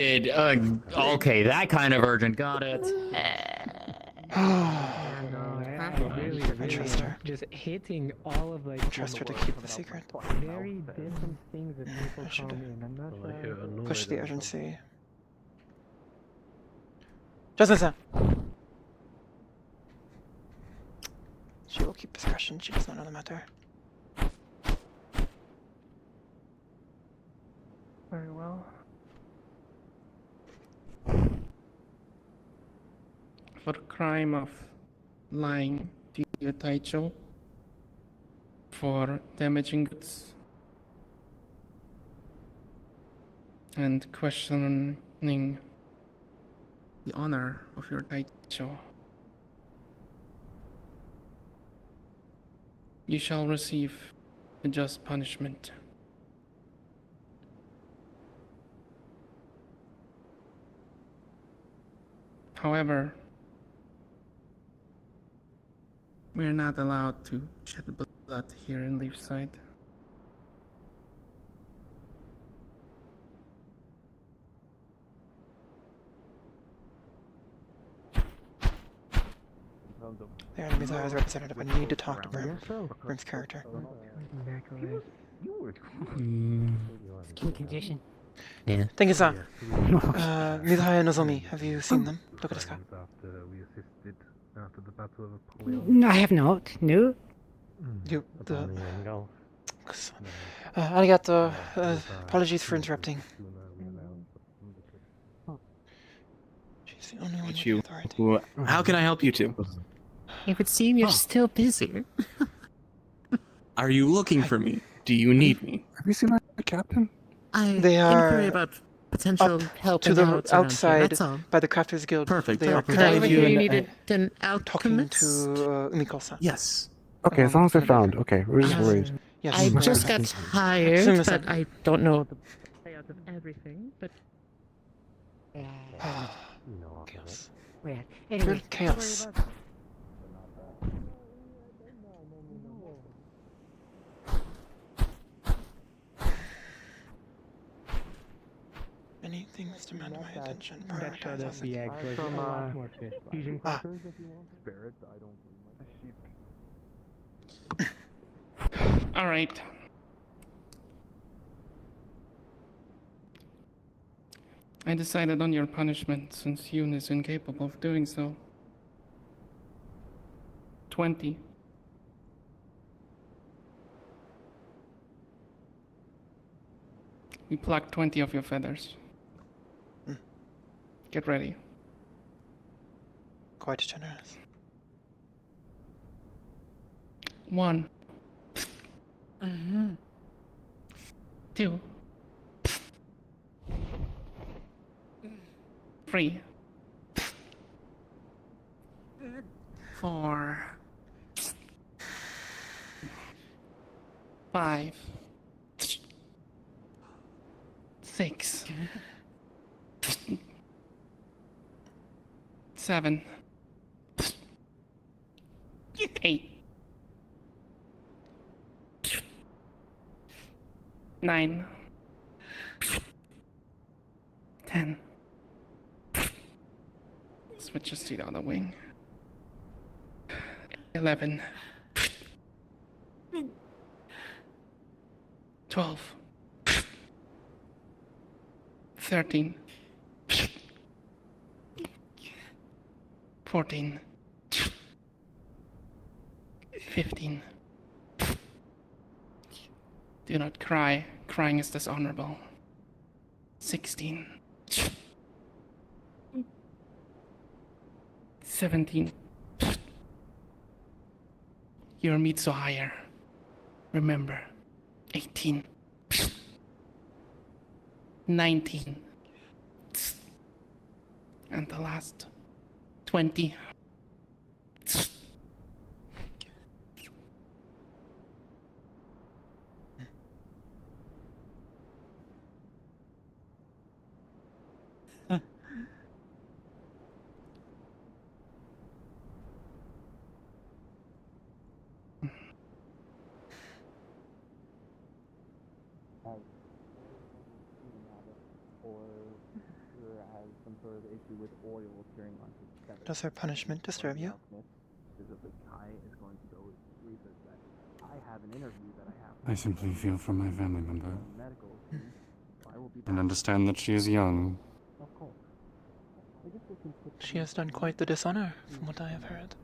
Okay, that kind of urgent. Got it. I trust her. Just hitting all of like. I trust her to keep the secret. Very different things that people I should call me, and I'm not sure. push the urgency. Just listen. She will keep discretion. She does not know the matter. Very well. For the crime of lying to your Taicho, for damaging goods, and questioning the honor of your Taicho, you shall receive a just punishment. However, we are not allowed to shed blood here in Leafside. The enemies I was representative. I need to talk to Brim. Brim's character. Skin condition. Yeah. Thank you, sir. Midhaya Nozomi, have you seen them? Look at this guy. No, I have not. No. You, arigato. Apologies for interrupting. She's the only one with authority. How can I help you two? It would seem you're still busy. Are you looking for me? Do you need me? Have you seen the captain? They are inquiry about potential help to and the outs around here, outside that's all. by the Crafters Guild. Perfect. They are Did I currently hear you needed an talking alchemist? to Umiko-san. Yes. Okay, as long as they're found. Okay, we're just worried. Yes, I we're just okay. got tired, Sumimasen. but I don't know the layout of everything, but... Chaos. Weird. Pure chaos. Many things demand my attention. Prioritize as the egg was a lot more fish. Fusion crackers, if you want. Spirits, I don't All right. I decided on your punishment since Yoon is incapable of doing so. 20. We plucked 20 of your feathers. Get ready. quite generous. 1. 2. 3. 4. 5. 6. 7. 8. 9. 10. Switch your seat on the wing. 11. 12. 13. 14. 15. Do not cry. Crying is dishonorable. 16. 17. Your meats are higher. Remember. 18. 19. And the last. 20. Does her punishment disturb you? I simply feel for my family member. And understand that she is young. She has done quite the dishonor, from what I have heard.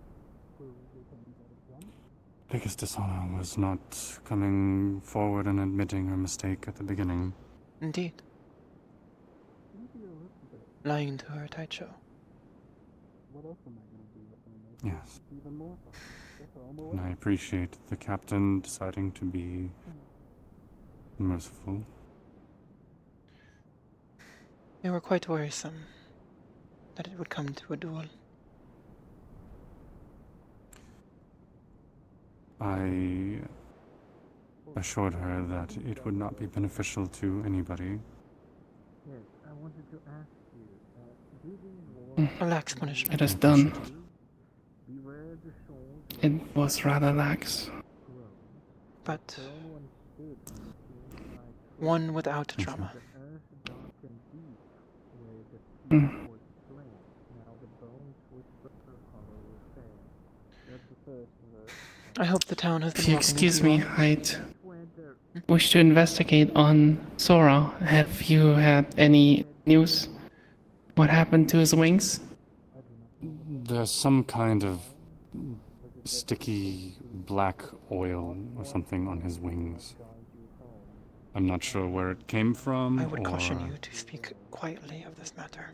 Biggest dishonor was not coming forward and admitting her mistake at the beginning. Indeed. Lying to her tight show. Yes. And I appreciate the captain deciding to be merciful. They were quite worrisome that it would come to a duel. I assured her that it would not be beneficial to anybody. A lax punishment. It is done. It was rather lax. But one without Thank you. trauma. Mm. I hope the town has been If you welcoming excuse to me, you all. I'd wish to investigate on Sora. Have you had any news? What happened to his wings? There's some kind of sticky black oil or something on his wings. I'm not sure where it came from. I would caution or- you to speak quietly of this matter.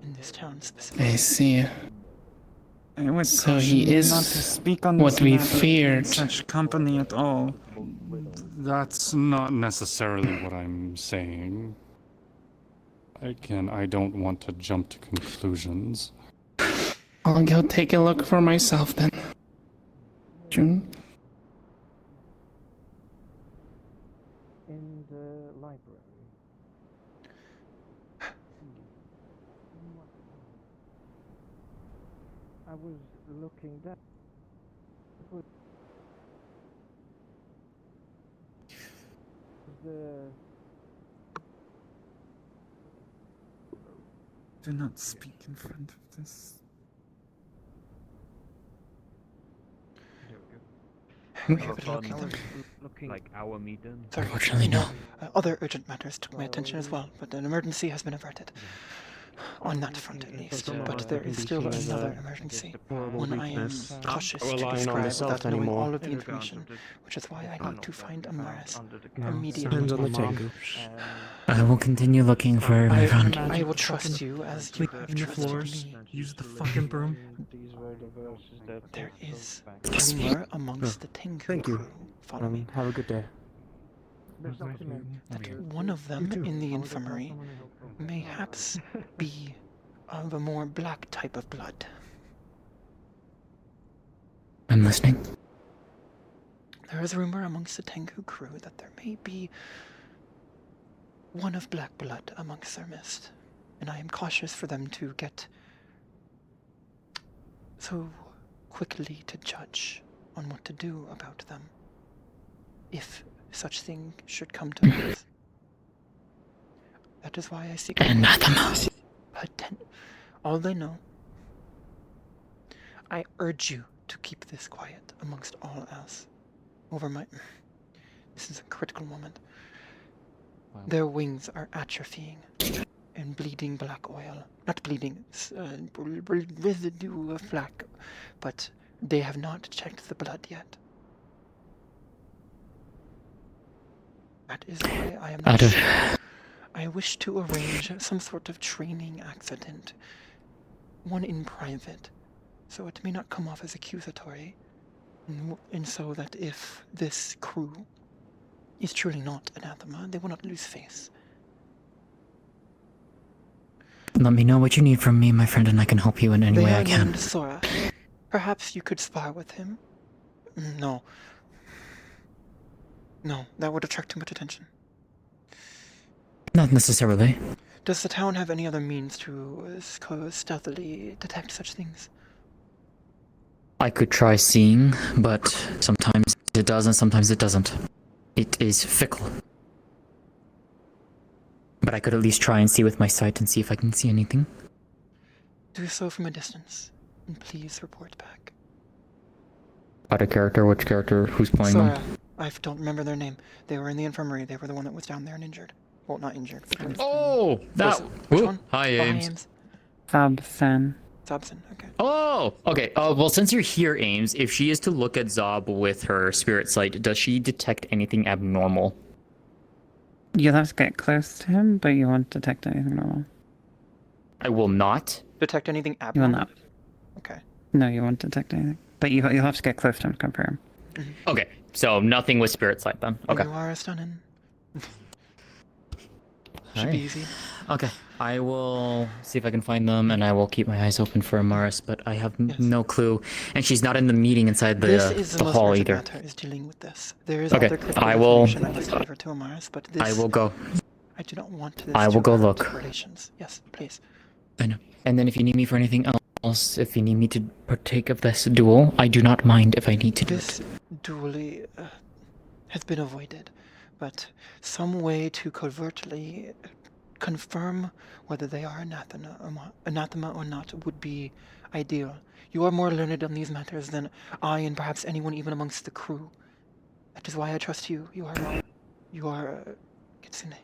In this town specifically. I see. I would So caution he you is not to speak on what this we matter feared. in such company at all. That's not necessarily what I'm saying. Again, I don't want to jump to conclusions. I'll go take a look for myself then. June? In the library. I was looking down. The Do not speak in front of this. We have been looking them. like our meeting. Sorry, Unfortunately, no. Other urgent matters took my attention as well, but an emergency has been averted. On that front, at least. But there is still another emergency. One I am cautious to relying on the describe South without knowing anymore. all of the information, which is why I need to find Amaris immediately. Depends on the Tengu. I will continue looking for my friend. I will trust you as you have Clean the trusted floors. me. Use the fucking broom. There is rumor amongst the Tengu Thank you. crew. Follow me. Have a good day. That one of them in the infirmary mayhaps be of a more black type of blood. I'm listening. There is rumor amongst the Tengu crew that there may be one of black blood amongst their midst, and I am cautious for them to get so quickly to judge on what to do about them, if such thing should come to pass. That is why I seek Anathema. all they know. I urge you to keep this quiet amongst all else. Over my... This is a critical moment. Their wings are atrophying and bleeding black oil. Not bleeding, residue of black, but they have not checked the blood yet. That is why I am not Out of... sure. I wish to arrange some sort of training accident, one in private, so it may not come off as accusatory, and so that if this crew is truly not anathema, they will not lose face. Let me know what you need from me, my friend, and I can help you in any They way I are can. named Sora. Perhaps you could spar with him? No. No, that would attract too much attention. Not necessarily. Does the town have any other means to stealthily detect such things? I could try seeing, but sometimes it does and sometimes it doesn't. It is fickle. But I could at least try and see with my sight and see if I can see anything. Do so from a distance, and please report back. Out of character, which character? Who's playing Sora, them? I don't remember their name. They were in the infirmary. They were the one that was down there and injured. Well, not injured. But Oh, which one? Hi, Oh, Ames. Fabsen. Dobson. Okay. Oh, okay. Well, since you're here, Ames, if she is to look at Zob with her spirit sight, does she detect anything abnormal? You'll have to get close to him, but you won't detect anything normal. I will not. Detect anything You will abnormal? not. Okay. No, you won't detect anything. But you'll have to get close to him to confirm. Okay, so nothing with spirit sight then. Okay. You are stunning. Should Alright. be easy. Okay, I will see if I can find them, and I will keep my eyes open for Amaris, but I have Yes. no clue. And she's not in the meeting inside This is the the most hall urgent either. matter, is dealing with this. There is Okay, other critical I will- information I must deliver to Amaris, but this I will go. I do not want this I will to go hurt look. relations. Yes, please. I know. And then if you need me for anything else, if you need me to partake of this duel, I do not mind if I need to do This it. dually has been avoided, but some way to covertly confirm whether they are anathema or not would be ideal. You are more learned on these matters than I and perhaps anyone even amongst the crew. That is why I trust you. You are Kitsune.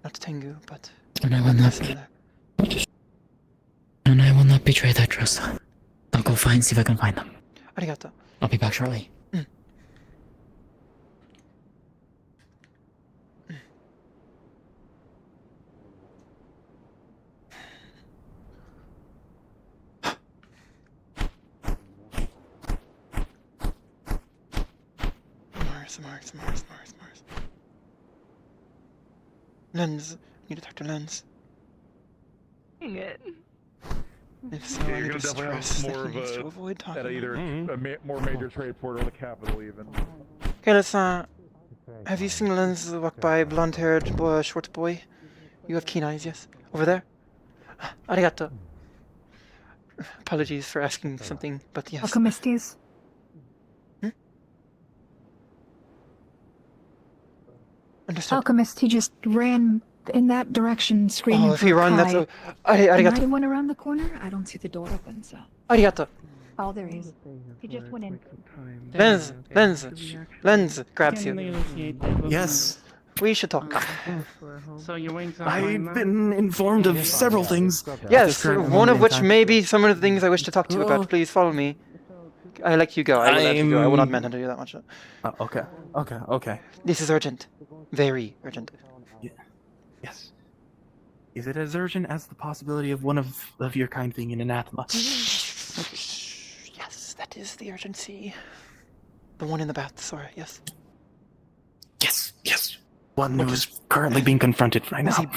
Not Tengu, but And I will not. similar. And I will not betray that trust. I'll go see if I can find them. Arigato. I'll be back shortly. Mars. Lens. Need to talk to Lens. Dang it. If so, Yeah, I you're need to gonna definitely have stress that more he of needs a- to avoid talking. At either about it. a more major trade port or the capital, even. Okay, let's have you seen Lens walk by, blonde-haired boy, short boy? You have keen eyes, yes? Over there? Arigato. Apologies for asking something, but yes. Alchemistes. Understood. Alchemist, he just ran in that direction, screaming. Oh, if he run, that's a... He might Arigato. have went around the corner. I don't see the door open, so. Arigato. Oh, there he is. He just went in. Lens grabs Can you. negotiate that with Yes, We should talk. So your wings are I've been informed of several things. Yes, current one moment of in which time. may be some of the things I wish to talk to you Oh. about. Please follow me. I let you go. I will let you go. I will not I'm- mention to you that much. Okay. This is urgent. Very urgent. Yes. Is it as urgent as the possibility of one of your kind being an anathema? Yes, that is the urgency. The one in the bath, sorry, yes. Yes. One who is currently being confronted right Was now. he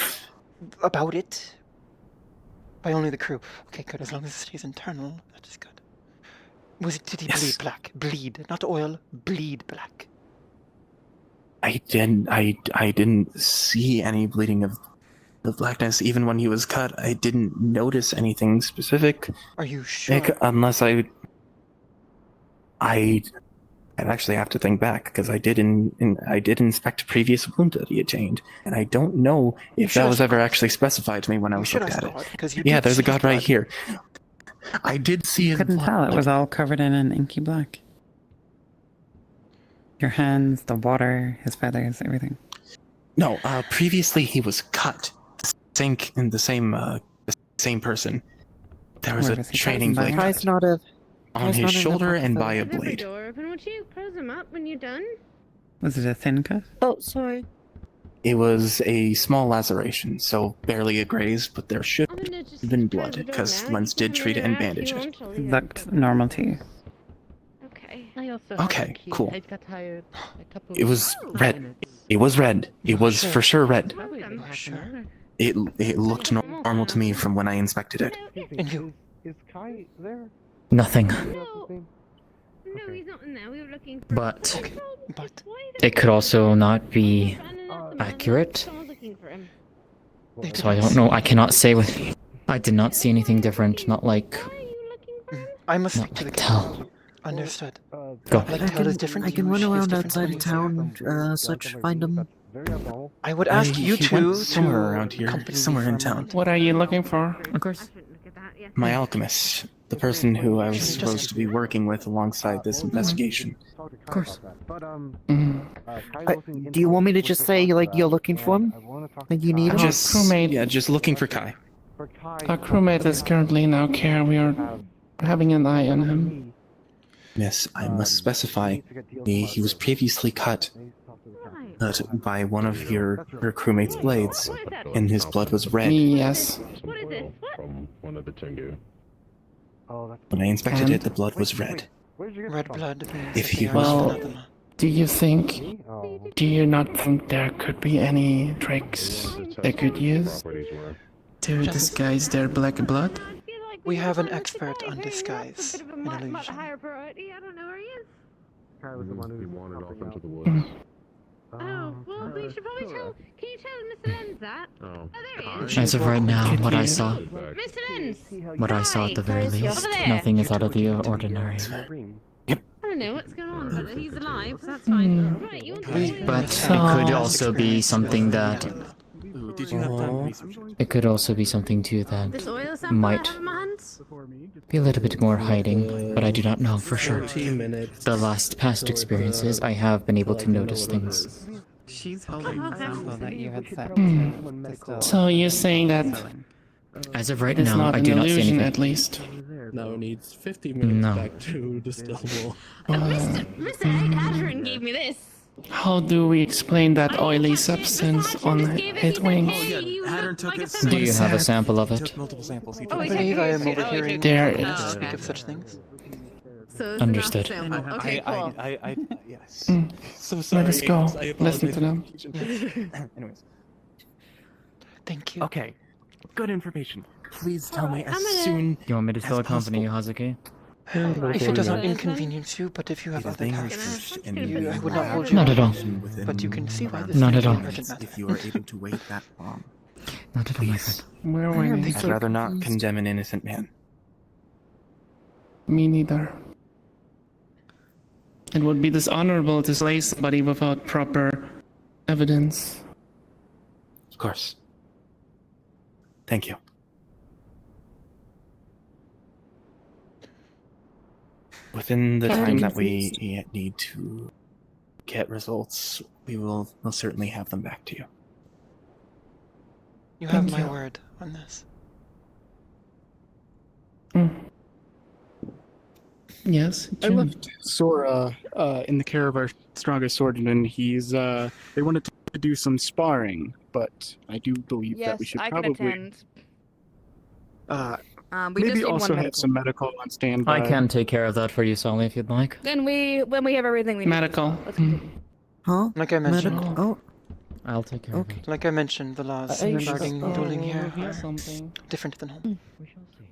about it? By only the crew. Okay, good. As long as it stays internal, that is good. Did he Yes. bleed black? Bleed, not oil. Bleed black. I didn't see any bleeding of the blackness. Even when he was cut, I didn't notice anything specific. Are you sure? Unless I'd actually have to think back because I did inspect a previous wound that he attained, and I don't know if that was ever actually specified to me when I You was should looked have at it. thought, because you Yeah, did there's a see his god right blood. here. I did see his Couldn't blood. tell. It was all covered in an inky black. Your hands, the water, his feathers, everything. No, previously he was cut. The same person. There was Where a was he cut? training By blade what? cut on his shoulder and by a blade. door open. Would you close them up when you're done? Was it a thin cut? Oh, sorry. It was a small laceration, so barely a graze, but there should I'm gonna just have been close blood the door because now. Lens You did can treat it and come later if you bandage it. want, I'll It leave looked normal to you. Okay. I also Okay, had a key. cool. I got tired a couple It was Oh. red. minutes. It was red. It was Sure. for sure red. Probably Welcome. half an Sure. hour. It looked normal to me from when I inspected it. And you? Is Kai there? Nothing. No. No, he's not in there. We were looking for. But Okay, but it could also not be accurate. Someone's looking for him. they did So I not don't see know. him. I cannot say with. I did not see anything different. Not like. Why are you looking for him? I must Not speak to the like tell. captain. Understood. Go. Like tell is different. I can usually run is around different outside when of you see her. town, find them. I would ask you he two went somewhere to around here, accompany me somewhere for in a town. moment. What are you looking for? Of course. My alchemist, the person who I was Just- supposed to be working with alongside this investigation. Of course. Do you want me to just say, like, you're looking for him? Like, you need him? Just, crewmate. yeah, just looking for Kai. Our crewmate is currently in our care. We are having an eye on him. Yes, I must specify, he was previously cut by one of your crewmate's blades, and his blood was red. Yes. What is this? What? From one of the Tengu. When I inspected And? it, the blood was red. Red blood means If that he they are Well- anathema. Do you not think there could be any tricks they could use to disguise their black blood? We have an expert on disguise and illusion. Higher priority. I don't know where he is. He wandered off into the woods. Oh, well, we should probably tell. Can you tell Mr. Lenz that? Oh. There he is. As of right now, what I saw, Mr. Lenz! what I saw at the very Over least, there. nothing is out of the ordinary. I don't know what's going on, but he's alive, so that's fine. Right, you want to But So- it could also be something that Ooh, did you have time research? it could also be something too This that oil sample might I have in my hands? be a little bit more hiding, but I do not know for sure. The past experiences, I have been able to notice things. She's holding Okay. the sample that you had set to So you're saying that As of right it's now, not I an do not see illusion, anything. at least. Now needs 50 minutes No. back to distillable. Mr. Hadron gave me this. How do we explain that oily substance on his wings? Do you have a sample of it? multiple samples. He Oh, I he believe I am took- overhearing There people is. speak of such things. So it's Understood. enough sample. Okay, cool. Yes. Mm. So sorry. Let us go. I Listen to them. Anyways. Thank you. Okay. Good information. Please tell me as I'm gonna- soon You want me to as still accompany you, Hazuki? If it does not Yeah. inconvenience you, but if you have It is other being tasks, researched and I would not hold you Not at all. within But you can see why this Not is at all. an urgent matter. If you are able to wait that long, Not at all, my friend. We're waiting. I'd rather not condemn an innocent man. Me neither. It would be dishonorable to slay somebody without proper evidence. Of course. Thank you. Within the time that we need to get results, we will certainly have them back to you. You have Thank my you. word on this. Yes. I June. left Sora in the care of our strongest swordsman. They wanted to do some sparring, but I do believe that we should probably We maybe just need also one have medical. some medical on standby. I can take care of that for you, Sally, if you'd like. Then when we have everything we need. Medical. Let's continue. Huh? Like I mentioned, Oh, I'll take care of it. like I mentioned, the laws I- regarding dueling here are Something. different than home. We shall see.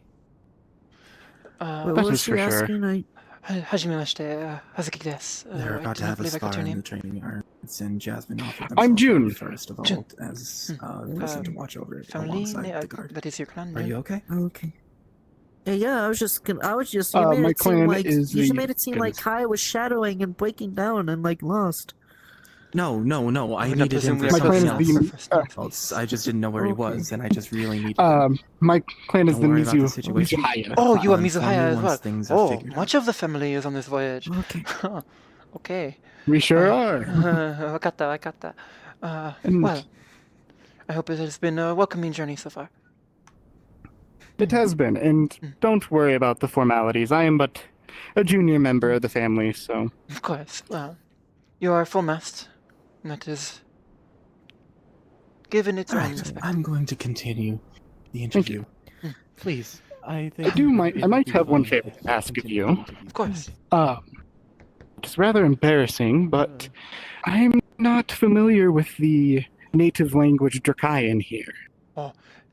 what That was is she for sure. asking? Hajimemashite, Hazuki desu. They're I about do to not have a believe I got spar your in the name. training yards, and Jasmine offered I'm themselves June. first of June. all as a person to watch over it Family, alongside the guard. that is your clan. Are name? you okay? Oh, okay. Yeah, I was just, you My made it seem clan like, is you just the- made it seem like Goodness. Kai was shadowing and breaking down and, like, lost. No. I would not needed him presume for we are My something clan is close else. enough for first names. Else, I just didn't know where he Okay. was, and I just really needed him. My clan is Don't the worry about the situation. Mizuhaya. Oh, you are I'll inform Mizuhaya you as once well. things are Oh, figured out. much of the family is on this voyage. Okay. Okay. We sure are. Wakata. And- Well, I hope it has been a welcoming journey so far. It has been, and don't worry about the formalities. I am but a junior member of the family, so Of course. Well, you are full mast. That is given its own Alright, respect. I'm going to continue the interview. Please, I think I might have one favor to ask of you. Of course. It's rather embarrassing, but I'm not familiar with the native language Drakayan here.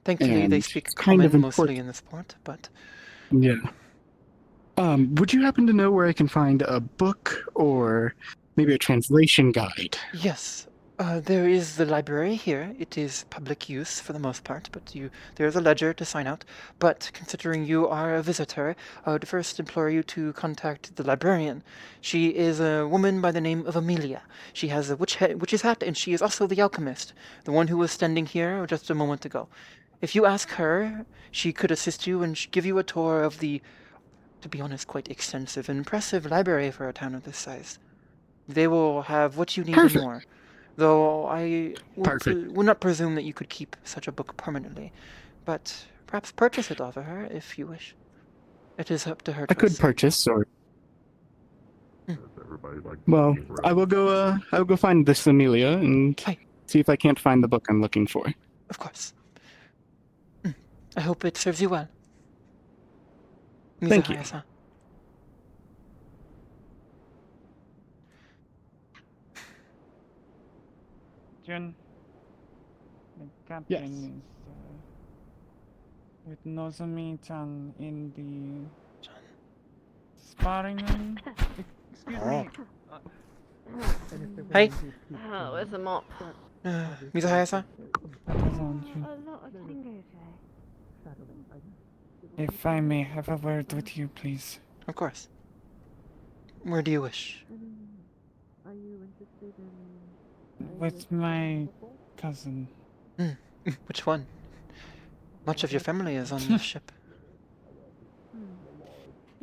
Thankfully, they And speak it's kind of common mostly important. in this port, but Yeah. Would you happen to know where I can find a book or maybe a translation guide? yes, There is the library here. It is public use for the most part, but there is a ledger to sign out. But considering you are a visitor, I would first implore you to contact the librarian. She is a woman by the name of Amelia. She has a witch's hat, and she is also the alchemist, the one who was standing here just a moment ago. If you ask her, she could assist you and give you a tour of the, to be honest, quite extensive and impressive library for a town of this size. They will have what you need and more. Though I would not presume that you could keep such a book permanently, but perhaps purchase it of her if you wish. It is up to her. I could purchase, or well, I will go. I will go find this Amelia and see if I can't find the book I'm looking for. Of course. I hope it serves you well. Thank you. Jun, the captain is with Nozomi-chan in the sparring room. Excuse me. Hey. Oh, where's the mop? Mizahaya-san? If I may have a word with you, please. Of course. Where do you wish? Are you interested in... With my cousin. Which one? Much of your family is on the ship.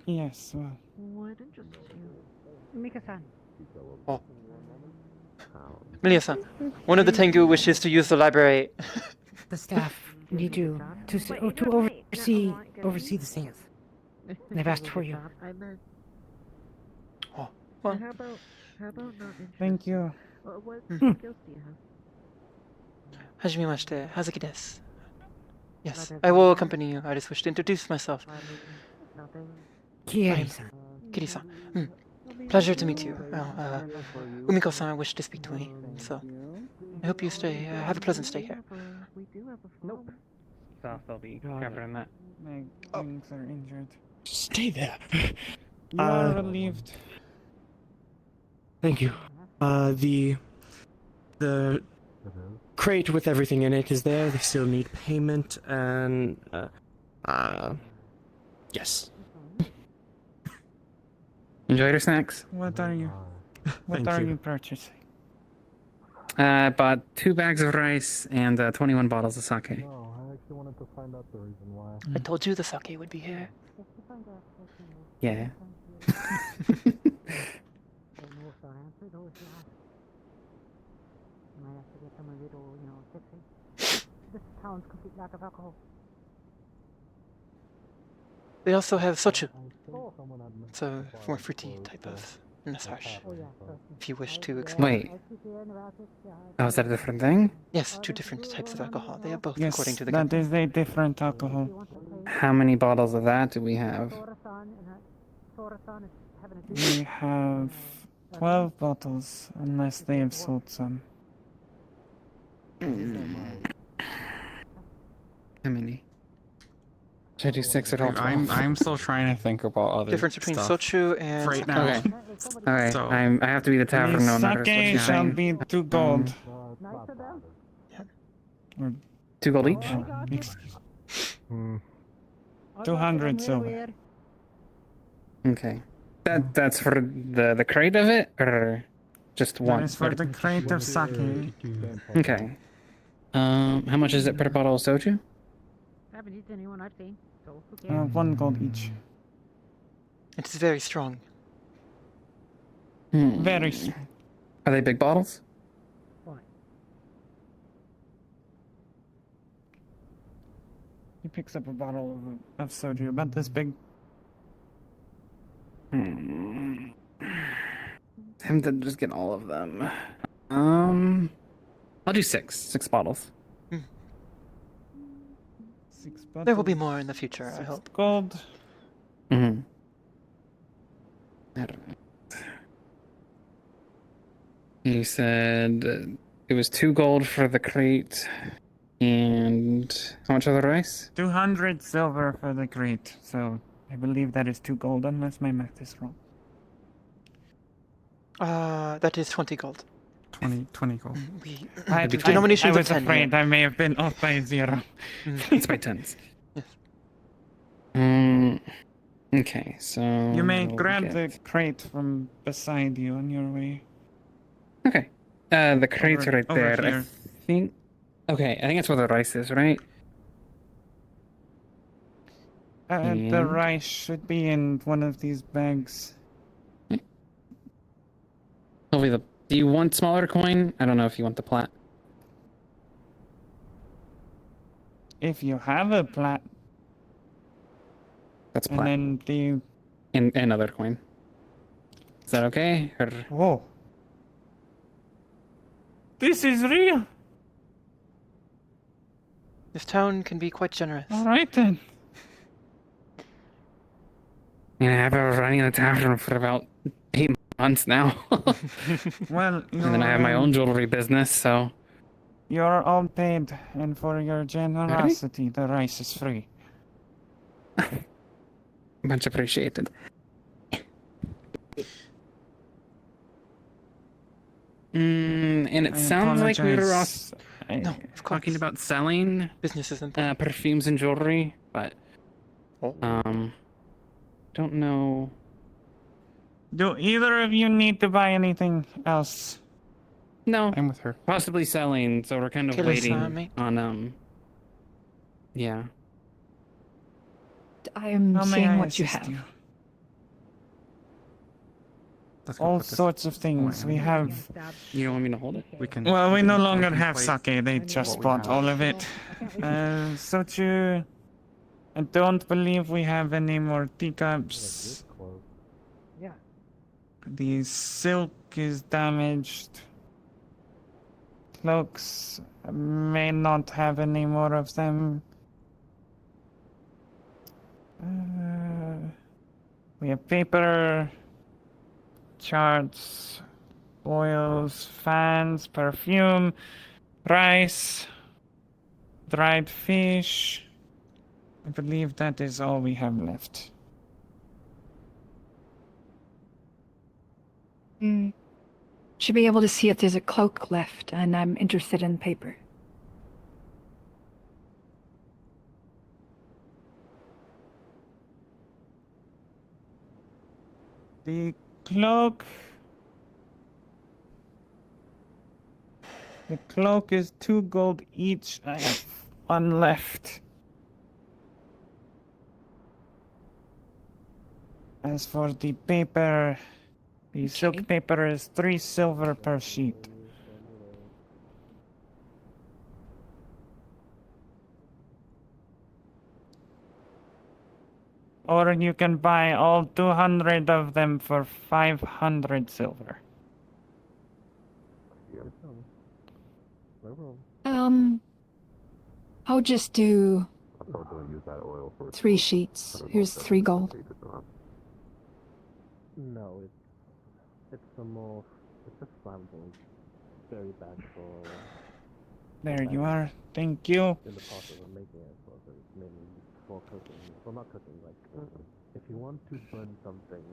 Yes, well. What interests you? Mika-san. Oh. Milia-san, one of the Tengu wishes to use the library. The staff need you to oversee the sales. They've asked for you. Oh, well. How about not interest? Thank you. What skills do you have? Hajimemashite, Hazuki desu. Yes, I will accompany you. I just wish to introduce myself. Kiri-san. Kiri-san. Pleasure to meet you. Umiko-san wished to speak to me, so I hope you have a pleasant stay here. Nope. So they'll be covered in that. My wings are injured. Stay there. You are relieved. Thank you. The crate with everything in it is there. They still need payment and yes. Enjoy your snacks. What are you? What are you purchasing? I bought 2 bags of rice and 21 bottles of sake. No, I actually wanted to find out the reason why. I told you the sake would be here. Yeah. They also have sochu. It's a more fruity type of massage. If you wish to explore. Wait. Oh, is that a different thing? Yes, 2 different types of alcohol. They are both Yes, according to the that company. is a different alcohol. How many bottles of that do we have? We have 12 bottles, unless they have sold some. How many? Should I do 6 or 12? I'm still trying to think about other Difference between stuff. sochu and right now. Okay. Alright, So- I have to be the tavern owner. Sake shall be 2 gold. 2 gold each? Excuse 200 silver. Okay. That's for the crate of it, or just one? That is for the crate of sake. Okay. How much is it per bottle of soju? Haven't used anyone I've seen, so who cares? 1 gold each. it's very strong. Very strong. Are they big bottles? He picks up a bottle of soju about this big. Tempted to just get all of them. I'll do 6 bottles. 6 bottles. There will be more in the future, I 6 hope. gold. Mm-hmm. You said it was 2 gold for the crate, and how much of the rice? 200 silver for the crate, so I believe that is 2 gold, unless my math is wrong. That is 20 gold. 20 gold. Denominations I of was 10 afraid here. I may have been off by 0. It's by tens. Yes. Okay, so You may we'll grab get- the crate from beside you on your way. Okay. The crate's right over there. here. I think. Okay, I think that's where the rice is, right? The And- rice should be in one of these bags. Hopefully do you want smaller coin? I don't know if you want the plat. If you have a plat, That's and plat. then the And other coin. Is that okay? Or... whoa, this is real. This town can be quite generous. All right then. Yeah, I've been running the tavern for about 8 months now. Well, And then I have my own jewelry business, so... You're all paid, and for your generosity, the rice is free. Much appreciated. And it I sounds like we were apologize. No, of course. talking about selling Business is important. perfumes and jewelry, but don't know. Do either of you need to buy anything else? No, I'm with her. possibly selling. So we're kind of Kill us, waiting mate. on Yeah. I am How may seeing I what you assist have. you? Let's go All put this sorts of things. We have. You don't want me to hold it? We can. Well, we no longer can have plate sake. They just what we bought have. all of it. Sochu. I don't believe we have any more teacups. Yeah. The silk is damaged. Cloaks may not have any more of them. We have paper, charts, oils, fans, perfume, rice, dried fish. I believe that is all we have left. Should be able to see if there's a cloak left, and I'm interested in paper. The cloak. The cloak is 2 gold each. I have 1 left. As for the paper, the silk paper is 3 silver per sheet. Or you can buy all 200 of them for 500 silver. I'll just do 3 sheets. Here's 3 gold. No, it's a more, it's just flammable. Very bad for. There you are. Thank you. In the process of making it, so it's mainly used for cooking. Well, not cooking, like if you want to burn something.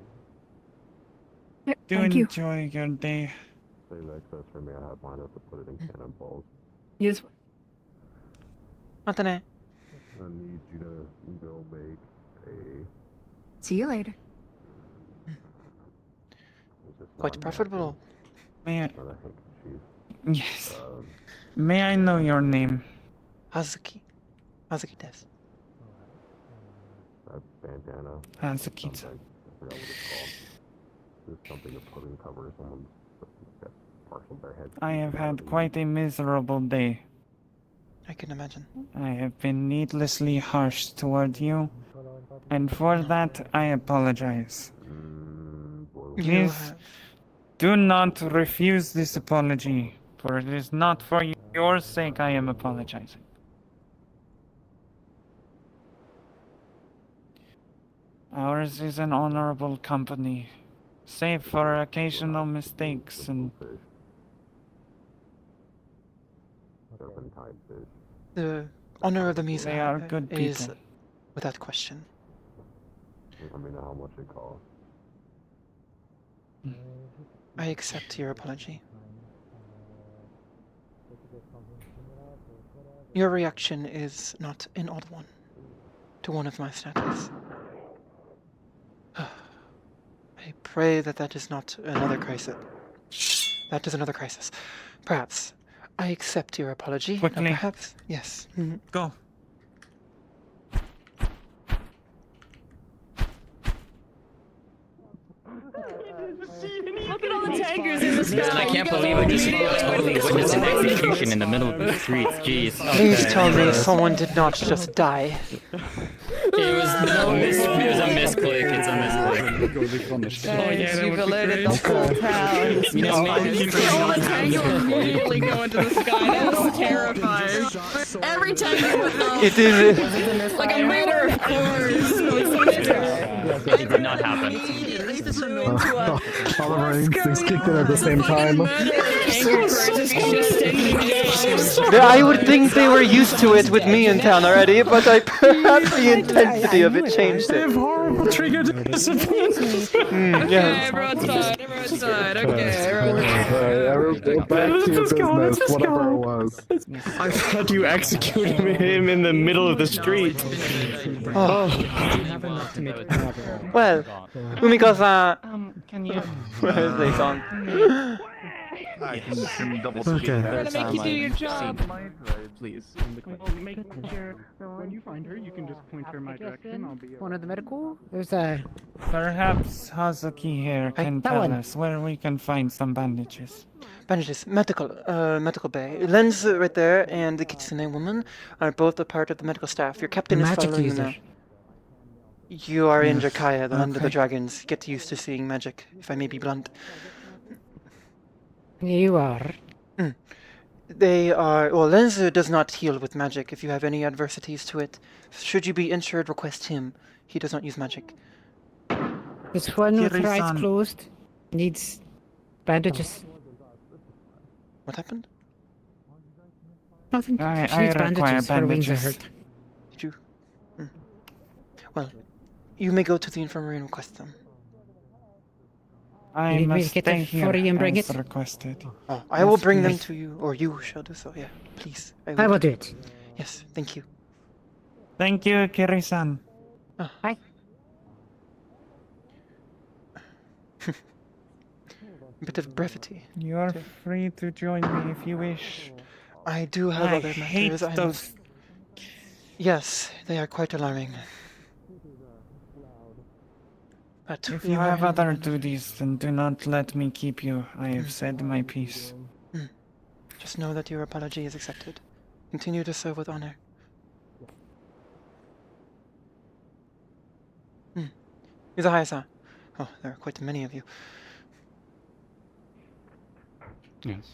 Do Thank you. enjoy your day. Save excess for me. I have mine up to put it in cannonballs. Yes. またね。 I need you to go make a. See you later. Quite profitable. May I? But I think she's. Yes. May I know your name? Hazuki. Hazuki desu. That bandana. Hazuki. Something. I forgot what it's called. There's something to put in cover someone's that partial their head. I have had quite a miserable day. I can imagine. I have been needlessly harsh toward you, and for that I apologize. You Please have... do not refuse this apology, for it is not for your sake I am apologizing. Ours is an honorable company, save for occasional mistakes and Serpentine fish. The honor of the Misa They are good is people. without question. Let me know how much it costs. I accept your apology. Your reaction is not an odd one to one of my status. I pray that that is not another crisis. That is another crisis. Perhaps. I accept your apology. Quickly. Perhaps. Yes. Go. Look at all the tankers in the sky. I can't believe I just totally witnessed an execution in the middle of the streets. Jeez. Please tell me someone did not just die. It was a misclick. It's a misclick. Guys, you've alerted the whole town. You know, All the tankers immediately go into the sky. That was terrifying. Every tanker went off. It is. Like a matter of course. It did not happen. All of our instincts kicked in at the same time. I would think they were used to it with me in town already, but perhaps the intensity of it changed it. Horrible trigger to disappear. Yeah. Everyone's died. Okay. Back to your business, whatever it was. I thought you executed him in the middle of the street. Well, Umiko-san. Can you? Where is they gone? Okay. Make you do your job. Please. Make sure when you find her, you can just point her in my direction. I'll be. One of the medical? There's a. Perhaps Hazuki here can that tell one. us where we can find some bandages. Bandages, medical bay. Lens right there and the kitsune woman are both a part of the medical staff. Your captain is Magic following you user. now. You are in Jakaya, the land of the dragons. Get used to seeing magic, if I may be blunt. You are. They are. Well, Lenzu does not heal with magic. If you have any adversities to it, should you be injured, request him. He does not use magic. This one with her eyes Kiri-san. closed needs bandages. What happened? Nothing. I She needs require bandages. Her wings are bandages. hurt. Did you? Well, you may go to the infirmary and request them. I You need me to must get stay them here for you and bring as it? requested. Oh, I will Yes, bring them please. to you, or you shall do so. Yeah, please. I will do it. Yes, thank you. Thank you, Kiri-san. Hi. A bit of brevity. You are free to join me if you wish. I do have I other hate matters. I'm- those. Yes, they are quite alarming. But If we you are have in- other duties, then do not let me keep you. I have said my piece. Just know that your apology is accepted. Continue to serve with honor. Izahaya-san. Oh, there are quite many of you. Yes.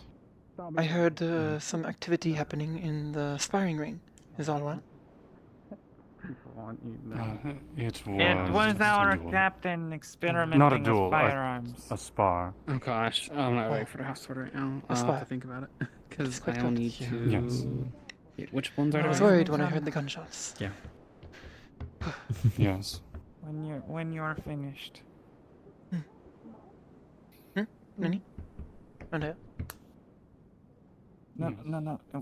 I heard some activity happening in the sparring ring. Is all well? It It was just our a duel. captain experimenting Not a with duel, firearms. a spar. Oh gosh, I'm not ready for the house order right now. That's I'll have to fine. think about it. Because It's quite I'll good. need to. Yes. Wait, which ones are I there? was worried when I heard the gunshots. Yeah. Yes. When you are finished. Nani? Andrea? No.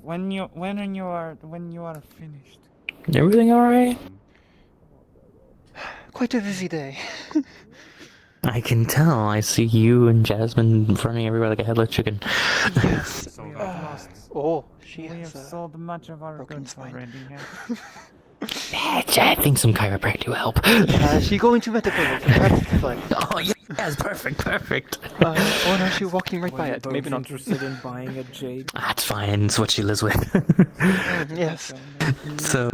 When you are finished. Everything alright? Quite a busy day. I can tell. I see you and Jasmine running everywhere like a headless chicken. Yes. Oh, she We have has sold much of our broken goods spine. already. Yeah. I think some chiropractic will help. She going to medical. That's fine. Oh, yes, perfect. Or no, she walking right by it. Maybe not. Interested in buying a jade? That's fine. It's what she lives with. Yes. So,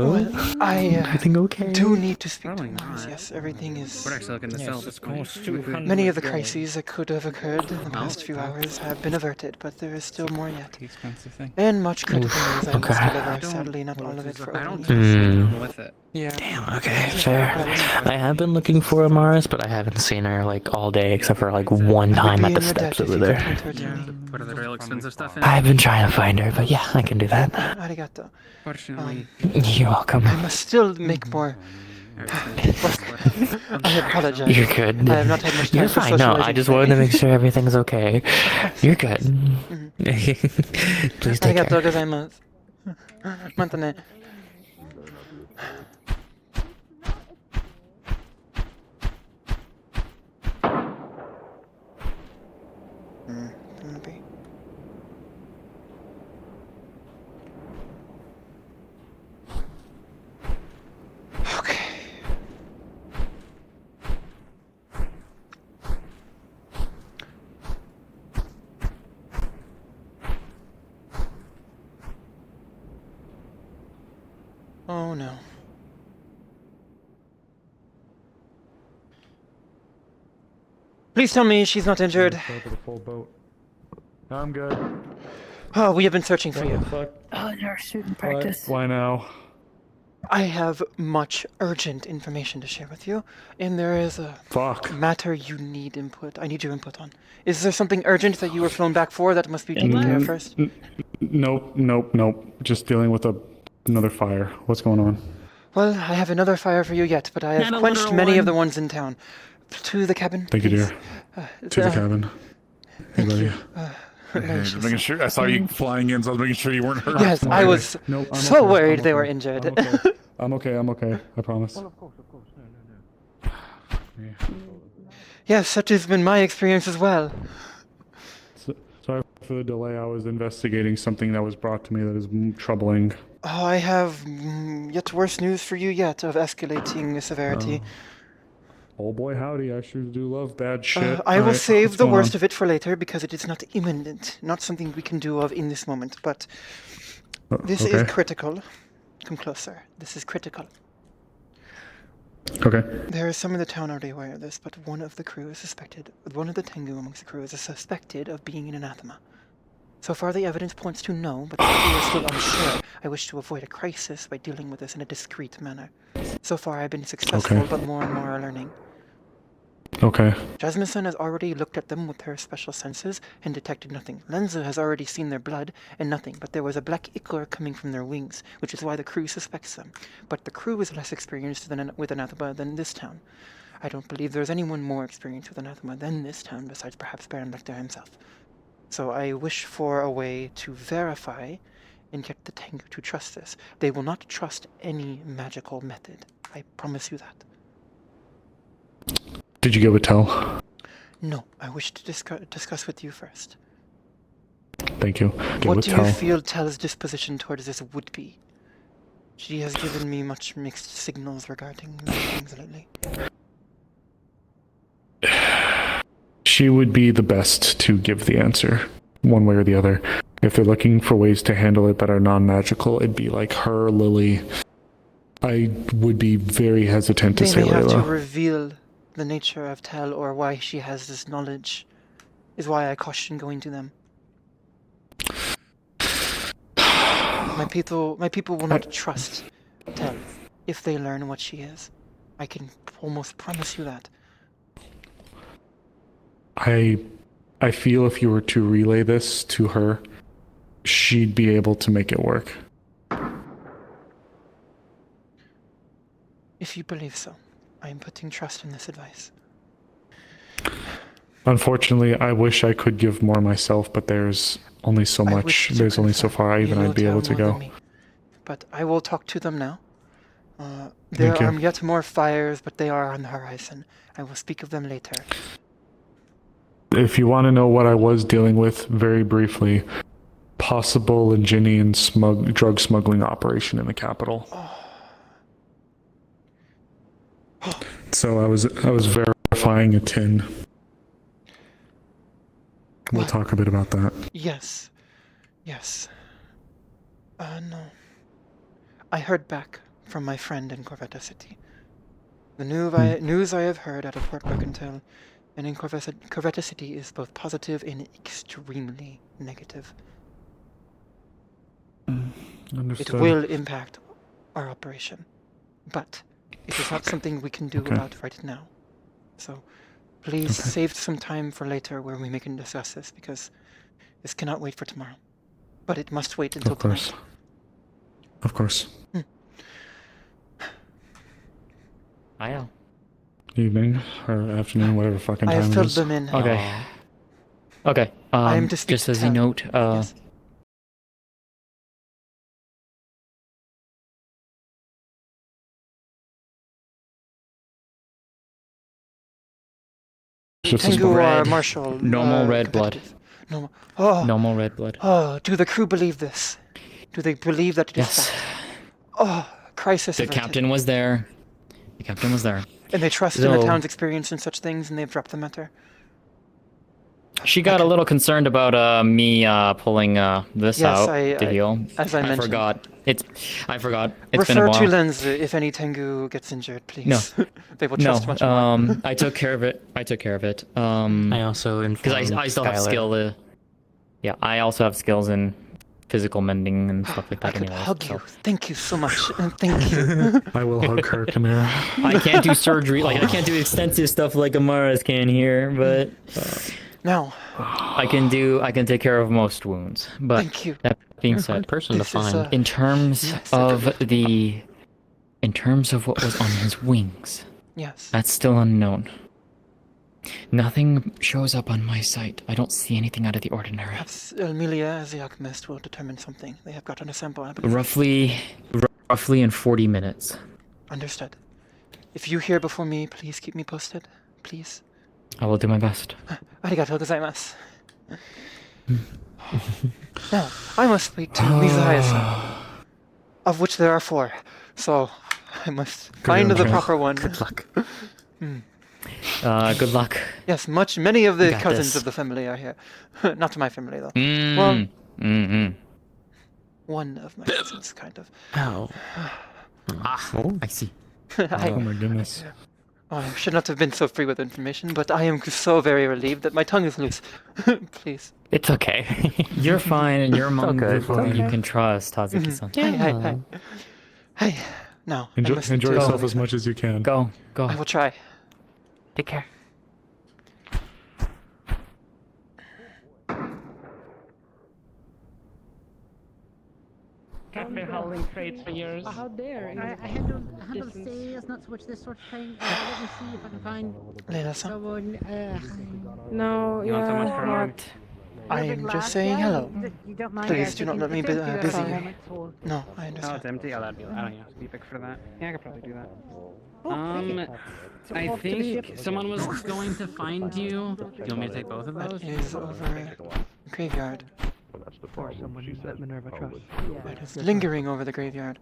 I everything okay? do need to speak to Probably Mars. not. Yes, everything is. We're actually looking to sell this place. Many of the crises that could have occurred in the past few hours have been averted, but there is still more yet. The expensive thing. And much critical news I must okay. deliver. Sadly, not all of it for I don't opening. trust Hmm. anyone with it. Yeah. Damn, okay, fair. I have been looking for Amaris, but I haven't seen her like all day except for like one time at the steps over there. What are the real expensive stuff in? I've been trying to find her, but yeah, I can do that. Arigato. Fortunately, You're welcome. I must still make more. I apologize. You're good. I have not had much time You're for fine. No, I socializing just today. wanted to make sure everything's okay. You're good. Please take Arigato care. gozaimasu. Mantane. Maybe. Okay. Oh no. Please tell me she's not injured. I'm good. Oh, we have been searching for you. Oh, you're shooting practice. Why now? I have much urgent information to share with you, and there is a matter you need input. I need your input on. Is there something urgent that you were flown back for that must be taken care of first? Nope. Just dealing with another fire. What's going on? Well, I have another fire for you yet, but I have quenched many of the ones in town. To the cabin. Thank you, please. dear. To the cabin. Hey, buddy. Just making sure. I saw you flying in, so I was making sure you weren't hurt. Yes, I was so worried they were injured. I'm okay. I promise. Well, of course. No. Yes, such has been my experience as well. Sorry for the delay. I was investigating something that was brought to me that is troubling. Oh, I have yet worse news for you yet of escalating severity. Oh boy, howdy! I sure do love bad shit. I will save the worst of it for later because it is not imminent, not something we can do of in this moment. But this is critical. Come closer. This is critical. Okay. There is some in the town already aware of this, but one of the crew is suspected. One of the Tengu amongst the crew is suspected of being an anathema. So far, the evidence points to no, but we are still unsure. I wish to avoid a crisis by dealing with this in a discreet manner. So far, I've been successful, but more and more are learning. Okay. Jasmine has already looked at them with her special senses and detected nothing. Lenza has already seen their blood and nothing, but there was a black ichor coming from their wings, which is why the crew suspects them. But the crew is less experienced with anathema than this town. I don't believe there's anyone more experienced with anathema than this town, besides perhaps Baron Lecter himself. So I wish for a way to verify and get the Tengu to trust this. They will not trust any magical method. I promise you that. Did you get with Tell? No, I wish to discuss with you first. Thank you. What do you feel Tell's disposition towards this would be? She has given me much mixed signals regarding many things lately. She would be the best to give the answer, one way or the other. If they're looking for ways to handle it that are non-magical, it'd be like her, Lily. I would be very hesitant to say They may have to Layla. reveal the nature of Tell or why she has this knowledge, is why I caution going to them. My people will not trust Tell if they learn what she is. I can almost promise you that. I feel if you were to relay this to her, she'd be able to make it work. If you believe so, I am putting trust in this advice. Unfortunately, I wish I could give more myself, but there's only so much. There's only so far I'd be able to go. But I will talk to them now. There are yet more fires, but they are on the horizon. I will speak of them later. If you want to know what I was dealing with, very briefly, possible Ingenian drug smuggling operation in the capital. So I was verifying a tin. We'll talk a bit about that. Yes. No. I heard back from my friend in Corvetta City. The news I have heard out of Port Mercantile and in Corvetta City is both positive and extremely negative. Understood. It will impact our operation, but it is not something we can do about right now. So please save some time for later where we can discuss this, because this cannot wait for tomorrow. But it must wait until tonight. Of course. Evening or afternoon, whatever fucking time I have it filled is. them in. Okay. I am to speak just as to a Tell. note, Yes. just a Tengu sparring. are Red. martial. Normal red blood. competitive. Normal. Oh, Normal red blood. oh, do the crew believe this? Do they believe that it is Yes. fact? Oh, crisis The averted. captain was there. The captain was there. And they trust in the So- town's experience in such things, and they've dropped the matter. She got a little concerned about me pulling this Yes, out I- to heal. as I mentioned. forgot. I forgot. It's been a Refer while. to Lens if any Tengu gets injured, please. No. They will No, trust much more. I took care of it. I also informed because I still have Skylar. skill. Yeah, I also have skills in physical mending and stuff like that. I could anyways, hug so. you. Thank you so much. Thank you. I will hug her. Come here. I can't do surgery. Like I can't do extensive stuff like Amara's can here, but Now, I can take care of most wounds. But thank you. that being You're a said, good person to This is, find. in terms yes, of in terms of what was on his wings, Yes. that's still unknown. Nothing shows up on my sight. I don't see anything out of the ordinary. Perhaps Emilia, as the alchemist, will determine something. They have gotten a sample, I believe. Roughly in 40 minutes. Understood. If you hear before me, please keep me posted. Please. I will do my best. Arigatou gozaimasu. Now, I must speak to Mizuhaya-san, of which there are 4. So, I must find the proper one. Good luck. Good luck. Yes, many of the Got cousins this. of the family are here. Not my family, though. Mm. Well, Mm-hmm. one of my cousins, kind of. Ow. I see. Oh my goodness. Oh, I should not have been so free with information, but I am so very relieved that my tongue is loose. Please. It's okay. You're fine, and you're among okay, people you can trust, Hazuki-san. Hi. Hey, now. I Enjoy, must enjoy do yourself something. as much as you can. Go. I will try. Take care. Cafe hauling crates for years. How dare you? I handle sales, not so much this sort of thing. Let me see if I can find Leila-san, someone. No, You want so much for not. I am just saying hello. You don't mind Please do not let me busy you. you. No, I Oh, understand. it's empty? Oh, that'd be, I don't know, be big for that. Yeah, I could probably do that. So I off to the think ship. someone was going to find you. Do you want me to take both of those? That is over graveyard. Well, that's the Or problem. someone She that said Minerva probably. trusts. It is lingering over the graveyard.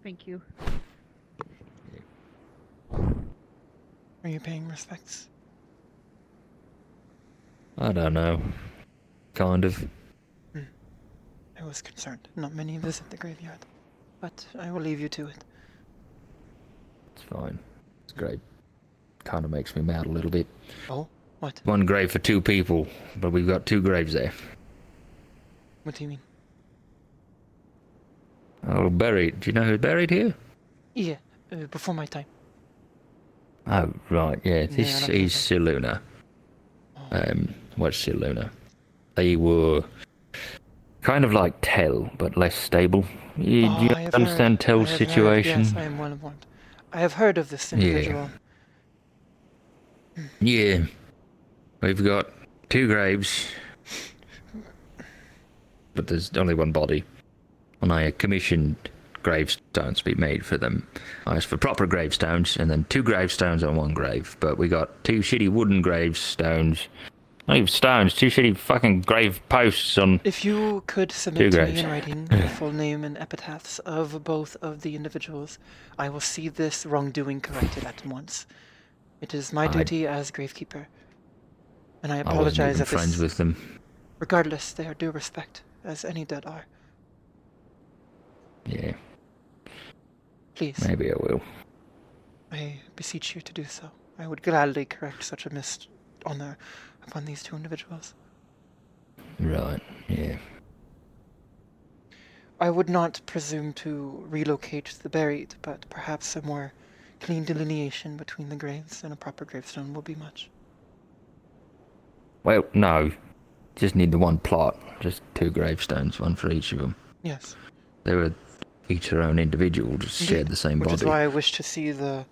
Thank you. Are you paying respects? I don't know. Kind of. I was concerned. Not many visit the graveyard. But I will leave you to it. It's fine. It's great. Kind of makes me mad a little bit. Oh? What? One grave for 2 people, but we've got 2 graves there. What do you mean? Oh, buried. Do you know who's buried here? Yeah, before my time. Oh, right, yeah. Yeah, This I don't is Siluna. What's Siluna? They were kind of like Tell, but less stable. Do you I have understand heard- Tell's I have heard, situation? yes, I am well informed. I have heard of this individual. Yeah. We've got 2 graves, but there's only one body. And I commissioned gravestones to be made for them. I asked for proper gravestones, and then 2 gravestones on 1 grave. But we got 2 shitty wooden gravestones. Not even stones, 2 shitty fucking grave posts on... If you could submit 2 to graves. me in writing the full name and epitaphs of both of the individuals, I will see this wrongdoing corrected at once. It is my duty as gravekeeper. And I I wasn't apologize even if this... friends with them. Regardless, they are due respect, as any dead are. Yeah, Please, maybe I will. I beseech you to do so. I would gladly correct such a honor upon these 2 individuals. Right, yeah. I would not presume to relocate the buried, but perhaps a more clean delineation between the graves and a proper gravestone will be much. Well, no. Just need the 1 plot. Just 2 gravestones, 1 for each of them. Yes. They were each their own individual, just shared the same Which body. is why I wish to see the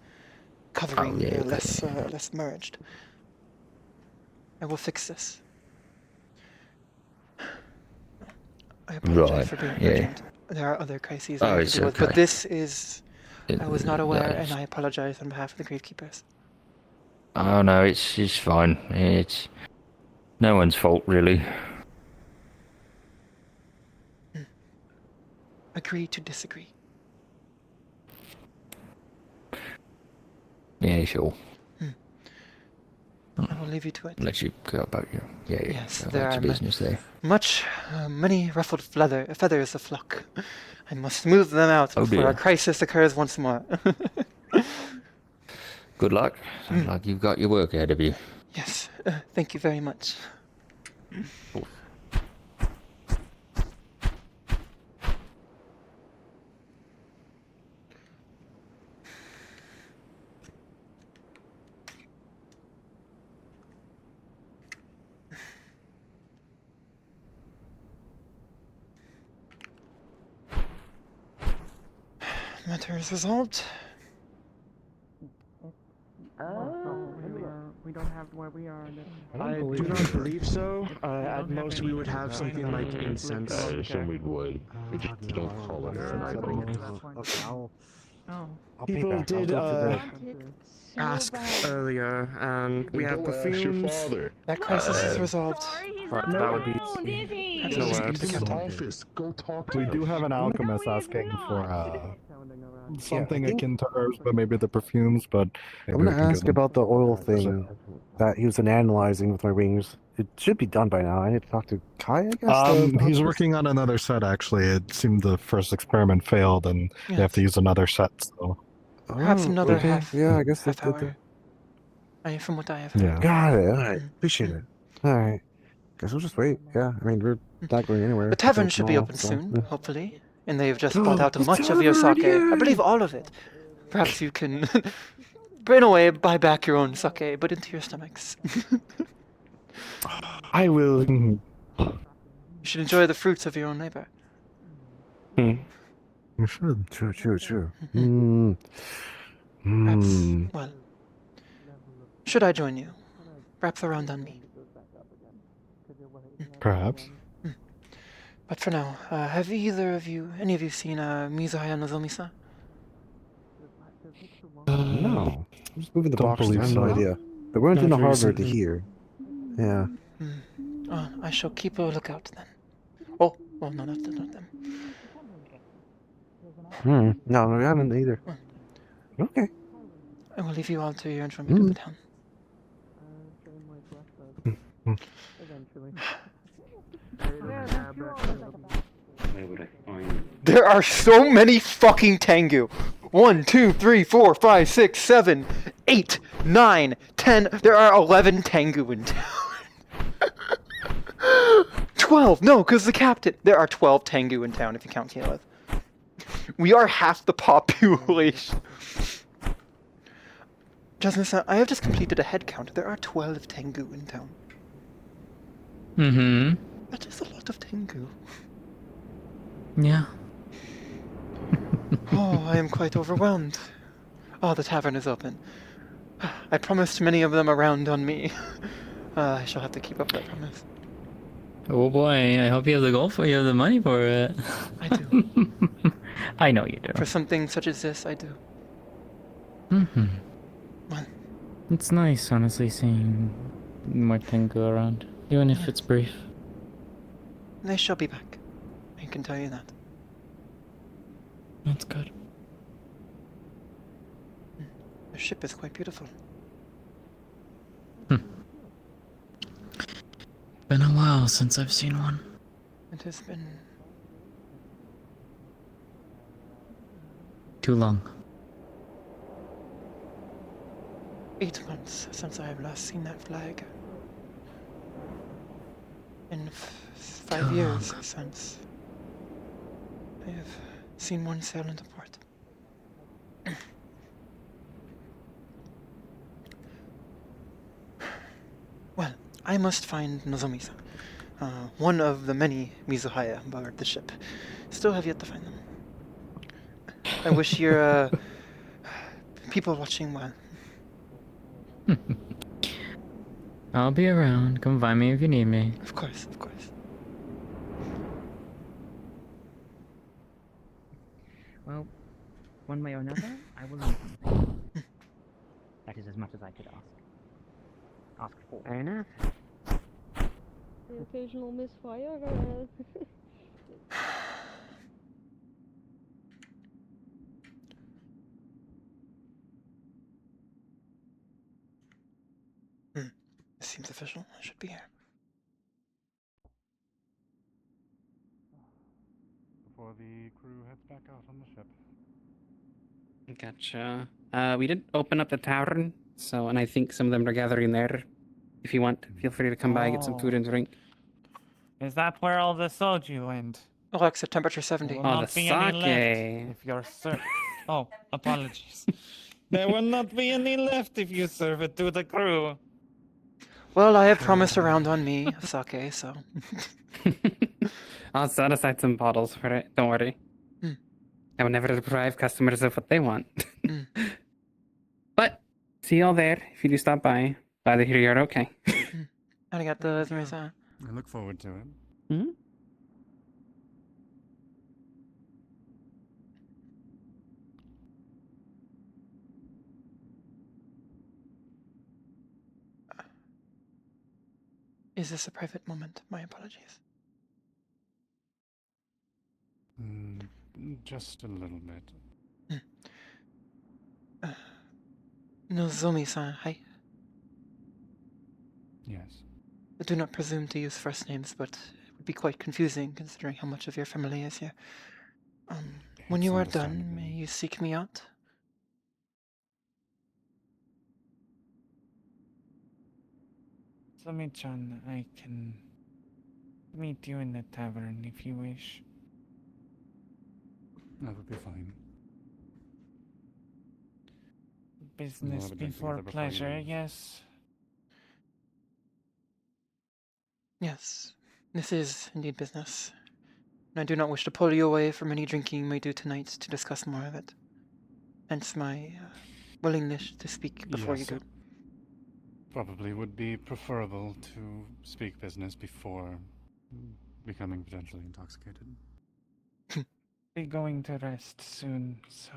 covering yeah, okay. less merged. I will fix this. I apologize Right, for being yeah. urgent. There are other crises I Oh, have to it's deal with, but okay. this is... I was not aware, Nice. and I apologize on behalf of the Gravekeepers. Oh no, it's fine. It's no one's fault really. Agree to disagree. Yeah, sure. I will leave you to it. Let you go about your Yes, go there about are your business there. many ruffled feathers aflock. I must smooth them out Oh, before dear. a crisis occurs once more. Good luck. Sounds like you've got your work ahead of you. Yes, thank you very much. Matter is resolved. We don't have where we are. I do not believe so. At most, we would have something like incense. I assume we would. We just don't call it there, I think. People did ask earlier, and we have perfumes. That crisis is resolved. Right, that would be That's no just His Captain. office. Go talk to We him. do have an alchemist asking for something think- akin to herbs, but maybe the perfumes. But I'm gonna ask about the oil thing that he was analyzing with my wings. It should be done by now. I need to talk to Kai, I guess. He's working on another set. Actually, it seemed the first experiment failed, and they have to use another set. So Perhaps another okay. half. Yeah, I guess half that. hour. From what I have Yeah. heard. Got it. All right. Appreciate it. All right. Guess we'll just wait. Yeah. I mean, we're not going anywhere. The tavern It's should be all, open so, soon, yeah. hopefully. And they've just bought out The much of your sake. tavern, I believe all of it. Perhaps you can, in a way, buy back your own sake, but into your stomachs. I will. You should enjoy the fruits of your own labor. You should. True. Hmm. Perhaps, well, should I join you? Perhaps around on me. perhaps. But for now, have any of you seen Mizuhaya Nozomi-san? No. I'm just moving the Don't boxes. I have believe no so. idea. But we went to Not Harvard to recently. here. Yeah. Oh, I shall keep a lookout then. Oh, well, no, not them. No, we haven't either. Okay. I will leave you all to your enjoyment of the town. There are so many fucking Tengu. 1, 2, 3, 4, 5, 6, 7, 8, 9, 10. There are 11 Tengu in town. 12. No, because the captain. There are 12 Tengu in town if you count Caleb. We are half the population. Jasmine, I have just completed a head count. There are 12 Tengu in town. Mm-hmm. That is a lot of Tengu. Yeah. Oh, I am quite overwhelmed. Oh, the tavern is open. I promised many of them around on me. I shall have to keep up that promise. Oh boy, I hope you have the gold for you have the money for it. I do. I know you do. For something such as this, I do. Mm-hmm. Well, It's nice, honestly, seeing more Tengu around, even if it's brief. they shall be back. I can tell you that. That's good. The ship is quite beautiful. Been a while since I've seen one. It has been Too long. 8 months since I have last seen that flag. In 5 years since I have seen one sail into port. Well, I must find Nozomi-san, one of the many Mizuhaya aboard the ship. Still have yet to find them. I wish your people watching well. I'll be around. Come find me if you need me. Of course, of course. Well, one way or another, I will leave something. That is as much as I could ask for. Fair enough. The occasional misfire. This seems official. I should be here. Before the crew heads back out on the ship. Gotcha. We did open up the tavern, and I think some of them are gathering there. If you want, feel free to come by, get some food and drink. Is that where all the soju went? Alexa, temperature 70. There will not be any left if you're Oh, apologies. There will not be any left if you serve it to the crew. Well, I have promised a round on me of sake, so. I'll set aside some bottles for it. Don't worry. I will never deprive customers of what they want. But see y'all there if you do stop by. Glad to hear you're okay. Arigato, Esmeralda. I look forward to it. Hmm? Is this a private moment? My apologies. Just a little bit. Nozomi-san, hi. Yes. I do not presume to use first names, but it would be quite confusing considering how much of your family is here. When you are done, may you seek me out? Sumi-chan, I can meet you in the tavern if you wish. That would be fine. Business We'll have a drink before together before you pleasure, leave. yes. Yes, this is indeed business. And I do not wish to pull you away from any drinking you may do tonight to discuss more of it. Hence my willingness to speak before you Yes, go. it probably would be preferable to speak business before becoming potentially intoxicated. Be going to rest soon, so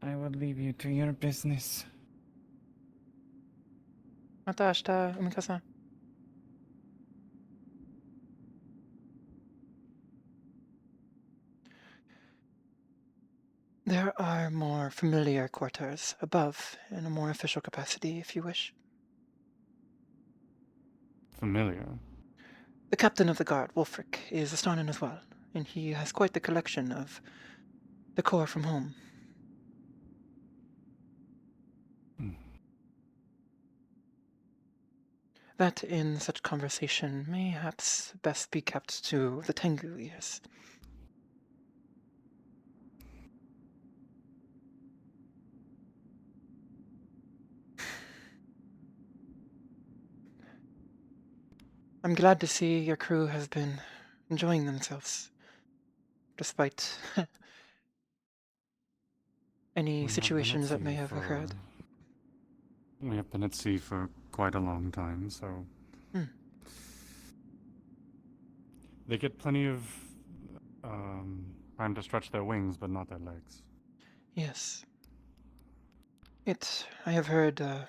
I will leave you to your business. Mata ashita, Umika-san. There are more familiar quarters above in a more official capacity, if you wish. Familiar? The captain of the guard, Wolfric, is Astonin as well, and he has quite the collection of decor from home. That in such conversation mayhaps best be kept to the Tengu ears. I'm glad to see your crew has been enjoying themselves, despite any situations that may have occurred. We have been at sea for quite a long time, so they get plenty of time to stretch their wings, but not their legs. Yes. I have heard, I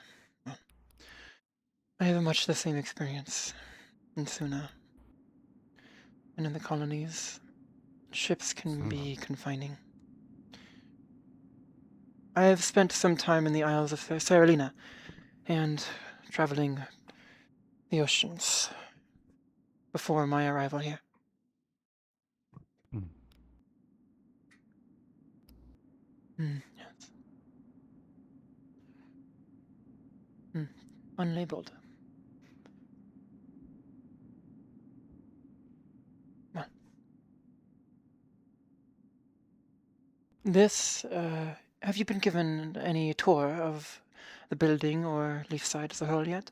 have much the same experience in Suna. And in the colonies, ships can be confining. I have spent some time in the Isles of Saralina, and traveling the oceans before my arrival here. Yes. Unlabeled. Well. This, have you been given any tour of the building or Leafside as a whole yet?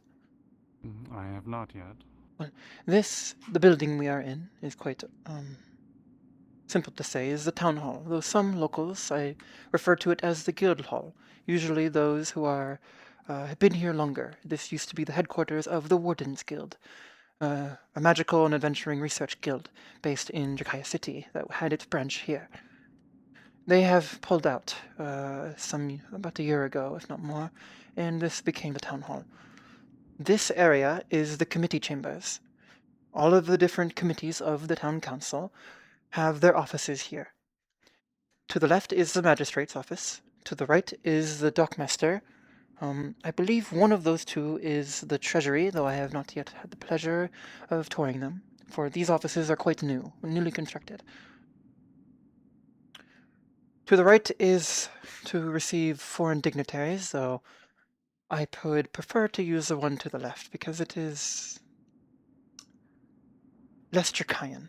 I have not yet. Well, the building we are in, is quite, simple to say, is the town hall, though some locals, I refer to it as the guild hall, usually those who are have been here longer. This used to be the headquarters of the Wardens Guild, a magical and adventuring research guild based in Jakaya City that had its branch here. They have pulled out about a year ago, if not more, and this became the town hall. This area is the committee chambers. All of the different committees of the town council have their offices here. To the left is the magistrate's office. To the right is the dockmaster. I believe one of those two is the treasury, though I have not yet had the pleasure of touring them, for these offices are quite new, newly constructed. To the right is to receive foreign dignitaries, though I would prefer to use the one to the left, because it is less Draconian.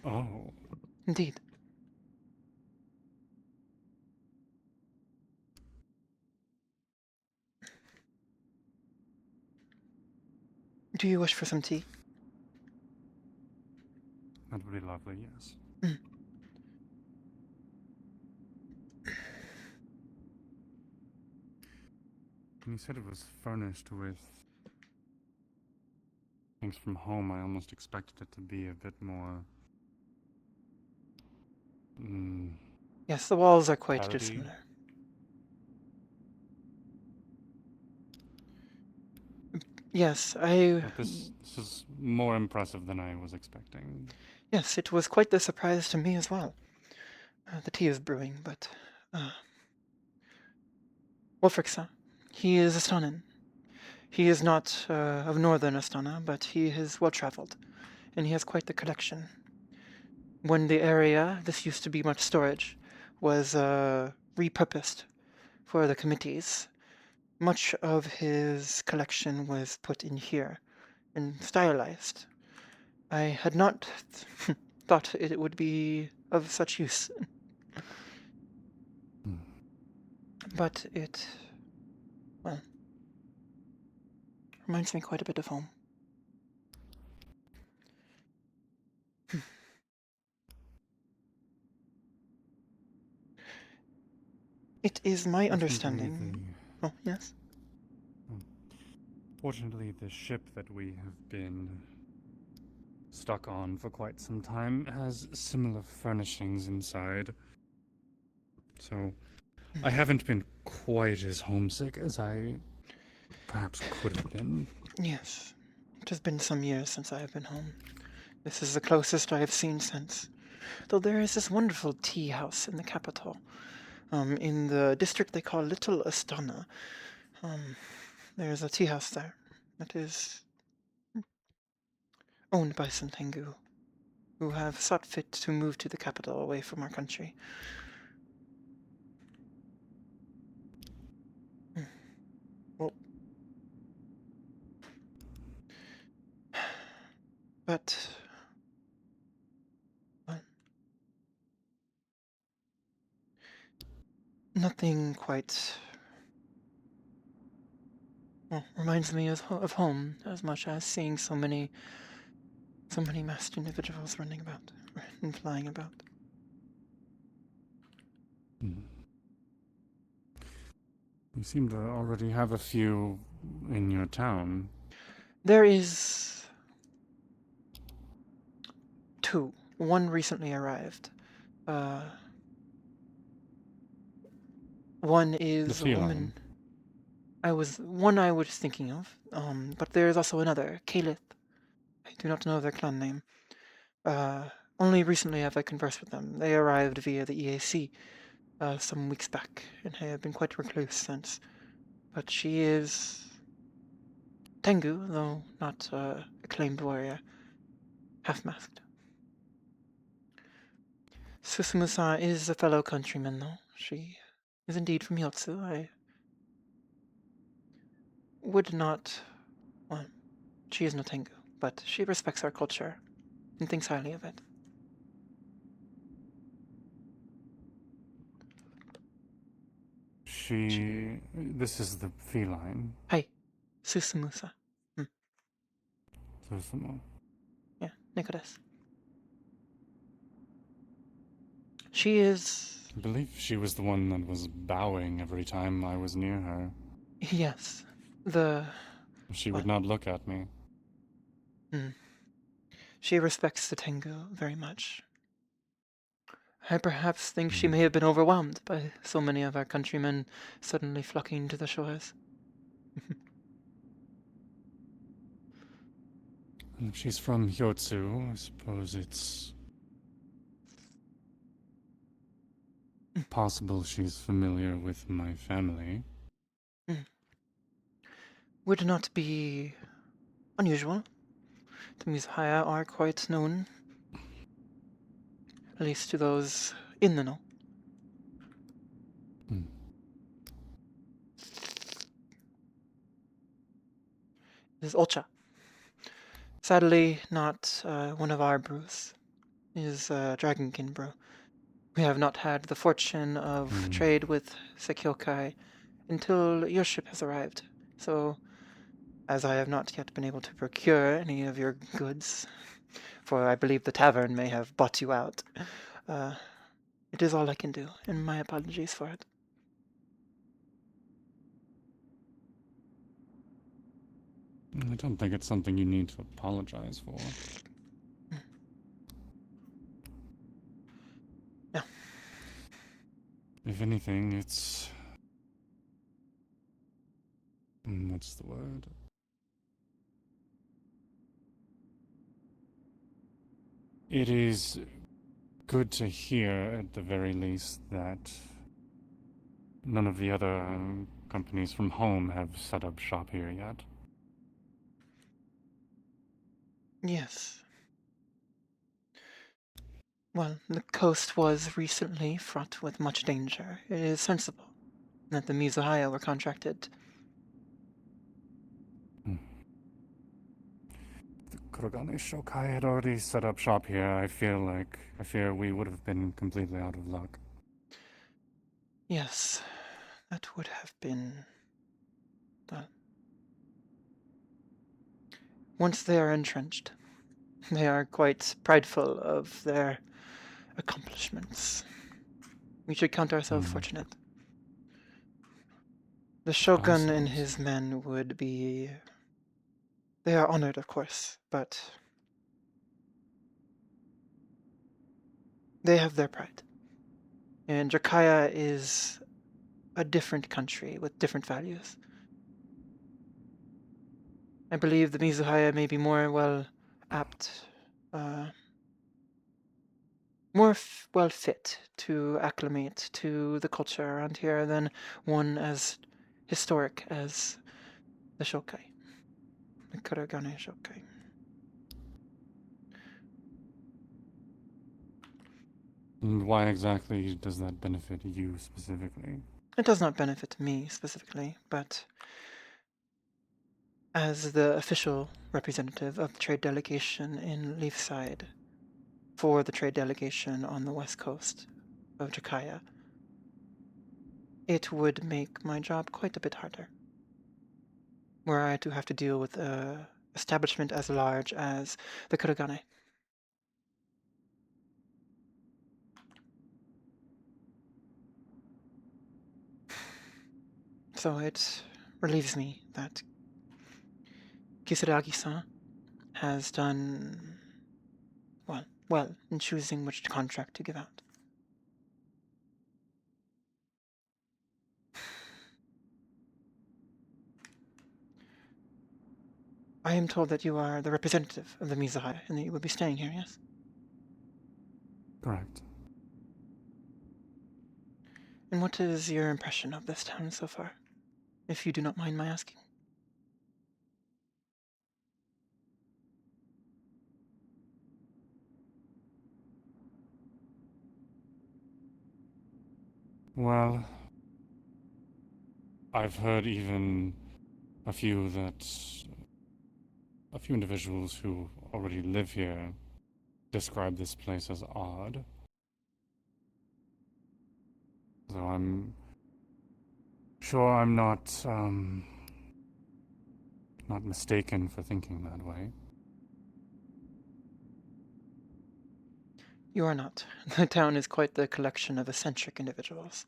Oh. Indeed. Do you wish for some tea? That would be lovely, yes. When you said it was furnished with things from home, I almost expected it to be a bit more... Yes, the walls are quite parody. dissimilar. Yes, This is more impressive than I was expecting. Yes, it was quite the surprise to me as well. The tea is brewing, but... Wolfrixa, he is Astanan. He is not of northern Astana, but he is well-traveled, and he has quite the collection. When the area, this used to be much storage, was repurposed for the committees, much of his collection was put in here and stylized. I had not thought it would be of such use. But it, well, reminds me quite a bit of home. It is my understanding. Oh, yes? Fortunately, the ship that we have been stuck on for quite some time has similar furnishings inside. So, I haven't been quite as homesick as I perhaps could have been. Yes. It has been some years since I have been home. This is the closest I have seen since. Though there is this wonderful tea house in the capital. In the district they call Little Astana. There's a tea house there that is owned by some Tengu, who have sought fit to move to the capital away from our country. Well, but nothing quite reminds me of home as much as seeing so many masked individuals running about and flying about. You seem to already have a few in your town. There is two. One recently arrived. One is a woman. I was thinking of. But there is also another, Kalith. I do not know their clan name. Only recently have I conversed with them. They arrived via the EAC some weeks back, and have been quite recluse since. But she is Tengu, though not acclaimed warrior, half-masked. Susumu-san is a fellow countryman, though. She is indeed from Hyotsu. I would not... Well, she is no Tengu, but she respects our culture and thinks highly of it. This is the feline. Hi, Susumu-san. Susumu. Yeah, Nicholas. She is... I believe she was the one that was bowing every time I was near her. Yes. She would not look at me. She respects the Tengu very much. I perhaps think she may have been overwhelmed by so many of our countrymen suddenly flocking to the shores. If she's from Hyotsu, I suppose it's possible she's familiar with my family. Would not be unusual. The Mizhaya are quite known, at least to those in the know. This is Olcha. Sadly, not one of our brews. It is Dragonkin brew. We have not had the fortune of trade with Sekyokai until your ship has arrived. So, as I have not yet been able to procure any of your goods, for I believe the tavern may have bought you out, it is all I can do, and my apologies for it. I don't think it's something you need to apologize for. No. If anything, it's... what's the word? It is good to hear, at the very least, that none of the other companies from home have set up shop here yet. Yes. Well, the coast was recently fraught with much danger. It is sensible that the Mizuhaya were contracted. The Kurogane Shokai had already set up shop here. I fear we would have been completely out of luck. Yes, that would have been... Well, once they are entrenched, they are quite prideful of their accomplishments. We should count ourselves fortunate. The Shogun and his men would be... They are honored, of course, but they have their pride. And Jakaya is a different country with different values. I believe the Mizuhaya may be more well fit to acclimate to the culture around here than one as historic as the Shokai, the Kurogane Shokai. And why exactly does that benefit you specifically? It does not benefit me specifically, but as the official representative of the trade delegation in Leefside for the trade delegation on the west coast of Jakaya, it would make my job quite a bit harder, were I to have to deal with an establishment as large as the Kurogane. So it relieves me that Kisaragi-san has done well in choosing which contract to give out. I am told that you are the representative of the Mizuhaya and that you will be staying here, yes? Correct. And what is your impression of this town so far, if you do not mind my asking? Well, I've heard even a few individuals who already live here describe this place as odd. So I'm sure I'm not mistaken for thinking that way. You are not. The town is quite the collection of eccentric individuals.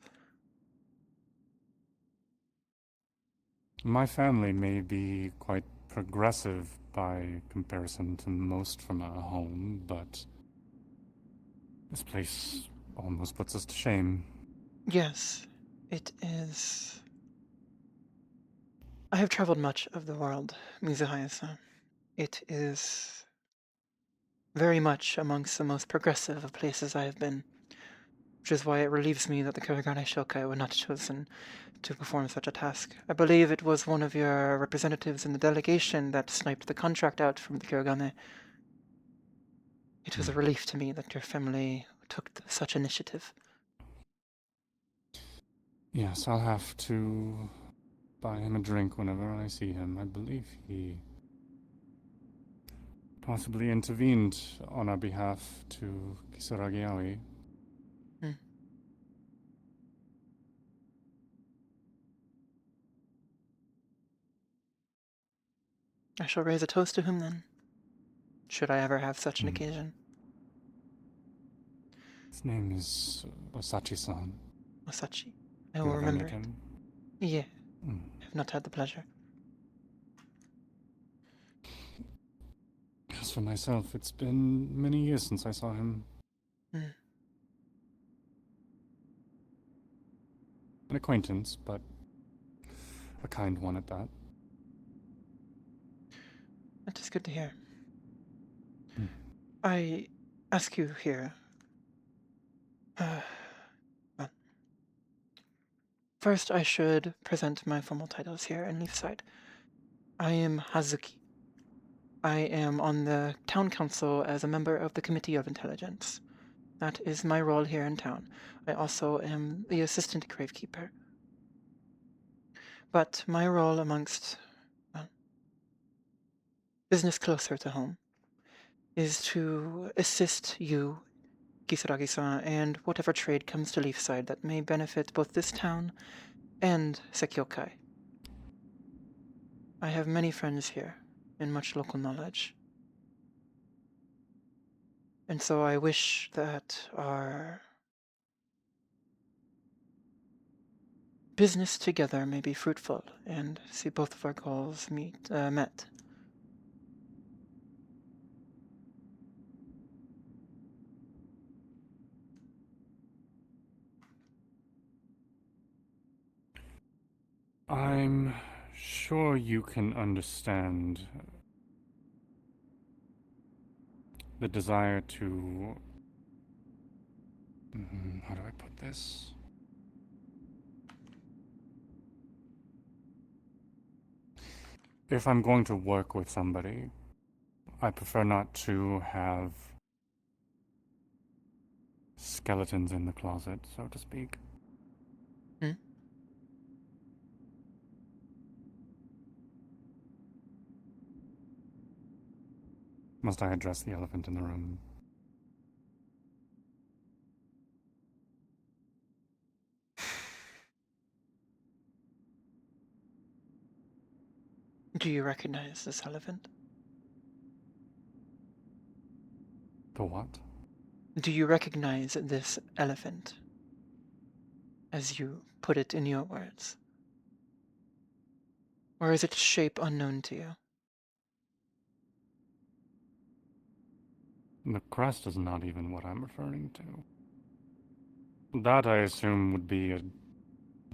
My family may be quite progressive by comparison to most from our home, but this place almost puts us to shame. Yes, it is. I have traveled much of the world, Mizuhaya-san. It is very much amongst the most progressive of places I have been, which is why it relieves me that the Kurigane Shokai were not chosen to perform such a task. I believe it was one of your representatives in the delegation that sniped the contract out from the Kurigane. It was a relief to me that your family took such initiative. Yes, I'll have to buy him a drink whenever I see him. I believe he possibly intervened on our behalf to Kisaragi Aoi. I shall raise a toast to him then, should I ever have such an occasion. His name is Osachi-san. Osachi. I You will ever remember met it. him? Yeah, I have not had the pleasure. As for myself, it's been many years since I saw him. Mm. An acquaintance, but a kind one at that. That is good to hear. I ask you here. Well, first, I should present my formal titles here in Leafside. I am Hazuki. I am on the town council as a member of the Committee of Intelligence. That is my role here in town. I also am the assistant gravekeeper. But my role amongst business closer to home is to assist you, Kisaragi-san, and whatever trade comes to Leafside that may benefit both this town and Sekiokai. I have many friends here and much local knowledge. And so I wish that our business together may be fruitful and see both of our goals met. I'm sure you can understand the desire to... how do I put this? If I'm going to work with somebody, I prefer not to have skeletons in the closet, so to speak. Must I address the elephant in the room? Do you recognize this elephant? The what? Do you recognize this elephant, as you put it in your words? Or is its shape unknown to you? The crest is not even what I'm referring to. That, I assume, would be a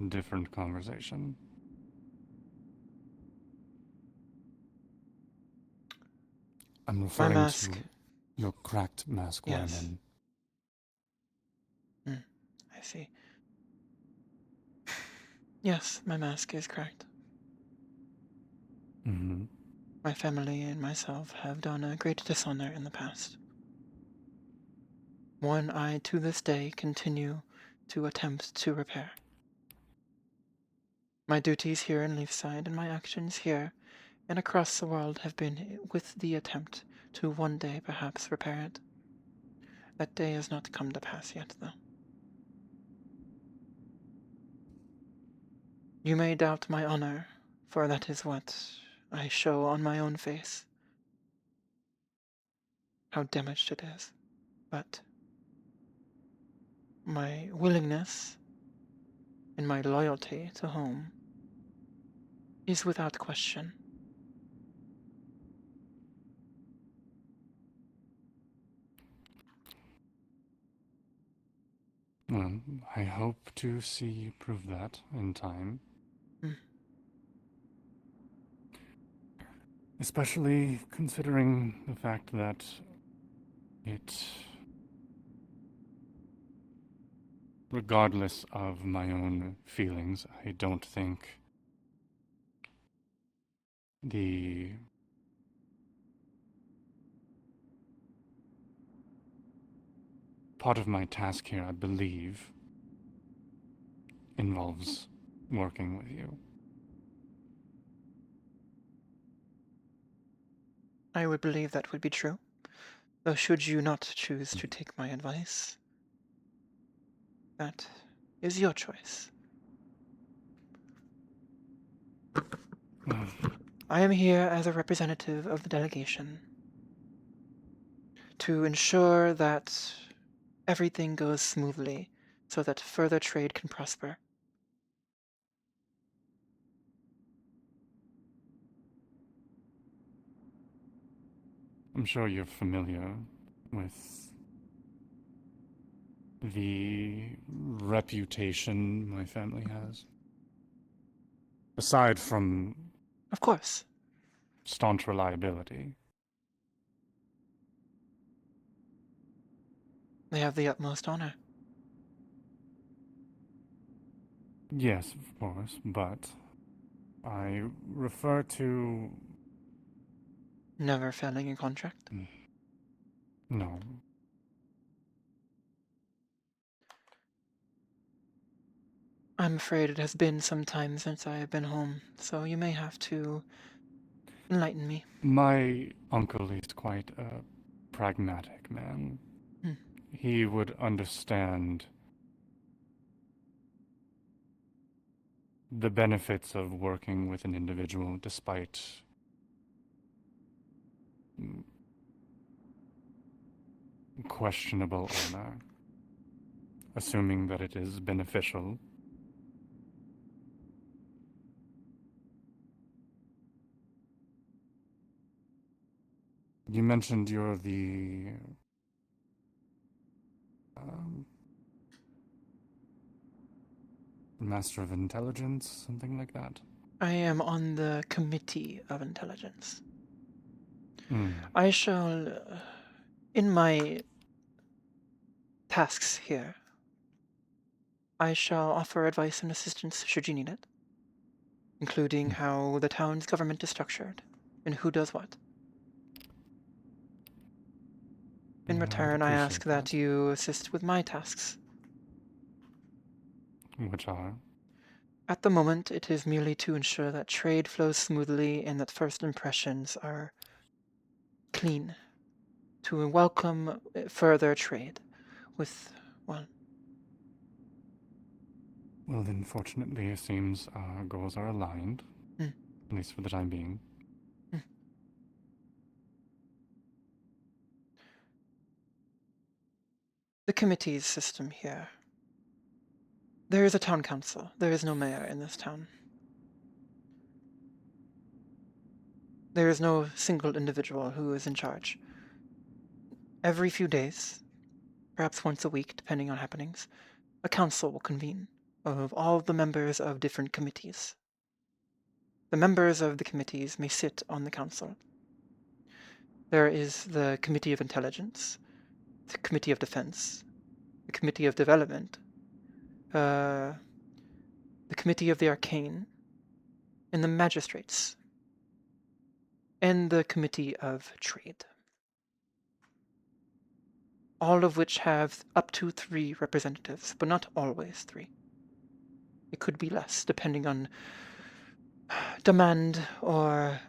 different conversation. I'm referring mask. to your cracked mask Yes. wearing. I see. Yes, my mask is cracked. My family and myself have done a great dishonor in the past. One I, to this day, continue to attempt to repair. My duties here in Leafside and my actions here and across the world have been with the attempt to one day perhaps repair it. That day has not come to pass yet, though. You may doubt my honor, for that is what I show on my own face. How damaged it is. But my willingness and my loyalty to home is without question. Well, I hope to see you prove that in time. Especially considering the fact that regardless of my own feelings, I don't think the part of my task here, I believe, involves working with you. I would believe that would be true, though should you not choose to take my advice, that is your choice. I am here as a representative of the delegation to ensure that everything goes smoothly so that further trade can prosper. I'm sure you're familiar with the reputation my family has. Aside from... Of course. Staunch reliability. They have the utmost honor. Yes, of course, but I refer to... Never failing a contract? No. I'm afraid it has been some time since I have been home, so you may have to enlighten me. My uncle is quite a pragmatic man. He would understand the benefits of working with an individual despite questionable honor, assuming that it is beneficial. You mentioned you're the Master of Intelligence, something like that? I am on the Committee of Intelligence. Hmm. I shall, in my tasks here, I shall offer advice and assistance should you need it, including how the town's government is structured and who does what. In return, I ask that you assist with my tasks. Which are? At the moment, it is merely to ensure that trade flows smoothly and that first impressions are clean, to welcome further trade with, well... Well, then, fortunately, it seems our goals are aligned, at least for the time being. The committee's system here. There is a town council. There is no mayor in this town. There is no single individual who is in charge. Every few days, perhaps once a week, depending on happenings, a council will convene of all the members of different committees. The members of the committees may sit on the council. There is the Committee of Intelligence, the Committee of Defense, the Committee of Development, the Committee of the Arcane, and the Magistrates, and the Committee of Trade. All of which have up to 3 representatives, but not always 3. It could be less, depending on demand or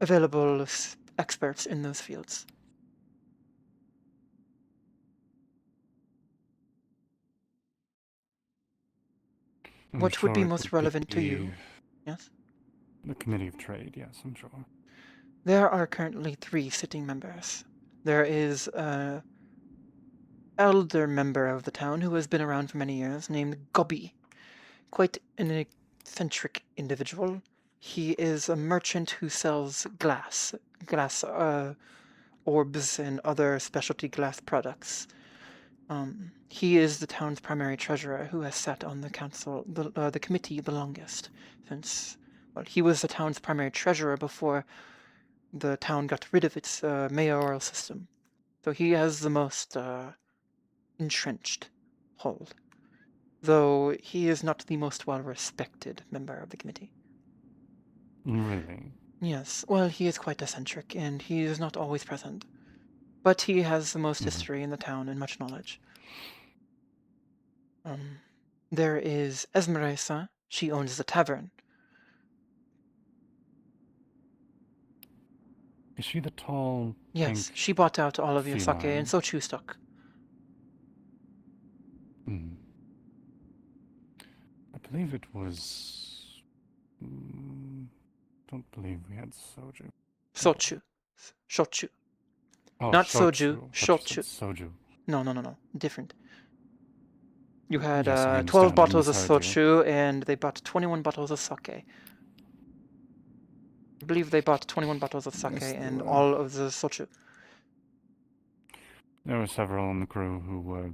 available experts in those fields. What would be most relevant to you? Yes? The Committee of Trade, yes, I'm sure. There are currently 3 sitting members. There is elder member of the town who has been around for many years named Gobby. Quite an eccentric individual. He is a merchant who sells glass orbs and other specialty glass products. He is the town's primary treasurer who has sat on the council, the committee the longest, since, well, he was the town's primary treasurer before the town got rid of its mayoral system. So he has the most entrenched hold, though he is not the most well-respected member of the committee. Really? Yes, well, he is quite eccentric, and he is not always present. But he has the most history in the town and much knowledge. There is Esmeralda. She owns the tavern. Is she the tall, Yes, pink she bought out all of your sake feline? and sochu stock. I believe it was. Don't believe we had soju. Sochu. Shochu. Oh, Not shochu. soju, I thought shochu. you said soju. No. Different. You had Yes, I 12 understand. I bottles of misheard you. sochu, and they bought 21 bottles of sake. I believe they bought 21 bottles of sake and all of the sochu. There were several on the crew who were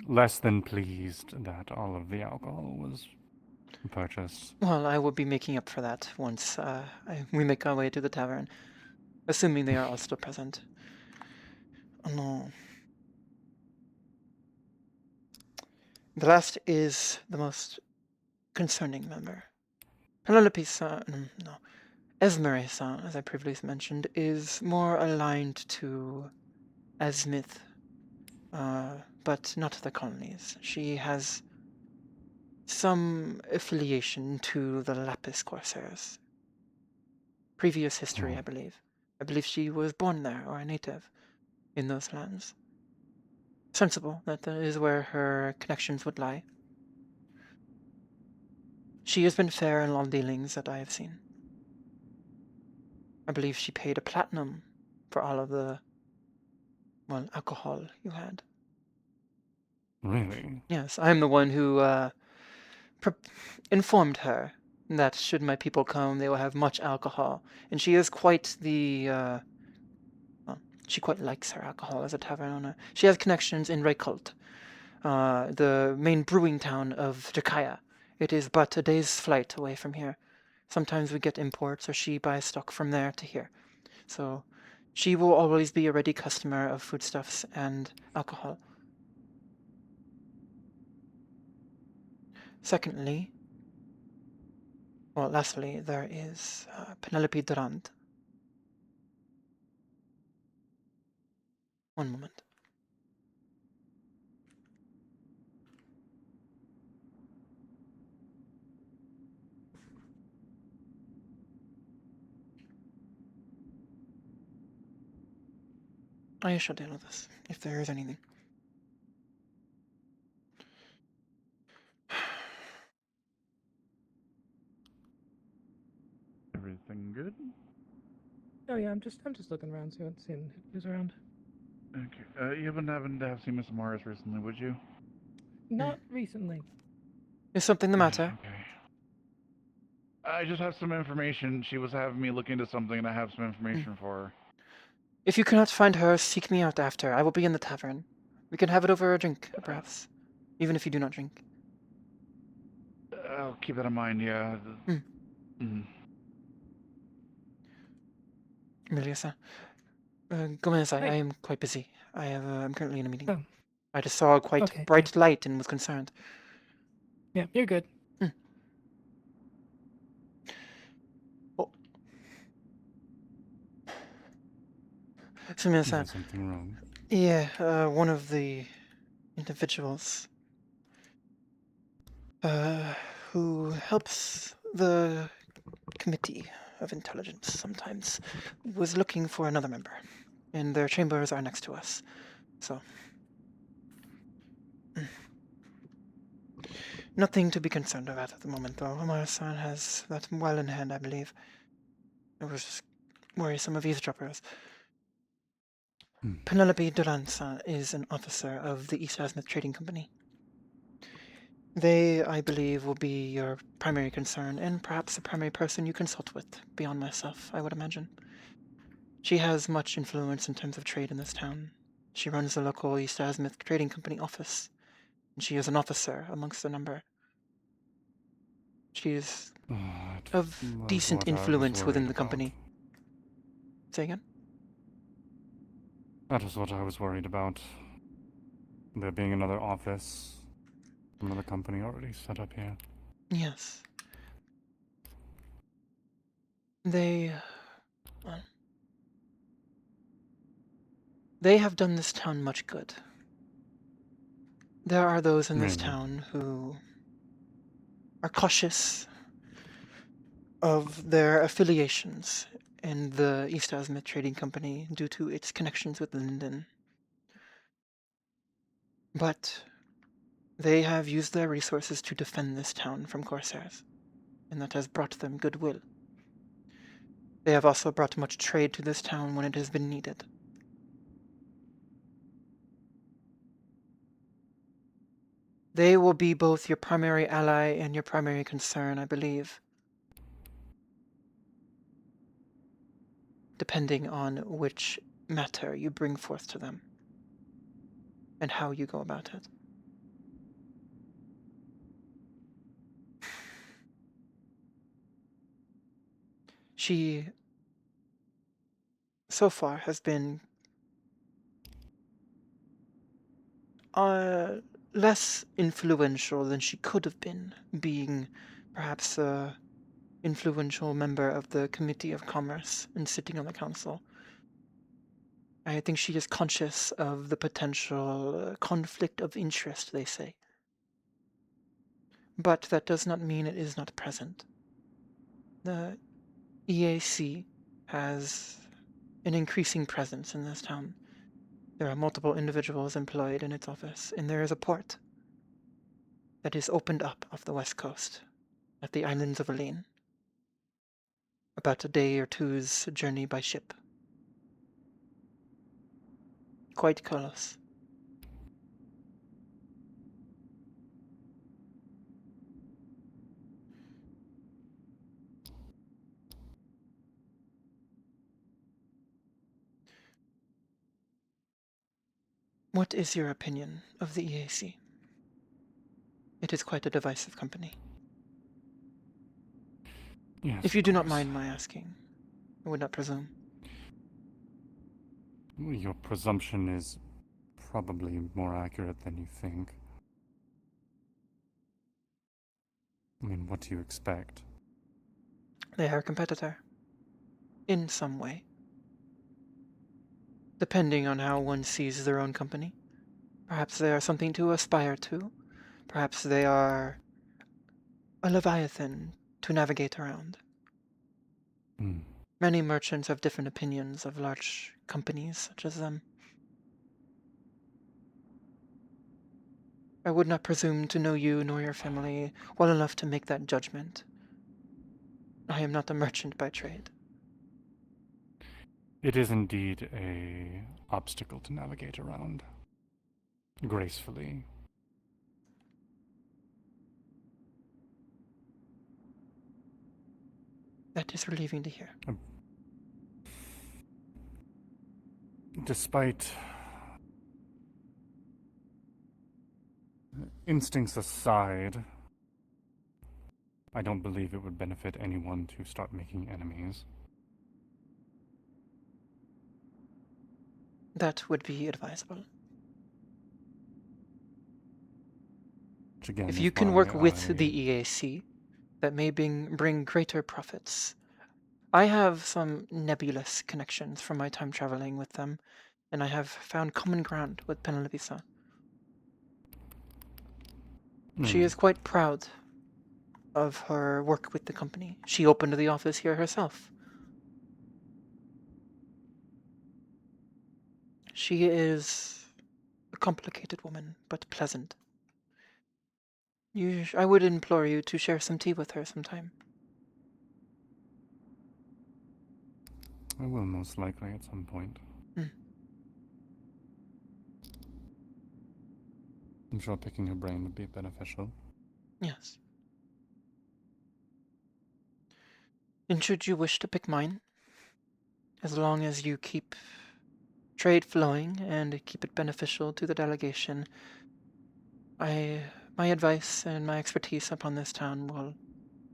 less than pleased that all of the alcohol was purchased. Well, I will be making up for that once we make our way to the tavern, assuming they are all still present. Oh, no. The last is the most concerning member. Penelope-san, no. Esmeralda, as I previously mentioned, is more aligned to Azmith, but not the colonies. She has some affiliation to the Lapis Corsairs. Previous history, I believe. I believe she was born there, or a native in those lands. Sensible, that is where her connections would lie. She has been fair in all dealings that I have seen. I believe she paid a platinum for all of the, well, alcohol you had. Really? Yes, I am the one who informed her that should my people come, they will have much alcohol. And she is quite the, well, she quite likes her alcohol as a tavern owner. She has connections in Reykjavik, the main brewing town of Jakaya. It is but a day's flight away from here. Sometimes we get imports, or she buys stock from there to here. So she will always be a ready customer of foodstuffs and alcohol. Secondly, well, lastly, there is Penelope Durand. One moment. I shall deal with this, if there is anything. Everything good? Oh yeah, I'm just looking around, seeing who's around. Okay. You wouldn't happen to have seen Miss Morris recently, would you? Not recently. Is something the matter? Okay. I just have some information. She was having me look into something, and I have some information for her. If you cannot find her, seek me out after. I will be in the tavern. We can have it over a drink, perhaps. Even if you do not drink. I'll keep that in mind, yeah. Melissa, go inside. I am quite busy. I'm currently in a meeting. Oh. I just saw a quite bright light and was concerned. Yeah, you're good. Sumina-san. Is something wrong? Yeah, one of the individuals who helps the Committee of Intelligence sometimes was looking for another member, and their chambers are next to us. So nothing to be concerned about at the moment, though. Omar-san has that well in hand, I believe. It was just worrisome of eavesdroppers. Penelope Duranza is an officer of the East Asmith Trading Company. They, I believe, will be your primary concern, and perhaps the primary person you consult with, beyond myself, I would imagine. She has much influence in terms of trade in this town. She runs the local East Asmith Trading Company office, and she is an officer amongst the number. She is of decent influence within the company. Say again? That is what I was worried about. There being another office, another company already set up here. Yes. They have done this town much good. There are those in this town who are cautious of their affiliations in the East Asmith Trading Company due to its connections with Linden. But they have used their resources to defend this town from corsairs, and that has brought them goodwill. They have also brought much trade to this town when it has been needed. They will be both your primary ally and your primary concern, I believe, depending on which matter you bring forth to them and how you go about it. She, so far, has been less influential than she could have been, being perhaps a influential member of the Committee of Commerce and sitting on the council. I think she is conscious of the potential conflict of interest, they say. But that does not mean it is not present. The EAC has an increasing presence in this town. There are multiple individuals employed in its office, and there is a port that is opened up off the west coast, at the islands of Elaine. About a day or two's journey by ship. Quite close. What is your opinion of the EAC? It is quite a divisive company. Yes, if you do not mind my asking, I would not presume. Your presumption is probably more accurate than you think. I mean, what do you expect? They are a competitor. In some way. Depending on how one sees their own company. Perhaps they are something to aspire to. Perhaps they are a leviathan to navigate around. Many merchants have different opinions of large companies such as them. I would not presume to know you nor your family well enough to make that judgment. I am not a merchant by trade. It is indeed a obstacle to navigate around gracefully. That is relieving to hear. Despite instincts aside, I don't believe it would benefit anyone to start making enemies. That would be advisable. Again, if you can work with the EAC, that may bring greater profits. I have some nebulous connections from my time traveling with them, and I have found common ground with Penelope. She is quite proud of her work with the company. She opened the office here herself. She is a complicated woman, but pleasant. I would implore you to share some tea with her sometime. I will most likely at some point. I'm sure picking her brain would be beneficial. Yes. And should you wish to pick mine, as long as you keep trade flowing and keep it beneficial to the delegation, my advice and my expertise upon this town will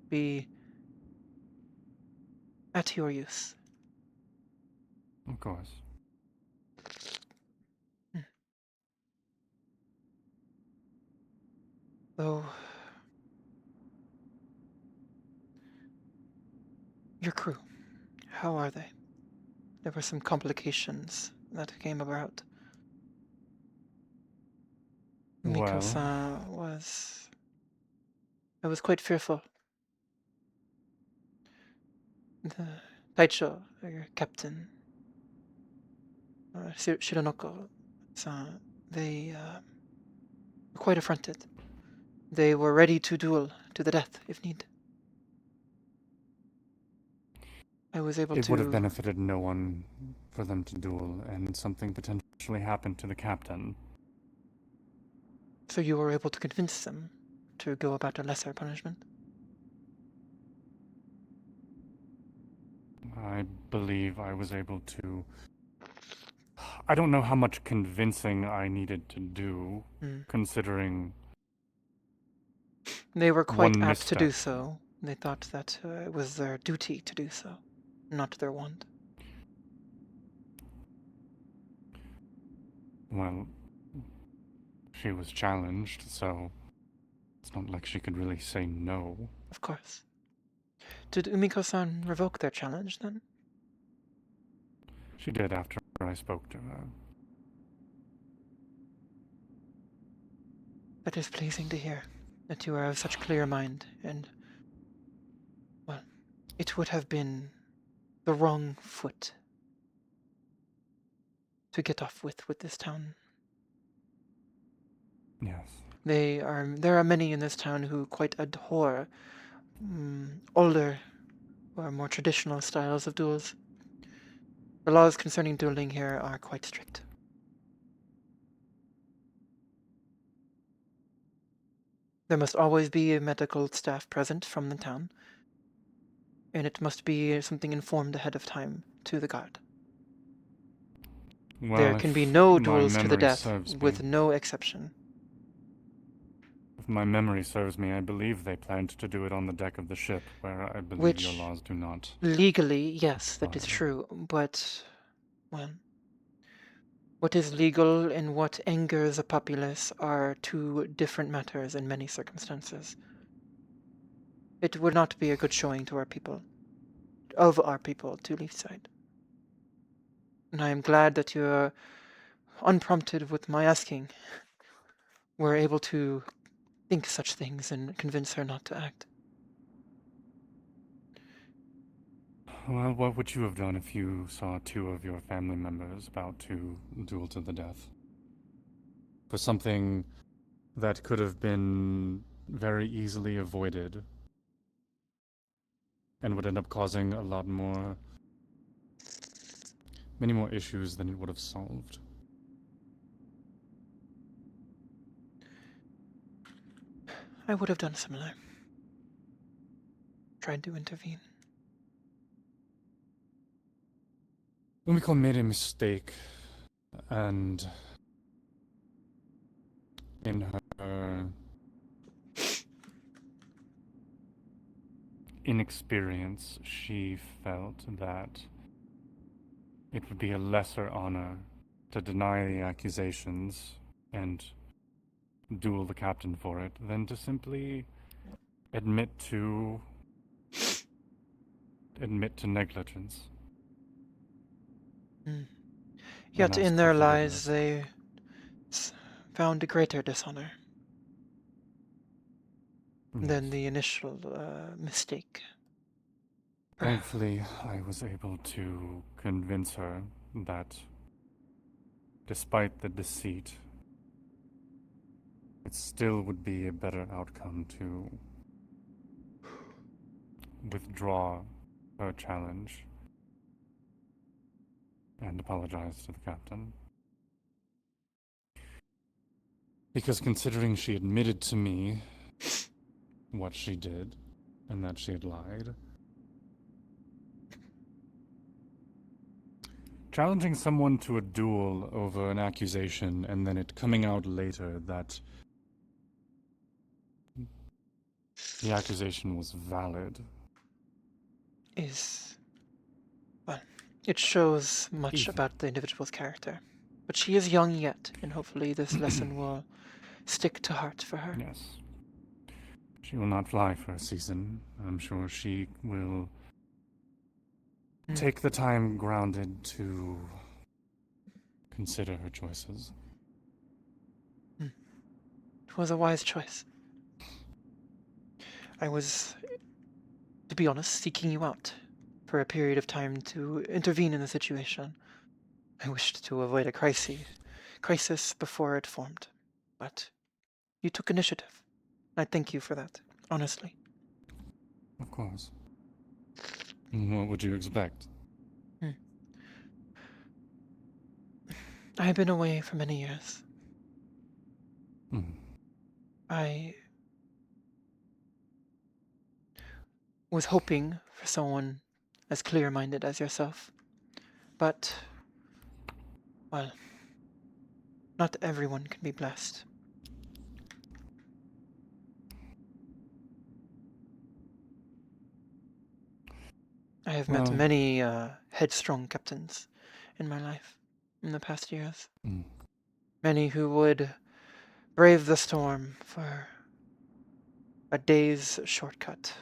be at your use. Of course. Though your crew, how are they? There were some complications that came about. Miko-san was... I was quite fearful. The Taicho, your captain, Shiranoko-san, they were quite affronted. They were ready to duel to the death, if need. I was able to... It would have benefited no one for them to duel, and something potentially happened to the captain. So you were able to convince them to go about a lesser punishment? I believe I was able to... I don't know how much convincing I needed to do, considering... They were quite one apt to do misstep. so. They thought that it was their duty to do so, not their want. Well, she was challenged, so it's not like she could really say no. Of course. Did Umiko-san revoke their challenge, then? She did after I spoke to her. That is pleasing to hear, that you are of such clear mind, and, well, it would have been the wrong foot to get off with this town. Yes. There are many in this town who quite abhor older or more traditional styles of duels. The laws concerning dueling here are quite strict. There must always be a medical staff present from the town, and it must be something informed ahead of time to the guard. Well, there can be no my duels to the memory death, serves with me. no exception. If my memory serves me, I believe they planned to do it on the deck of the ship, where I believe your laws do not. Legally, yes, that is true, but, well, what is legal and what angers a populace are two different matters in many circumstances. It would not be a good showing to our people, of our people, to Leafside. And I am glad that you are, unprompted with my asking, were able to think such things and convince her not to act. Well, what would you have done if you saw two of your family members about to duel to the death? For something that could have been very easily avoided and would end up causing a lot more, many more issues than it would have solved. I would have done similar. Tried to intervene. Umiko made a mistake, and in her inexperience, she felt that it would be a lesser honor to deny the accusations and duel the captain for it than to simply admit to negligence. Yet and in ask their for lives forgiveness. they found a greater dishonor than Yes. the initial mistake. Thankfully, I was able to convince her that despite the deceit, it still would be a better outcome to withdraw her challenge and apologize to the captain. Because considering she admitted to me what she did, and that she had lied, challenging someone to a duel over an accusation and then it coming out later that the accusation was valid. Well, it shows much about the individual's character. But she is young yet, and hopefully this lesson will stick to heart for her. Yes. She will not fly for a season. I'm sure she will take the time grounded to consider her choices. It was a wise choice. I was, to be honest, seeking you out for a period of time to intervene in the situation. I wished to avoid a crisis before it formed, but you took initiative. I thank you for that, honestly. Of course. What would you expect? I have been away for many years. I was hoping for someone as clear-minded as yourself, but, well, not everyone can be blessed. I have met many headstrong captains in my life in the past years. Many who would brave the storm for a day's shortcut,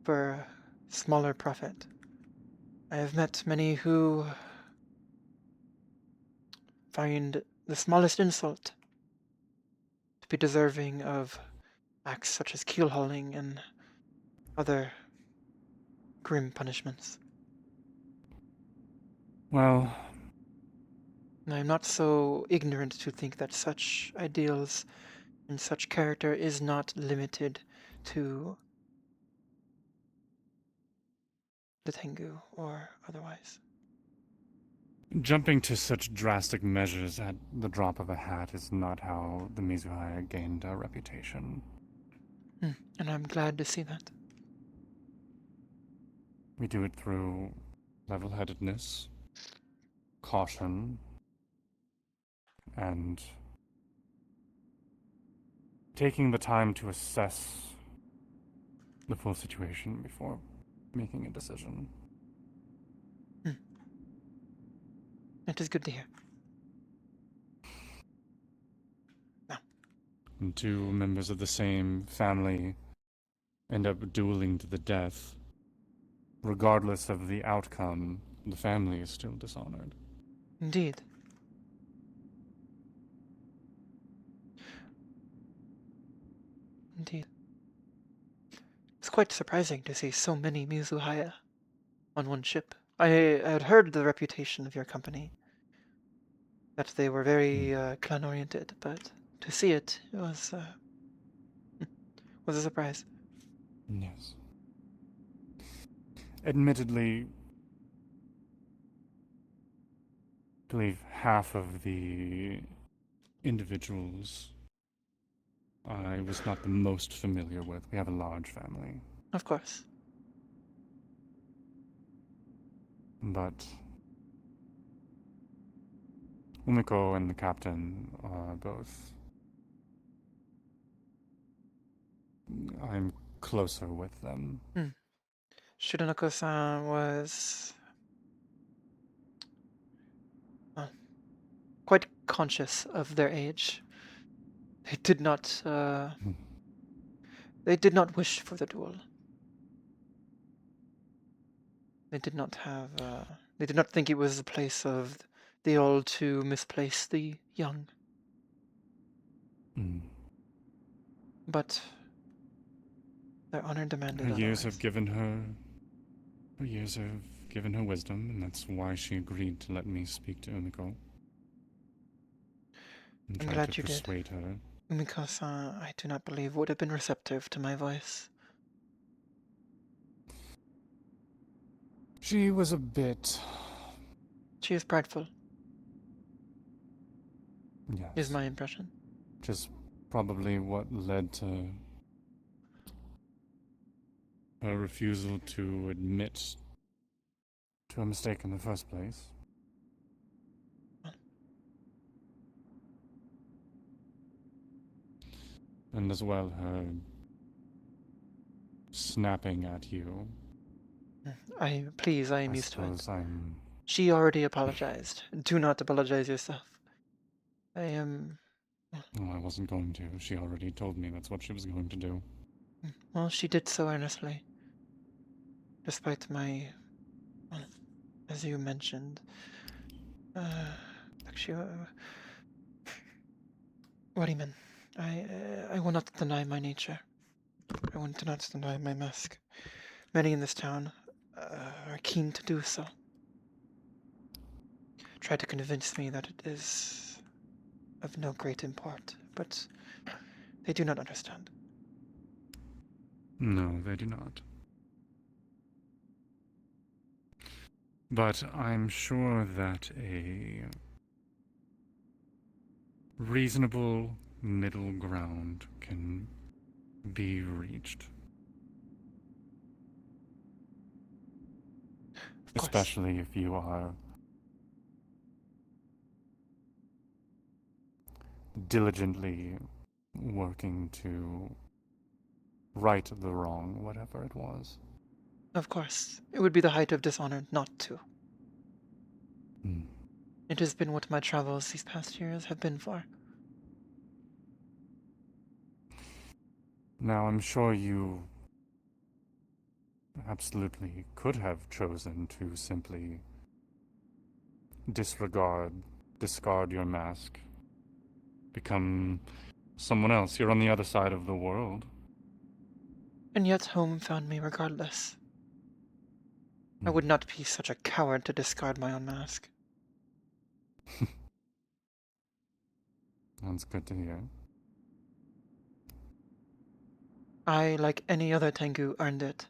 for a smaller profit. I have met many who find the smallest insult to be deserving of acts such as keel-hauling and other grim punishments. Well, And I'm not so ignorant to think that such ideals and such character is not limited to the Tengu or otherwise. jumping to such drastic measures at the drop of a hat is not how the Mizuhaya gained a reputation. And I'm glad to see that. We do it through level-headedness, caution, and taking the time to assess the full situation before making a decision. It is good to hear. And two members of the same family end up dueling to the death. Regardless of the outcome, the family is still dishonored. Indeed. Indeed. It's quite surprising to see so many Mizuhaya on one ship. I had heard the reputation of your company, that they were very clan-oriented, but to see it was a surprise. Yes. Admittedly, I believe half of the individuals I was not the most familiar with. We have a large family. Of course. But Umiko and the captain are both... I'm closer with them. Shironoko-san was quite conscious of their age. They did not wish for the duel. They did not think it was the place of the old to misplace the young. But their honor demanded Her years otherwise. have given her wisdom, and that's why she agreed to let me speak to Umiko. And I'm try glad to you did. persuade her. Umiko-san, I do not believe, would have been receptive to my voice. She was a bit... She is prideful. Yes. Is my impression. Which is probably what led to her refusal to admit to a mistake in the first place. And as well, her snapping at you. I am used to it. I'm... She already apologized. Do not apologize yourself. I am... Well, I wasn't going to. She already told me that's what she was going to do. Well, she did so earnestly. Despite my... Well, as you mentioned... actually... what do you mean? I will not deny my nature. I will not deny my mask. Many in this town are keen to do so. Try to convince me that it is of no great import, but they do not understand. No, they do not. But I'm sure that a reasonable middle ground can be reached. Especially if you are diligently working to right the wrong, whatever it was. Of course. It would be the height of dishonor not to. It has been what my travels these past years have been for. Now, I'm sure you absolutely could have chosen to simply discard your mask, become someone else. You're on the other side of the world. And yet home found me regardless. I would not be such a coward to discard my own mask. That's good to hear. I, like any other Tengu, earned it.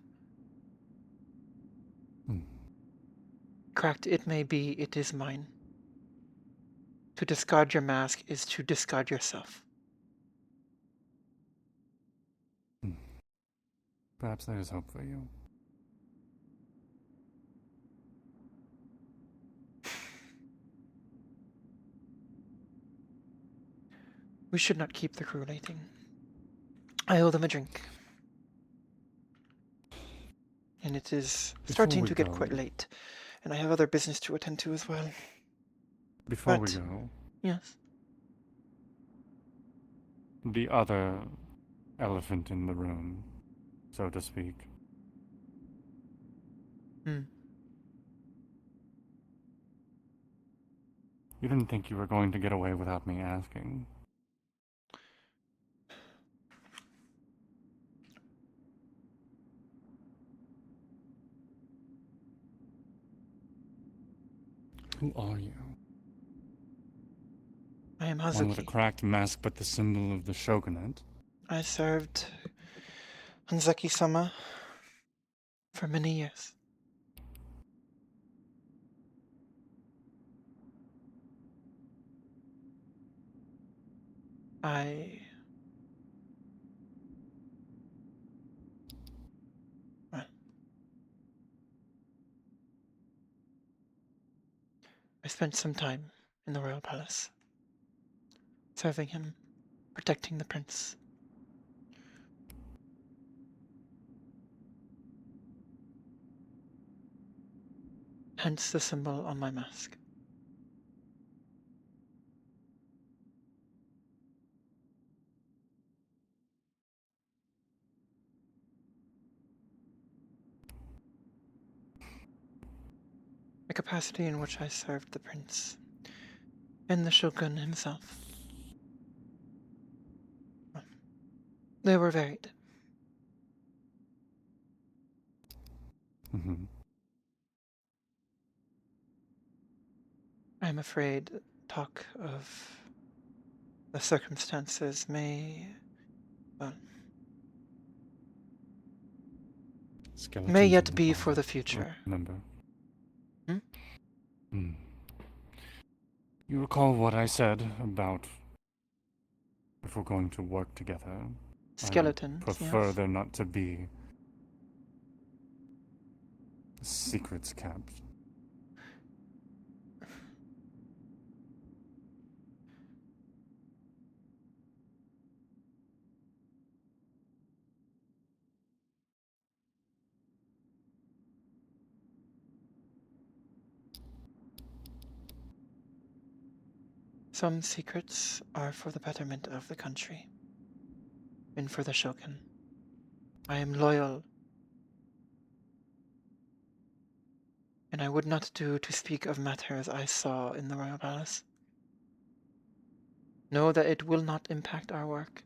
Cracked it may be, it is mine. To discard your mask is to discard yourself. Perhaps there is hope for you. We should not keep the crew waiting. I owe them a drink. And it is starting to get quite late. And I have other business to attend to as well. Before we go... Yes? The other elephant in the room, so to speak. You didn't think you were going to get away without me asking. Who are you? I am Hazuki. One with a cracked mask but the symbol of the shogunate. I served Hanzaki-sama for many years. I spent some time in the royal palace, serving him, protecting the prince. Hence the symbol on my mask. The capacity in which I served the prince and the shogun himself. They were varied. I'm afraid talk of the circumstances may, well, may yet be for the future. Remember? You recall what I said about if we're going to work together? Skeletons, I prefer yes. there not to be secrets kept. Some secrets are for the betterment of the country and for the Shogun. I am loyal, and I would not do to speak of matters I saw in the royal palace. Know that it will not impact our work.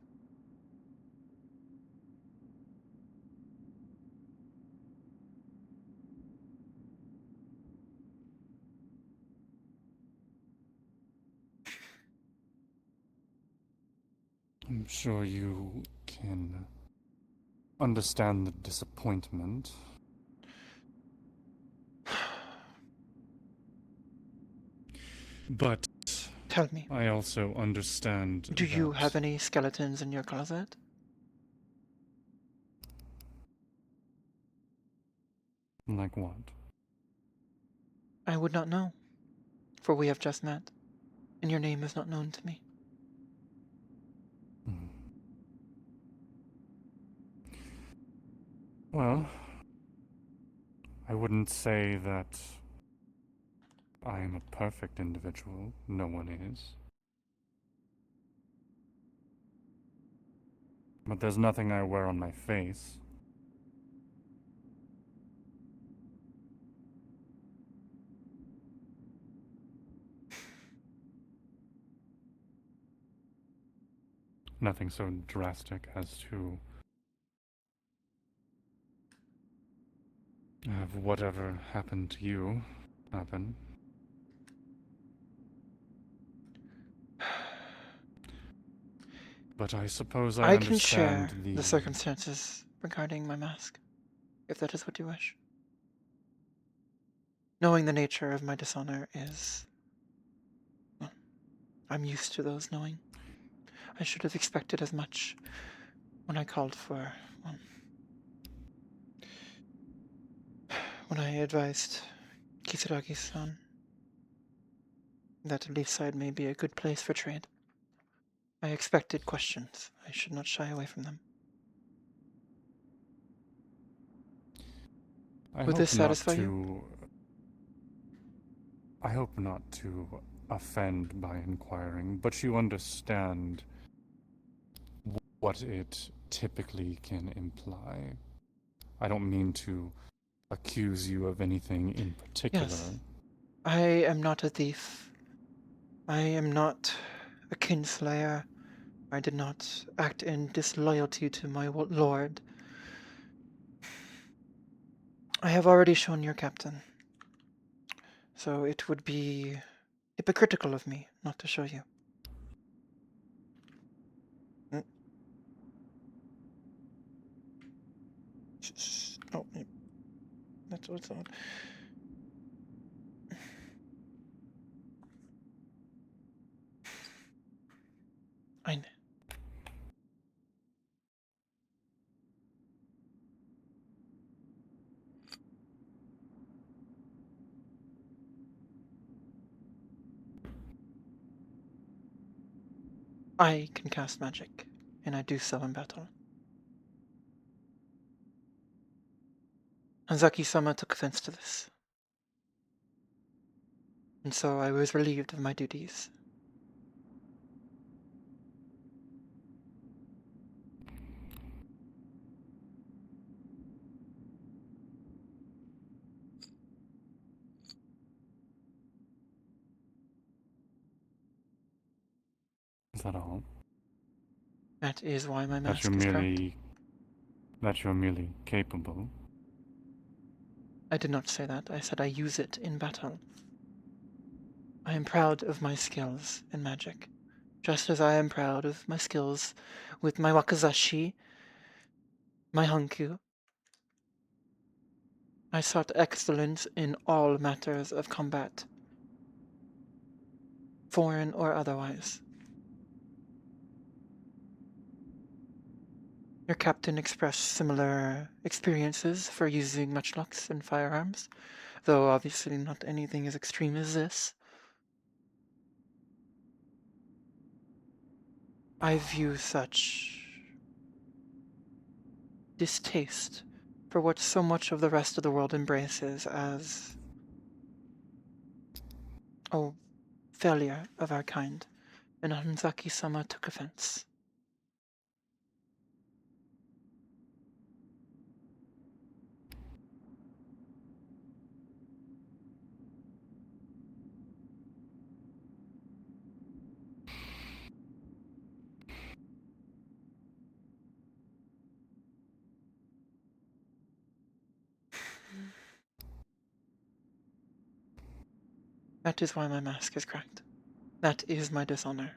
I'm sure you can understand the disappointment. But Tell me. I also understand Do you that have any skeletons in your closet? like what? I would not know, for we have just met, and your name is not known to me. Well, I wouldn't say that I am a perfect individual. No one is. But there's nothing I wear on my face. Nothing so drastic as to have whatever happened to you happen. But I suppose I can share understand the circumstances regarding my mask, if that is what you wish. Knowing the nature of my dishonor is... well, I'm used to those knowing. I should have expected as much when I called for... well, when I advised Kisaragi-san that Leafside may be a good place for trade. I expected questions. I should not shy away from them. Would this satisfy you? I hope not to offend by inquiring, but you understand what it typically can imply. I don't mean to accuse you of anything in particular. Yes. I am not a thief. I am not a kinslayer. I did not act in disloyalty to my lord. I have already shown your captain. So it would be hypocritical of me not to show you. Oh, that's what's on. I know. I can cast magic, and I do so in battle. Hazuki-sama took offense to this, and so I was relieved of my duties. Is that all? That is why my That mask you're is cracked. merely capable? I did not say that. I said I use it in battle. I am proud of my skills in magic, just as I am proud of my skills with my wakizashi, my hanku. I sought excellence in all matters of combat. foreign or otherwise. Your captain expressed similar experiences for using matchlocks and firearms, though obviously not anything as extreme as this. I view such distaste for what so much of the rest of the world embraces as a failure of our kind, and Hanzaki-sama took offense. That is why my mask is cracked. That is my dishonor.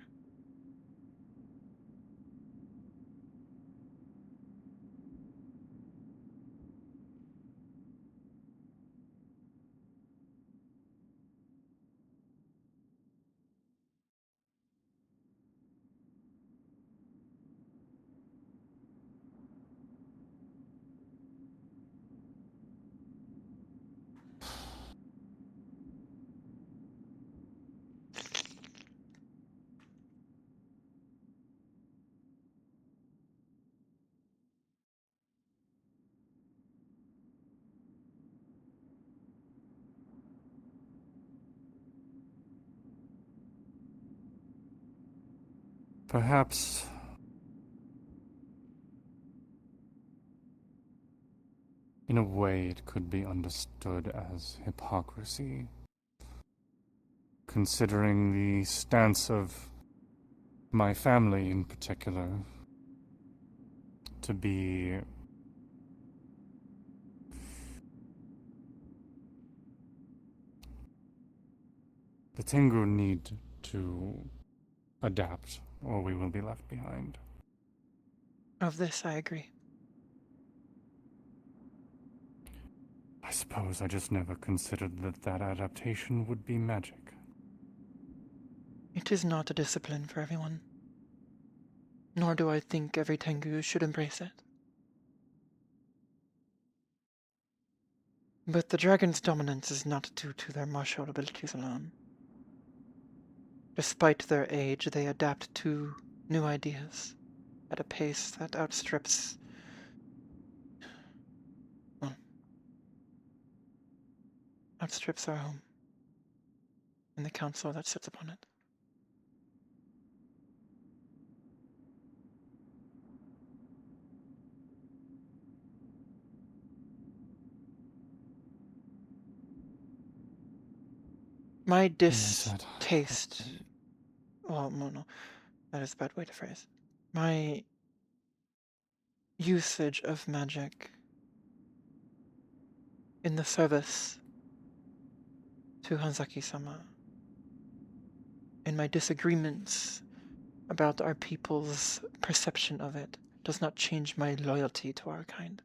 Perhaps in a way it could be understood as hypocrisy, considering the stance of my family in particular to be the Tengu need to adapt, or we will be left behind. Of this, I agree. I suppose I just never considered that that adaptation would be magic. It is not a discipline for everyone. Nor do I think every Tengu should embrace it. But the dragon's dominance is not due to their martial abilities alone. Despite their age, they adapt to new ideas at a pace that outstrips our home and the council that sits upon it. My distaste... Well, no, that is a bad way to phrase. My usage of magic in the service to Hanzaki-sama, and my disagreements about our people's perception of it does not change my loyalty to our kind.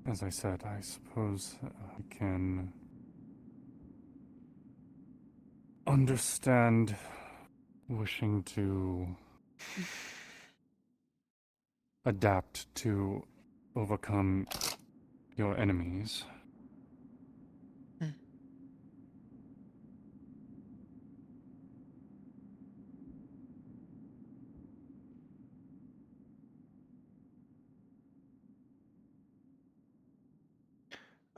As I said, I suppose I can understand wishing to adapt to overcome your enemies.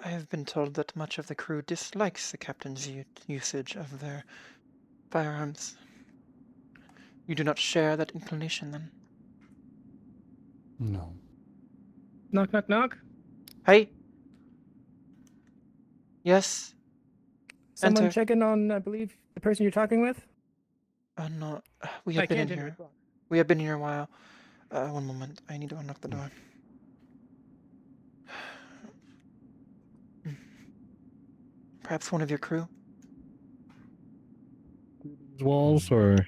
I have been told that much of the crew dislikes the captain's usage of their firearms. You do not share that inclination, then? No. Knock, knock, knock. Hey. Yes. Someone Enter. checking on, I believe, the person you're talking with? No. We have been in here. We have been here a while. One moment. I need to unlock the door. Perhaps one of your crew? Walls or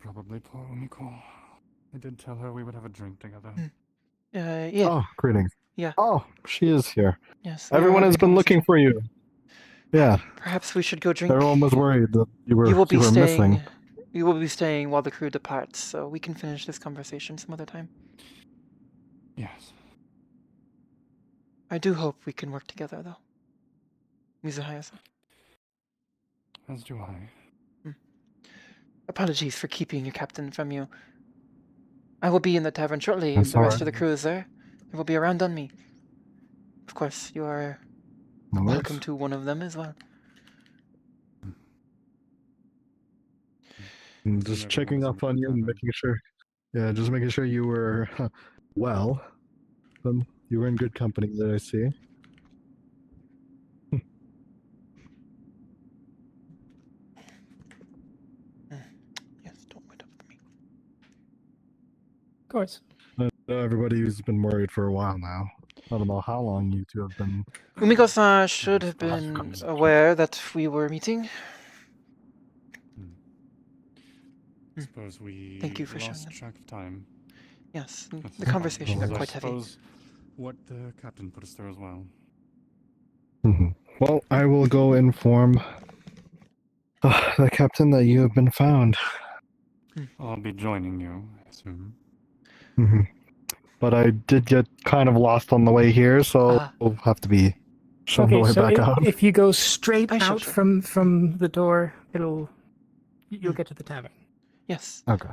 probably poor Umiko. I did tell her we would have a drink together. Yeah. Oh, greetings. Yeah. Oh, she is here. Yes. we are Everyone having has a been looking conversation. for you. Yeah. Perhaps we should go drink. Everyone was worried that you were You will missing. You will be staying while the crew departs, so we can finish this conversation some other time. Yes. I do hope we can work together, though. Mizuhaya-san. As do I. Apologies for keeping your captain from you. I will be in the tavern shortly. That's The rest of alright. the crew is there. They will be around on me. Of course, you are No worries. welcome to one of them as well. And just checking up on you and making sure. Yeah, just making sure you were well. You were in good company that I see. Yes, don't wait up for me. Of course. I know everybody's been worried for a while now. I don't know how long you two have been. Umiko-san should have been aware that we were meeting. Suppose we Thank you for showing lost them. track of time. Yes, the conversation got I quite heavy. suppose what the captain put us through as well. Well, I will go inform the captain that you have been found. I'll be joining you soon. But I did get kind of lost on the way here, so we'll have to be shown the way so back out. if you go straight I shall out show. from the door, you'll get to the tavern. Yes. Okay.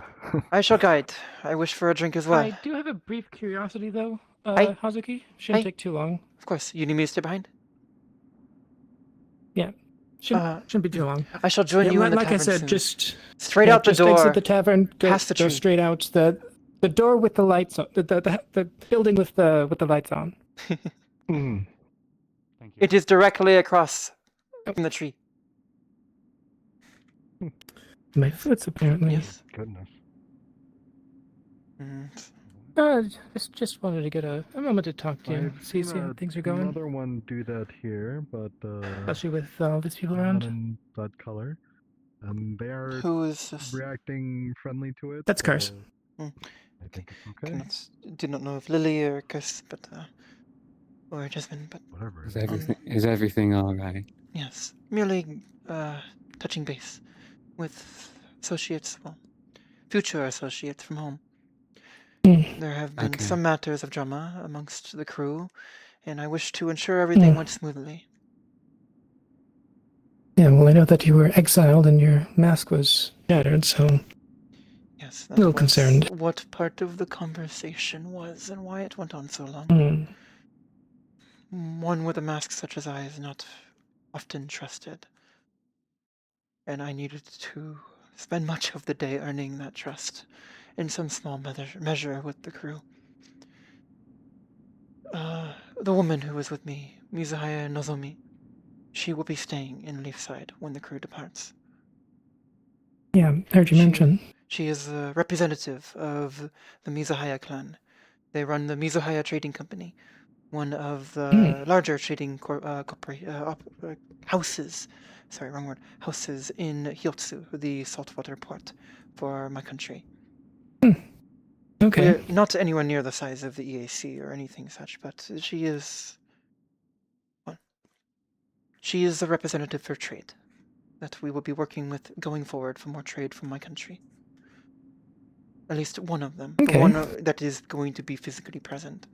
I shall guide. I wish for a drink as well. I do have a brief curiosity, though, Aye. Hazuki. Shouldn't Aye. take too long. Of course. You need me to stay behind? Yeah. Shouldn't be too long. I shall join you in the like I tavern said, soon. just straight out the just door. exit the tavern. past the go tree. straight out. The door with the lights on. The building with the lights on. It is directly across from the tree. My foot's apparently. Yes. Goodness. Just wanted to get a moment to talk to you, I've see seen how things are going. Another one do that here, but Especially with all these people not around. in that color, and they are Who is this? reacting friendly to it. That's Curse. so I think it's okay. Do not know if Lily or Gus, but or Jasmine, but Whatever. Is everything alright? yes, merely touching base with associates, well, future associates from home. There have been Okay. some matters of drama amongst the crew, and I wish to ensure everything went smoothly. Yeah, well, I know that you were exiled and your mask was shattered, so Yes, a little concerned. What part of the conversation was and why it went on so long. One with a mask such as I is not often trusted, and I needed to spend much of the day earning that trust in some small measure with the crew. The woman who was with me, Mizuhaya Nozomi, she will be staying in Leefside when the crew departs. Yeah, I heard you mention. She is a representative of the Mizuhaya clan. They run the Mizuhaya Trading Company, one of the larger trading houses. Sorry, wrong word. Houses in Hyotsu, the saltwater port for my country. Okay. We're not anywhere near the size of the EAC or anything such, but she is. Well, she is a representative for trade that we will be working with going forward for more trade from my country. At least one of them. Okay. The one that is going to be physically present.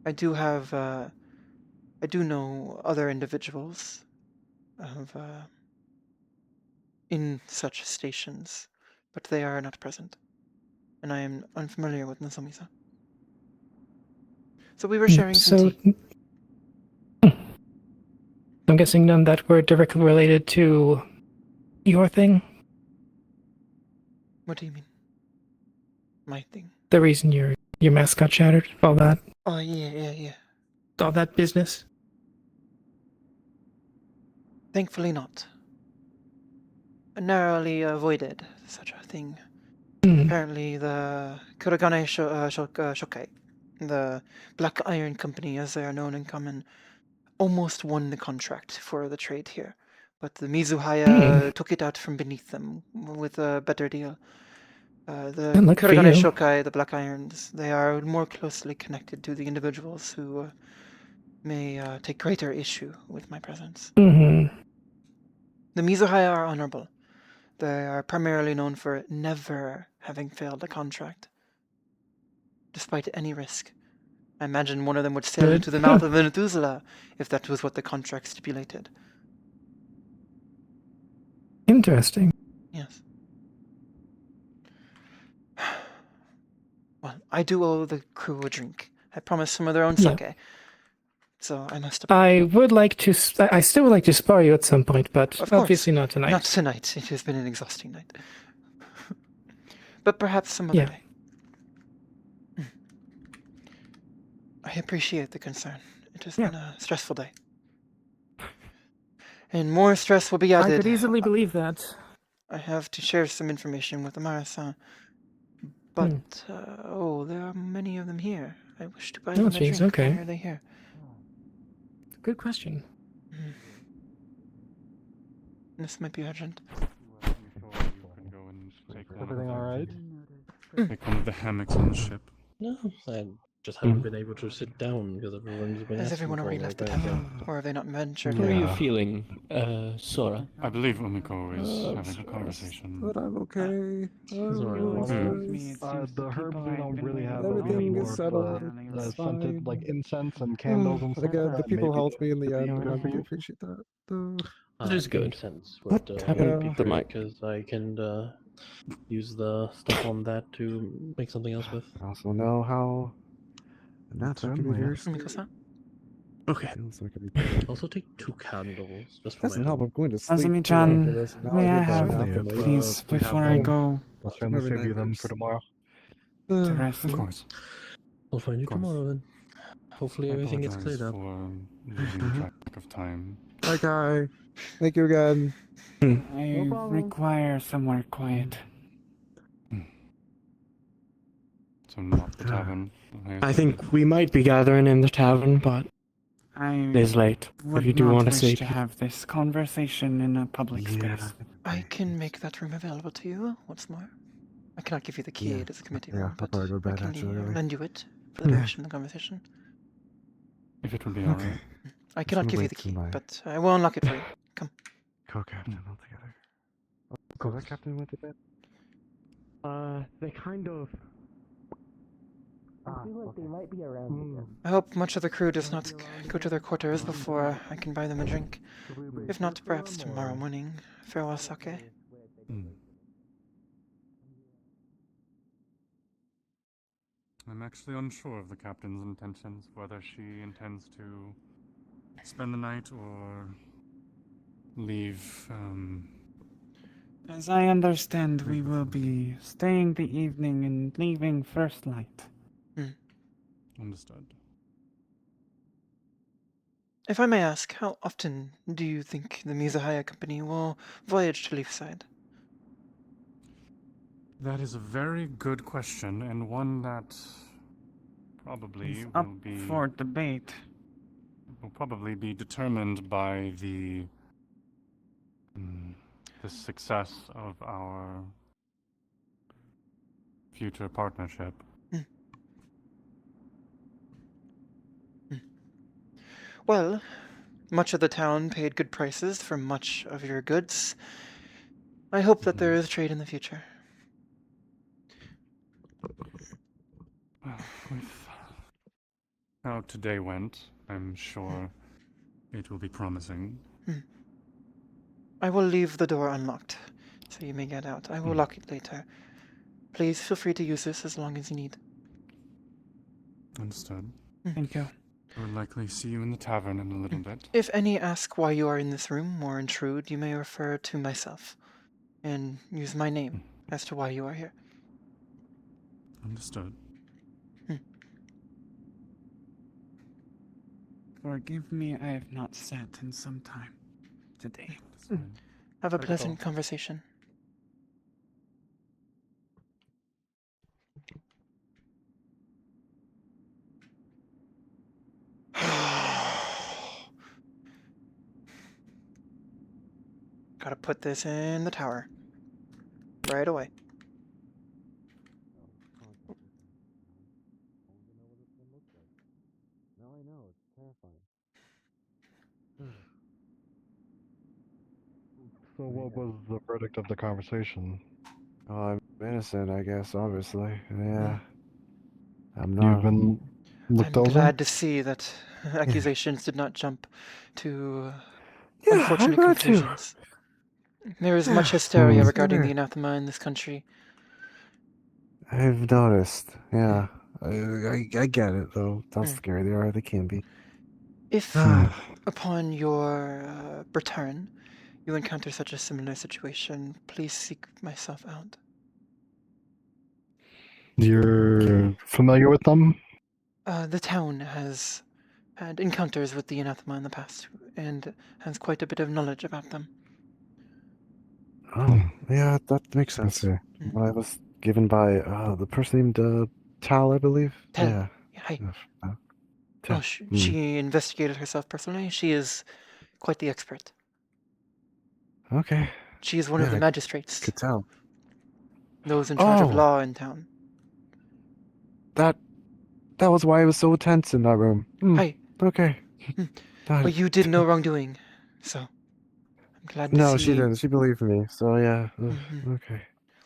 I do know other individuals in such stations, but they are not present. And I am unfamiliar with Nozomi-san. So we were sharing some tea. I'm guessing none that were directly related to your thing? What do you mean? My thing? The reason your mask got shattered? All that? Oh, yeah. All that business? Thankfully not. I narrowly avoided such a thing. Apparently the Kuragane Shokai, the Black Iron Company as they are known in common, almost won the contract for the trade here. But the Mizuhaya took it out from beneath them with a better deal. The Good luck for Kuragane you. Shokai, the Black Irons, they are more closely connected to the individuals who may take greater issue with my presence. Mm-hmm. The Mizuhaya are honorable. They are primarily known for never having failed a contract, despite any risk. I imagine one of them would sail Good. into the mouth of a Methuselah if that was what the contract stipulated. Interesting. Yes. Well, I do owe the crew a drink. I promised some of their own Yeah. sake. So I must. I would like to. I still would like to spar you at some point, but Of course. obviously not tonight. Not tonight. It has been an exhausting night. But perhaps some other day. I appreciate the concern. It has been a stressful day. And more stress will be added. I could easily believe that. I have to share some information with Amara-san. But, there are many of them here. I wish to buy them a drink. Okay. Why are they here? Good question. This might be urgent. Everything alright? Take one of the hammocks on the ship. No, I just haven't been able to sit down because everyone's been. Has everyone already left the town? Or have they not ventured? How are you feeling, Sora? I believe Umiko is having a conversation. But I'm okay. The herbs, we don't really have everything is settled. Scented like incense and candles and stuff. Again, the people helped me in the end, and I for really you. appreciate that. That is good. What Happened the mic? Because I can use the stuff on that to make something else with. I also know how. And that's Turn can be very Umiko-san? Okay. Also take 2 candles just for Doesn't my help. I'm going to sleep. Azumi-chan, may I have, please, before I go? I'll try to save you them for tomorrow. To rest. Of course. I'll find you tomorrow then. Hopefully I everything gets apologize cleared up. for losing track of time. Okay. Thank you again. I require somewhere quiet. So not the tavern. I think we might be gathering in the tavern, but it is late. If you do want to sleep, to have this conversation in a public space. I can make that room available to you. What's more, I cannot give you the key. Yeah. It is a committee Yeah, room, I'll but probably go to I bed, can actually, really. lend you it for the duration of the conversation. If it would be alright. I cannot gonna give you wait the key, till my- but I will unlock it for you. Come. Co-captain altogether. Co-captain went to bed. they kind of. I feel like they might be around again. I hope much of the crew does not go to their quarters before I can buy them a drink. If not, perhaps tomorrow morning. Farewell, sake. I'm actually unsure of the captain's intentions, whether she intends to spend the night or leave. As I understand, we will be staying the evening and leaving first light. Understood. If I may ask, how often do you think the Mizuhaya Company will voyage to Leefside? That is a very good question, and one that probably It's will up be for debate. will probably be determined by the success of our future partnership. Well, much of the town paid good prices for much of your goods. I hope that there is trade in the future. With how today went, I'm sure it will be promising. I will leave the door unlocked, so you may get out. I will lock it later. Please feel free to use this as long as you need. Understood. Thank you. I will likely see you in the tavern in a little bit. If any ask why you are in this room or intrude, you may refer to myself and use my name as to why you are here. Understood. Forgive me, I have not sat in some time today. Have a pleasant conversation. Gotta put this in the tower. Right away. So what was the verdict of the conversation? Oh, I'm innocent, I guess, obviously. Yeah. I'm You've not. been looked I'm over? glad to see that accusations did not jump to Yeah, I'm unfortunate glad to. conclusions. There is much Yeah, hysteria same regarding the here. anathema in this country. I've noticed. Yeah. I get it, though. How scary they are, they can be. If, upon your return, you encounter such a similar situation, please seek myself out. You're familiar with them? The town has had encounters with the anathema in the past, and has quite a bit of knowledge about them. Oh, yeah, that makes I sense. see. When I was given by the person named Tal, I believe. Tal. Yeah. Hi. Tal. Oh, she investigated herself personally. She is quite the expert. Okay. She is one of the magistrates. Could tell. Those in charge of law in town. That was why it was so tense in that room. Hi. Okay. Well, you did no wrongdoing, so I'm glad to No, see. she didn't. She believed me. So yeah. Okay.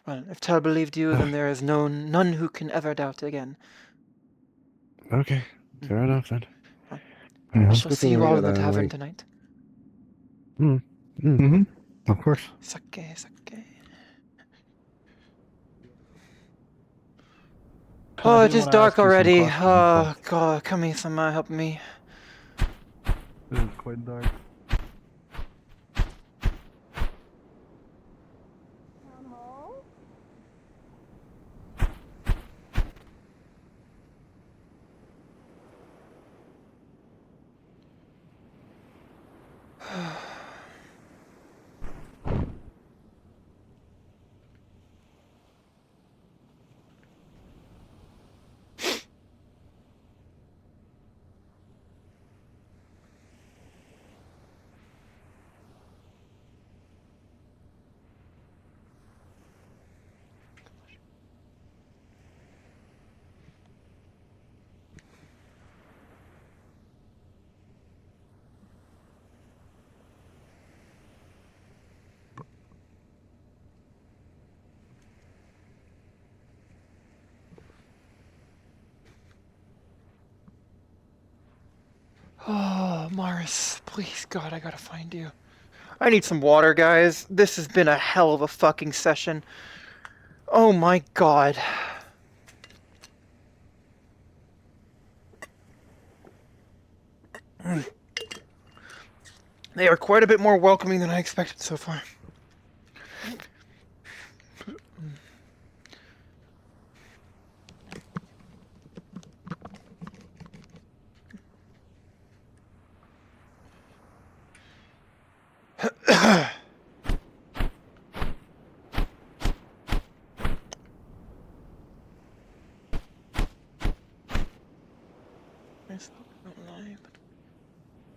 Well, if Tal believed you, then there is none who can ever doubt again. Okay. Fair enough then. I shall see you all in the tavern tonight. Of course. Sake. Oh, it is dark already. Oh, God, come here, someone help me. It is quite dark. Oh, Morris, please, God, I gotta find you. I need some water, guys. This has been a hell of a fucking session. Oh my God. They are quite a bit more welcoming than I expected so far.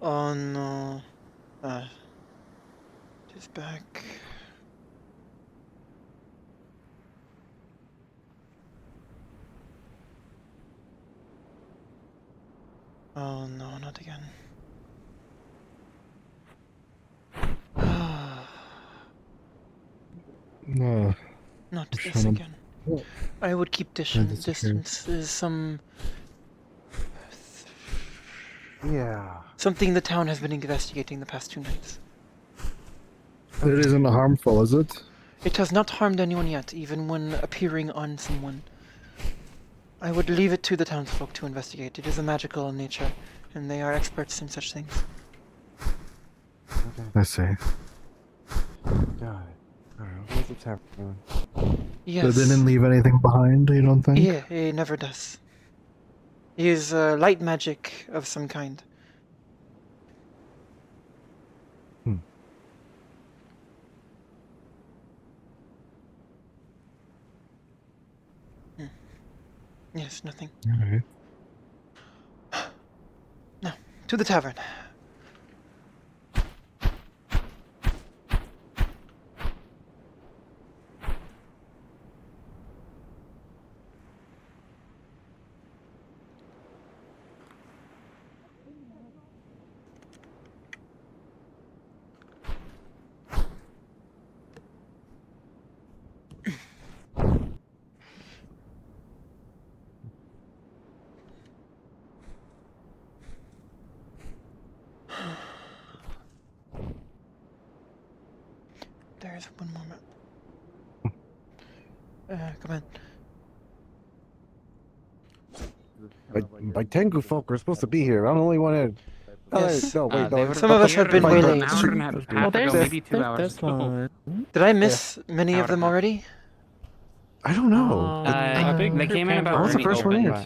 Oh no. Just back. Oh no, not again. No. Not this again. I would keep distance. Is some... Yeah. Something the town has been investigating the past 2 nights. It isn't harmful, is it? It has not harmed anyone yet, even when appearing on someone. I would leave it to the townsfolk to investigate. It is a magical nature, and they are experts in such things. I see. God. Alright, where's the tavern? Yes. They didn't leave anything behind, you don't think? Yeah, he never does. He is light magic of some kind. Yes, nothing. Alright. Now, to the tavern. There's one moment. Come on. Like Tengu folk are supposed to be here. I'm the only one in. Yes. No, wait, no. Some of us have been way late. Did I miss many of them already? I don't know. They came in about I was the first one in.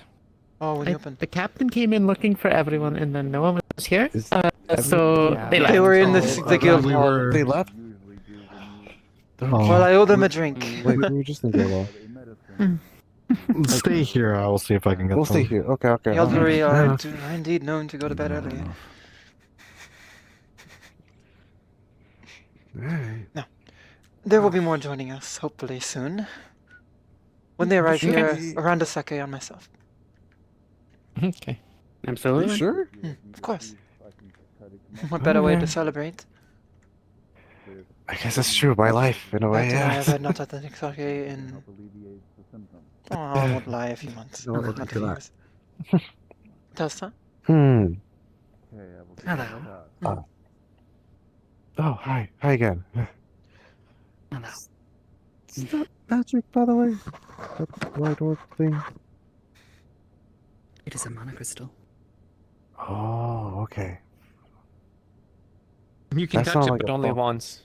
Oh, when you opened. The captain came in looking for everyone, and then no one was here. So they left. They were in the guild hall. They left? Well, I owe them a drink. Wait, we were just in the hall. Stay here. I will see if I can get We'll them. stay here. Okay, okay. The elderly are Yeah. indeed known to go to bed early. Now, there will be more joining us, hopefully soon. When they arrive here, around a sake on myself. Okay. Absolutely. You sure? Of course. What better way to celebrate? I guess that's true. My life, in a way, But, yeah. I have had not authentic sake in... Oh, I won't lie, a few months. No, Not a few that. years. Telsa? Hello. Oh, hi. Hi again. Hello. Is that magic, by the way? That white orc thing? It is a mana crystal. Oh, okay. You can That touch sounds it, like but a only bump. once.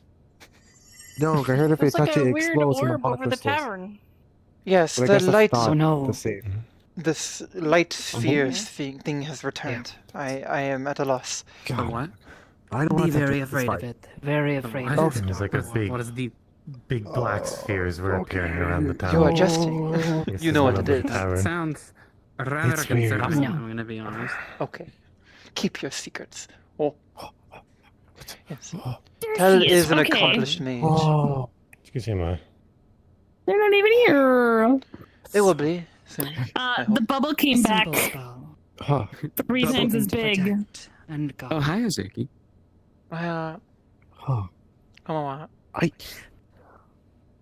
No, I heard if they touch it, it explodes in the over the crystals. tavern. Yes, But I the guess that's light... not the same. This light sphere thing has returned. I am at a loss. God. What? I don't Be want to very touch afraid of it. Very afraid Oh, of it. Seems like a big, What is the... big black spheres were appearing around the town. You are jesting. This You is know one what of it the is. tavern. Sounds rather It's weird. concerning, No. I'm gonna be honest. Okay. Keep your secrets. Oh. Yes. Tel is an accomplished mage. Oh. Excuse-moi. They're not even here. They will be soon. The bubble came back. Huh. 3 times as big. And go. Oh, hi, Hazuki. Huh. Come on.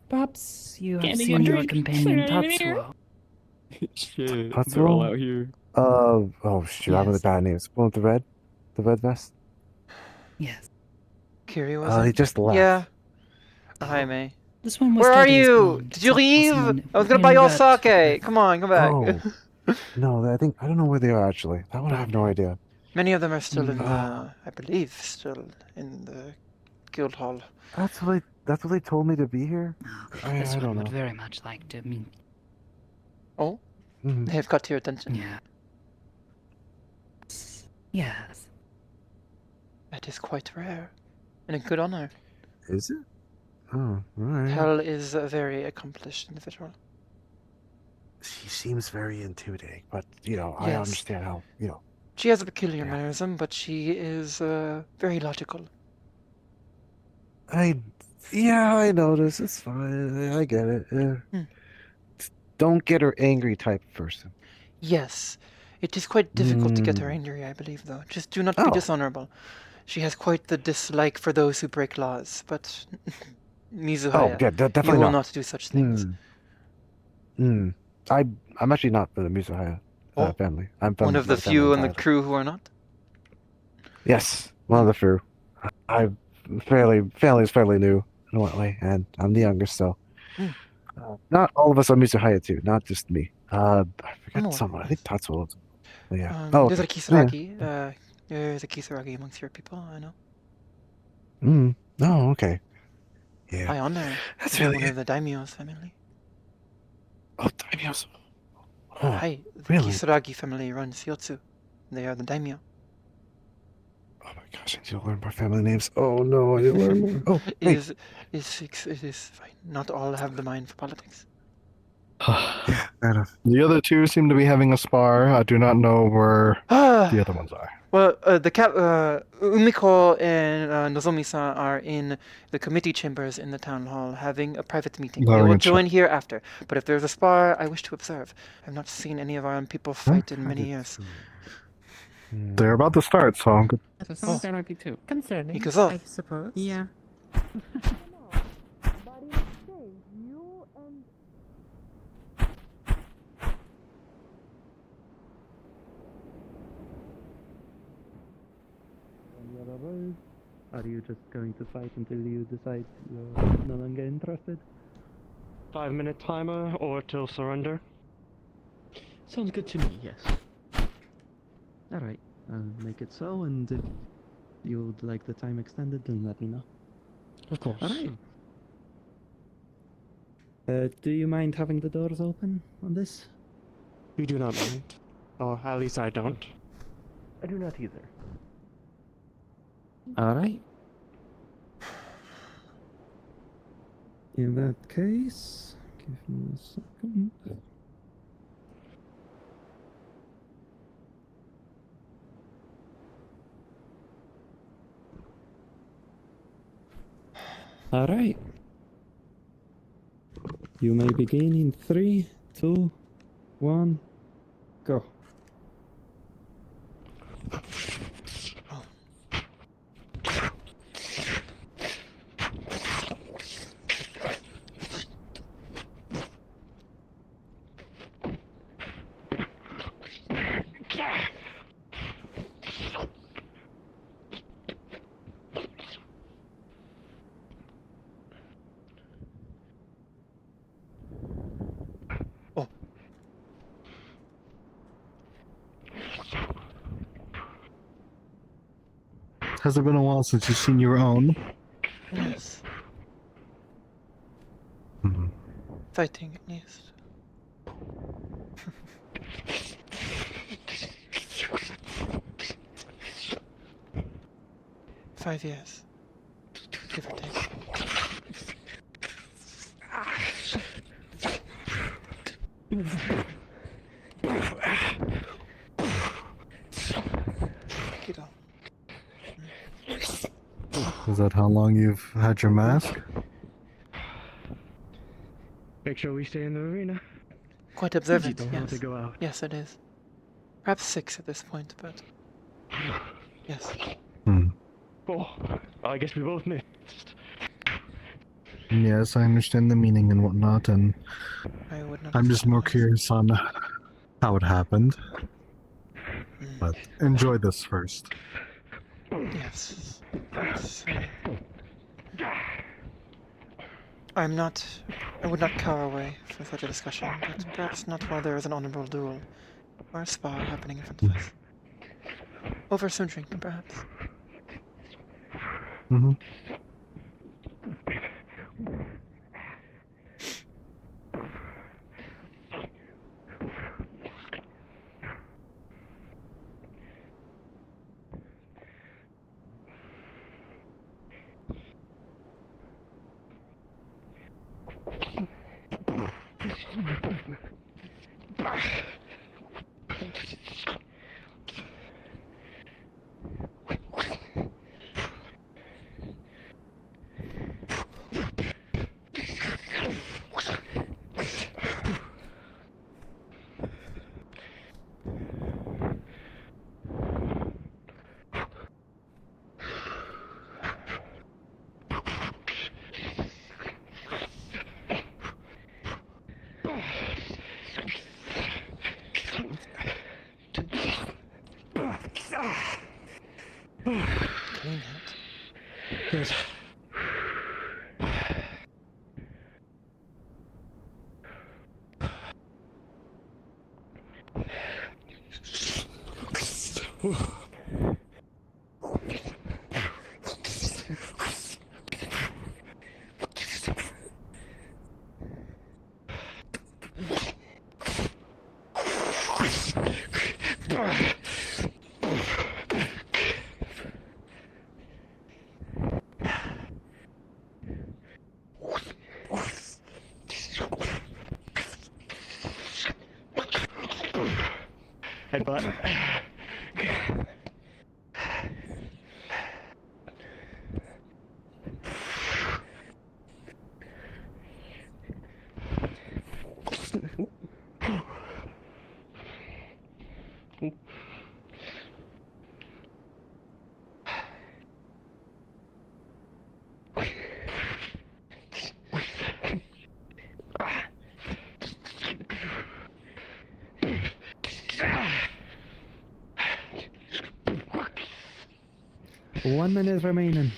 Perhaps you have Candy seen and your drink. companion They're not even here. Tatsuo. Shit, That's they're all all? out here. Oh shoot, I'm with Yes. the bad names. One with the red vest. Yes. Kiri was He it? just left. Yeah. Hi, May. This one was Where are studies you? bound. Did you Talk was leave? in- I was gonna in buy you all that- sake. Come on, come back. Oh. No, I don't know where they are actually. That one I have no idea. Many of them are still in Oh. I believe, still in the guild hall. That's what they told me to be here. I This one don't would know. very much like to meet. Oh? Mhm. They have got to your attention. Yeah. Yes. That is quite rare. And a good honor. Is it? Oh, alright. Tel is a very accomplished individual. She seems very intimidating, but I Yes. understand how She has a peculiar mannerism, but she is very logical. I notice. It's fine. I get it. Yeah. Don't get her angry type person. Yes. It is quite difficult to get her angry, I believe, though. Just do not be Oh. dishonorable. She has quite the dislike for those who break laws, but Mizuhaya, yeah, definitely you will not. not do such things. I'm actually not for the Mizuhaya family. I'm from One of the another family few in the entirely. crew who are not? Yes, one of the few. Family's fairly new in one way, and I'm the youngest, so not all of us are Mizuhaya too. Not just me. I forget someone. I think Tatsuo. was- Yeah. There's a okay. Kisaragi. There's a Kisaragi amongst your people, I know. Oh, okay. Yeah. I honor That's really one of the daimyo's family. Oh, daimyos. Oh, Hi, the really? Kisaragi family runs Yotsu. They are the daimyo. Oh my gosh, I need to learn more family names. Oh no, I need to learn more. Oh, hey. It is fine. Not all have the mind for politics. Fair enough. The other two seem to be having a spar. I do not know where the other ones are. Well, Umiko and Nozomi-san are in the committee chambers in the town hall having a private meeting. They Having will a chat. join here after. But if there's a spar, I wish to observe. I've not seen any of our own people fight in many years. They're about to start, so I'm good. So someone there might be two. Concerning, Ikuzo. I suppose. Yeah. Are you just going to fight until you decide you're no longer interested? 5-minute timer or till surrender? Sounds good to me, yes. Alright, I'll make it so, and if you'd like the time extended, then let me know. Of course. Alright. Do you mind having the doors open on this? We do not mind. Or at least I don't. I do not either. Alright. In that case, give me a second. Alright. You may begin in 3, 2, 1, go. Has it been a while since you've seen your own? Yes. Fighting, yes. Five years, give or take. Kiddo. Is that how long you've had your mask? Make sure we stay in the arena. Quite observant, You don't yes. want to go out. Yes, it is. Perhaps 6 at this point, but... Yes. Oh, I guess we both missed. Yes, I understand the meaning and whatnot, and I would not I'm just more curious on how it happened. But enjoy this first. Yes. I would not cower away from such a discussion, but perhaps not while there is an honorable duel or a spar happening in front of us. Over some drink, perhaps. Mm-hmm. Clean it. Good. Headbutt. One minute remaining.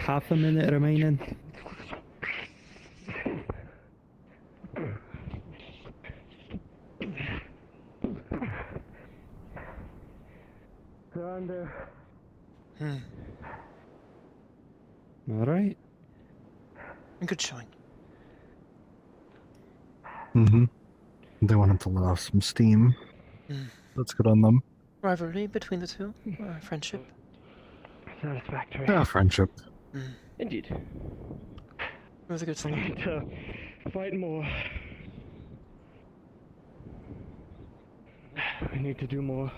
half a minute remaining. They're under. Alright. Good showing. Mm-hmm. They wanted to let off some steam. That's good on them. Rivalry between the two? Friendship? Satisfactory. Yeah, friendship. Indeed. It was a good I spot. need to fight more. I need to do more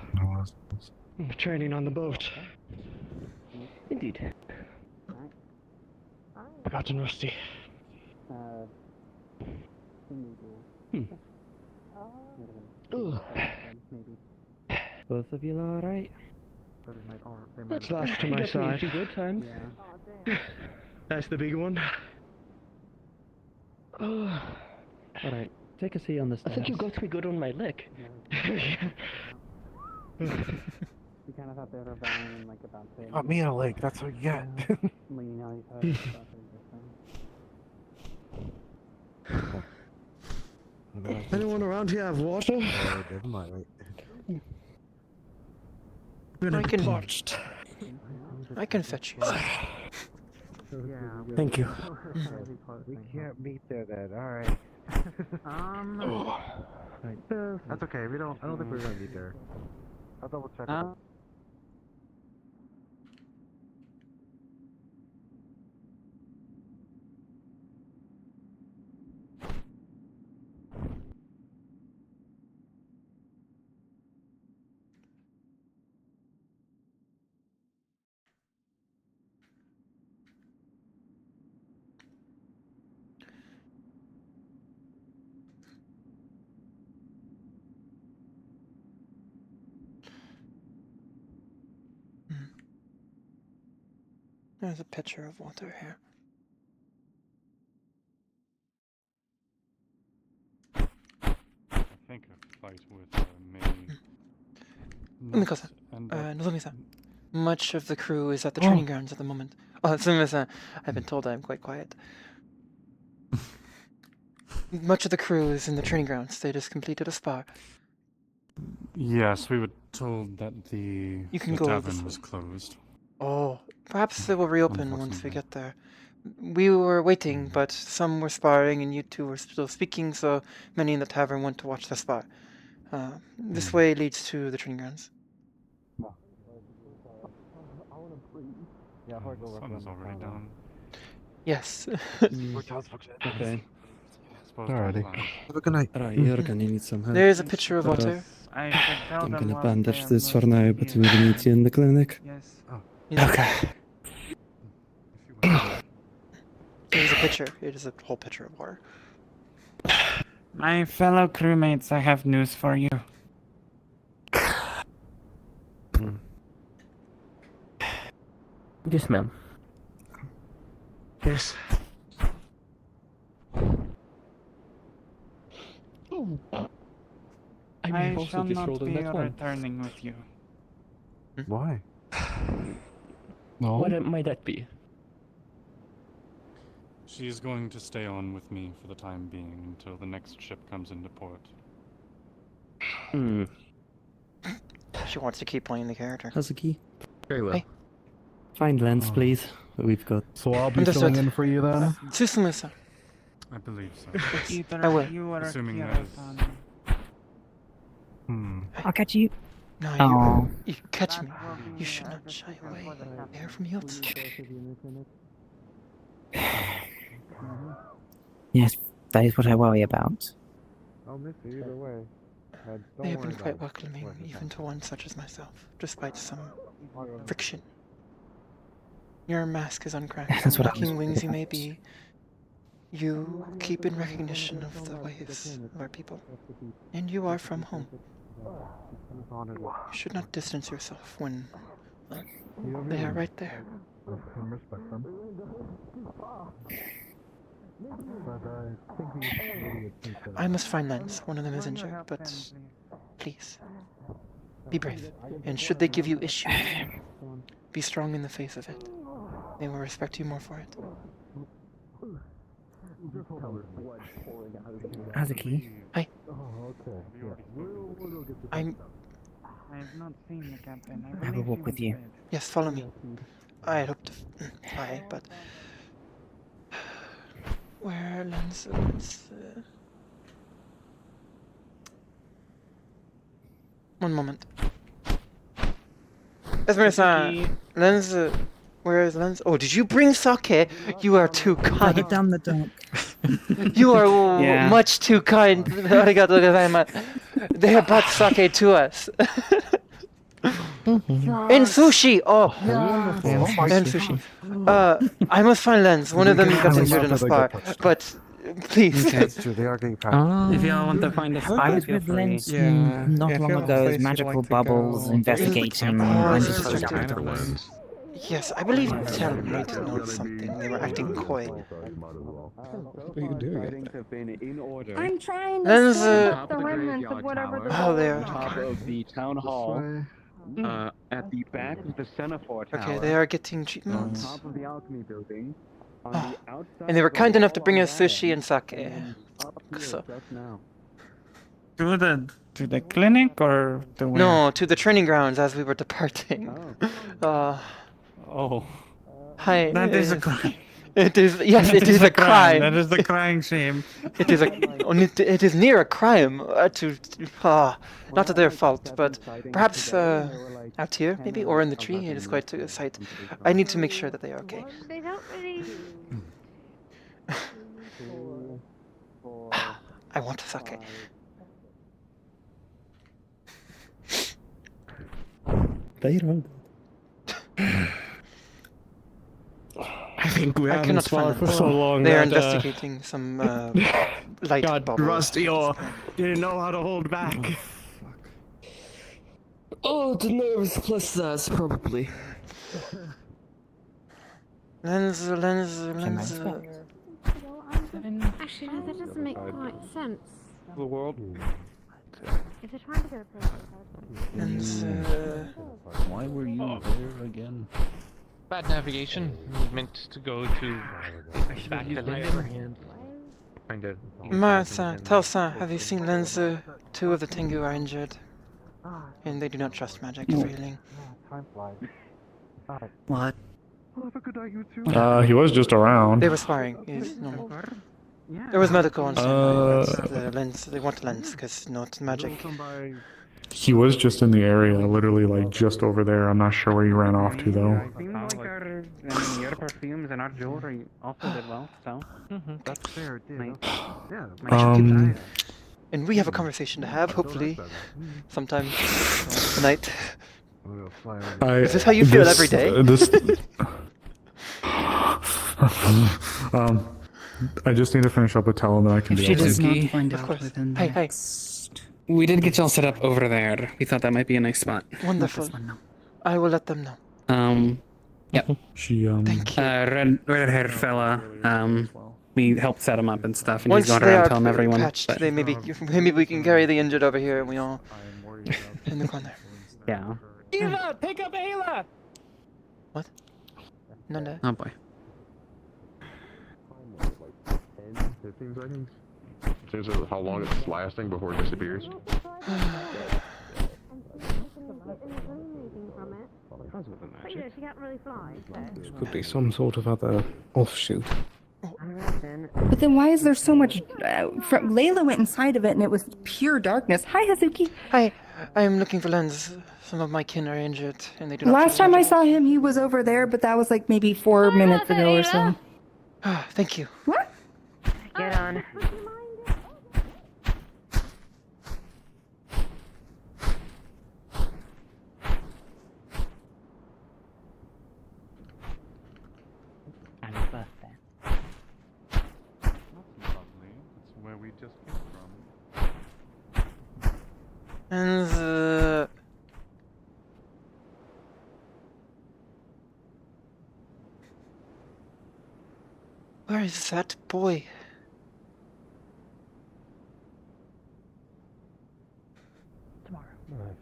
training on the boat. Indeed. Forgotten Rusty. Ugh. Both of you alright? That's last to my side. Good times. That's the big one. Alright, take a seat on the I stairs. think you got me good on my leg. We kind of thought they were vying like about to. Got me in a lake. That's what you get. Leaning on each other. Anyone around here have water? Oh, never mind. I can fetch you. Thank you. We can't meet there then. All right. That's okay. We don't. I don't think we're gonna meet there. I'll double check. There's a pitcher of water here. I think a fight with May. Mikasa, Nozomi-san. Much of the crew is at the training grounds at the moment. Oh, Nozomi-san, I've been told I'm quite quiet. Much of the crew is in the training grounds. They just completed a spar. Yes, we were told that the go tavern this was way. closed. Oh, perhaps they will reopen once we get there. We were waiting, but some were sparring and you two were still speaking, so many in the tavern went to watch the spar. This way leads to the training grounds. Yeah, The sun is already down. Yes. Okay. Alrighty. Have a good night. Alright, you're gonna need some help. There's a pitcher of water. I should tell I'm them gonna what bandage they this have for now, but we'll meet you in the clinic. Yes. Okay. There's a pitcher. It is a whole pitcher of water. My fellow crewmates, I have news for you. Yes, ma'am. Yes. I shall not be returning with you. Why? No. What might that be? She is going to stay on with me for the time being until the next ship comes into port. She wants to keep playing the character. Hazuki? Very well. Hey. Find lens, please. We've got. So I'll be filling in for you then? Susumu-san. I believe so. Either I will. you or Assuming Akira that is- I'll catch you. No, you catch me. You should not shy away. Air from yields. Yes, that is what I worry about. I'll miss you either way. They have been quite welcoming, even to one such as myself, despite some friction. Your mask is uncracked. That's what I Lacking was wings you worried may about. be, you keep in recognition of the ways of our people. And you are from home. You should not distance yourself when they are right there. Respect them. But I think we should really appreciate I must find Lens. One of them is injured, but please, be brave. And should they give you issues, be strong in the face of it. they will respect you more for it. Hazuki. Hi. Oh, okay. Yeah. I have not seen the captain. I will walk with you. Yes, follow me. I had hoped to fly, but where Lens? One moment. Esmeralda, Lens. Where is Lens? Oh, did you bring sake? You are too kind. Put it down the dump. You are Yeah. much too kind. Arigato gozaimasu. They have brought sake to us. And sushi! Oh! And sushi. I must find Lens. One of them got injured in a spar. But, please. Okay. That's true. They are getting practice. If y'all want to find a I spot, was feel with free. Lens Yeah. not If you long have a ago. place you'd Magical like to bubbles, go, investigating, Oh, and this is just just afterwards. Yes, I believe Tell might have known something. They were acting coy. What are you doing? In order. I'm trying to Lens, sort up the remnants of whatever the Oh, there. Top of the town hall. At the back of the Semaphore Tower. Okay, they are getting On treatments. top of the alchemy building. On the outside. And they were kind enough to bring us sushi and sake. So. Just now. To the clinic or the where? No, to the training grounds as we were departing. Oh. Hi. That is a crime. It is, yes, it is a crime. That is the crying shame. It is it is near a crime not their fault, but perhaps out here maybe, or in the tree. It is quite a sight. I need to make sure that they are okay. They don't really. I want a sake. I think we haven't cannot sparred find for so long They are that, investigating some light got bubbles. rusty or didn't know how to hold back. Oh, the nerves plus that, probably. Lens. Actually, no, that doesn't make quite sense. The world. If they're trying to get a place Lens. Why were you there again? Bad navigation. Meant to go to back to London. Martha, Telsa, have you seen Lens? Two of the Tengu are injured. And they do not trust magic for healing. What? He was just around. They were sparring. Is normal. There was medical on standby. The Lens. They want Lens because not magic. He was just in the area, literally like just over there. I'm not sure where he ran off to though. Your perfumes and our jewelry also did well, so. That's fair, dude. And we have a conversation to have, hopefully, sometime tonight. Is this how you feel every day? I just need to finish up with Tell and then I can If do she does it. not find Of out course. within Hey, the hey. next... We did get y'all set up over there. We thought that might be a nice spot. Wonderful. I will let them know. Yep. She Thank you. Red-haired fella. We helped set him up and stuff, and Once he's going they around are telling everyone. patched, but- they maybe we can carry the injured over here, and we all in the corner. Yeah. Ayla, pick up Ayla. What? No. Oh boy. 15 seconds? Seems as how long it's lasting before it disappears. But you know, she can't really fly, so. Could be some sort of other offshoot. But then why is there so much... Layla went inside of it and it was pure darkness. Hi, Hazuki. Hi, I am looking for Lens. Some of my kin are injured, and they do not. Last time I saw him, he was over there, but that was like maybe 4 minutes ago or so. Thank you. What? Get on. And birthday. Lovely. That's where we just came from. And where is that boy? Tomorrow,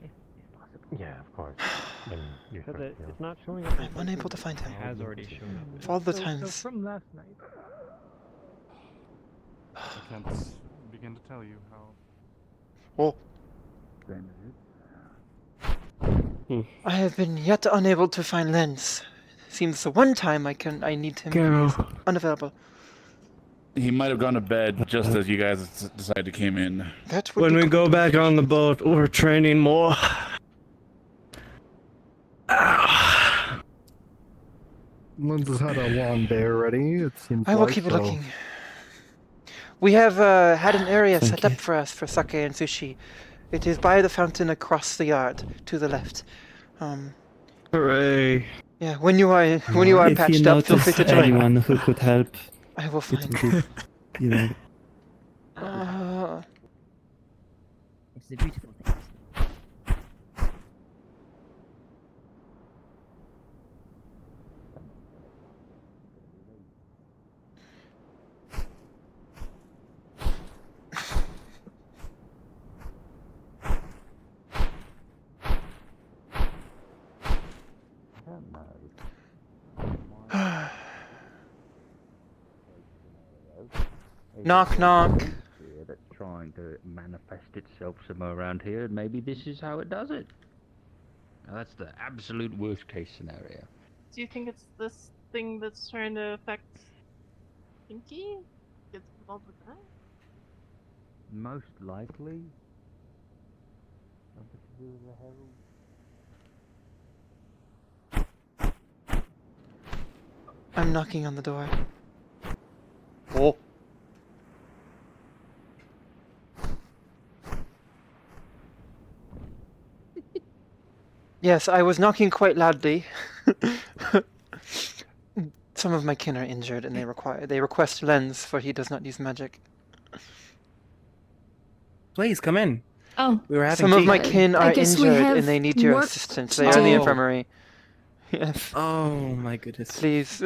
if possible. Yeah, of course. Because it's not showing up. I'm unable to find him. It has already shown up. Of all the times. from last night. I can't begin to tell you how. Oh. I have been yet unable to find Lens. Seems the one time I need him. He's unavailable. He might have gone to bed just as you guys decided to came in. That would When be we go back on the boat, we're training more. Lens has had a long day already, it seems I will like, keep so- looking. We have had an area set up for us for sake and sushi. It is by the fountain across the yard to the left. Hooray. Yeah, when you are patched up, feel free to join. Anyone who could help. I will find. You know. It's a beautiful thing. Knock, knock. That's trying to manifest itself somewhere around here, and maybe this is how it does it. Now, that's the absolute worst case scenario. Do you think it's this thing that's trying to affect Pinky? Gets involved with that? Most likely. Something to do with the herald. I'm knocking on the door. Oh. Yes, I was knocking quite loudly. Some of my kin are injured, and they request Lens, for he does not use magic. Please come in. Oh. We were having Some of tea. my kin are guess we injured, have and they need your work assistance. They are in the Oh. infirmary. Yes. Oh my goodness. Please.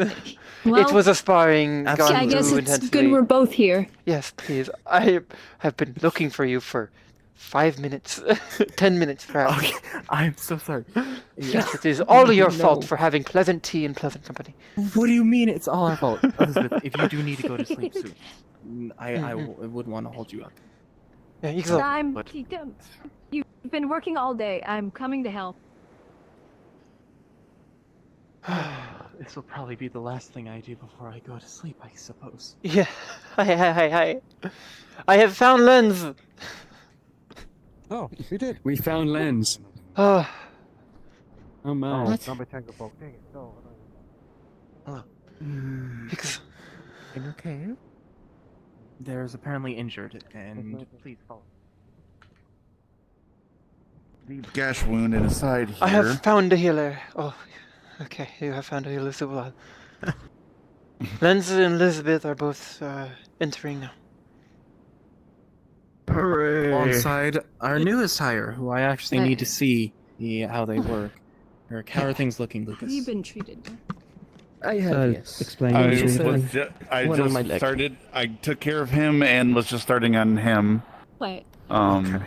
Well, it was a sparring gone I guess through it's intensely. good we're both here. Yes, please. I have been looking for you for 5 minutes, 10 minutes perhaps. Okay, I'm so sorry. Yes, it is all your fault No. for having pleasant tea and pleasant company. What do you mean it's all our fault? Elizabeth, if you do need to go to sleep soon, I wouldn't want to hold you up. Yeah, you go. You've been working all day. I'm coming to help. This will probably be the last thing I do before I go to sleep, I suppose. Yeah. Hi. I have found Lens. Oh, we did. We found Lens. Oh. Oh my. Oh, not my tango folk. Dang it. No. Because... Okay. There's apparently injured, and Please follow. Deep gash wound in his side here. I have found a healer. Oh, okay. You have found a healer so well. Lens and Elizabeth are both entering now. Hooray. alongside our newest hire, who I actually need to see how they work. Eric, how are things looking, Lucas? You've been treated. I have explained. I just started. I took care of him and was just starting on him. What? Okay.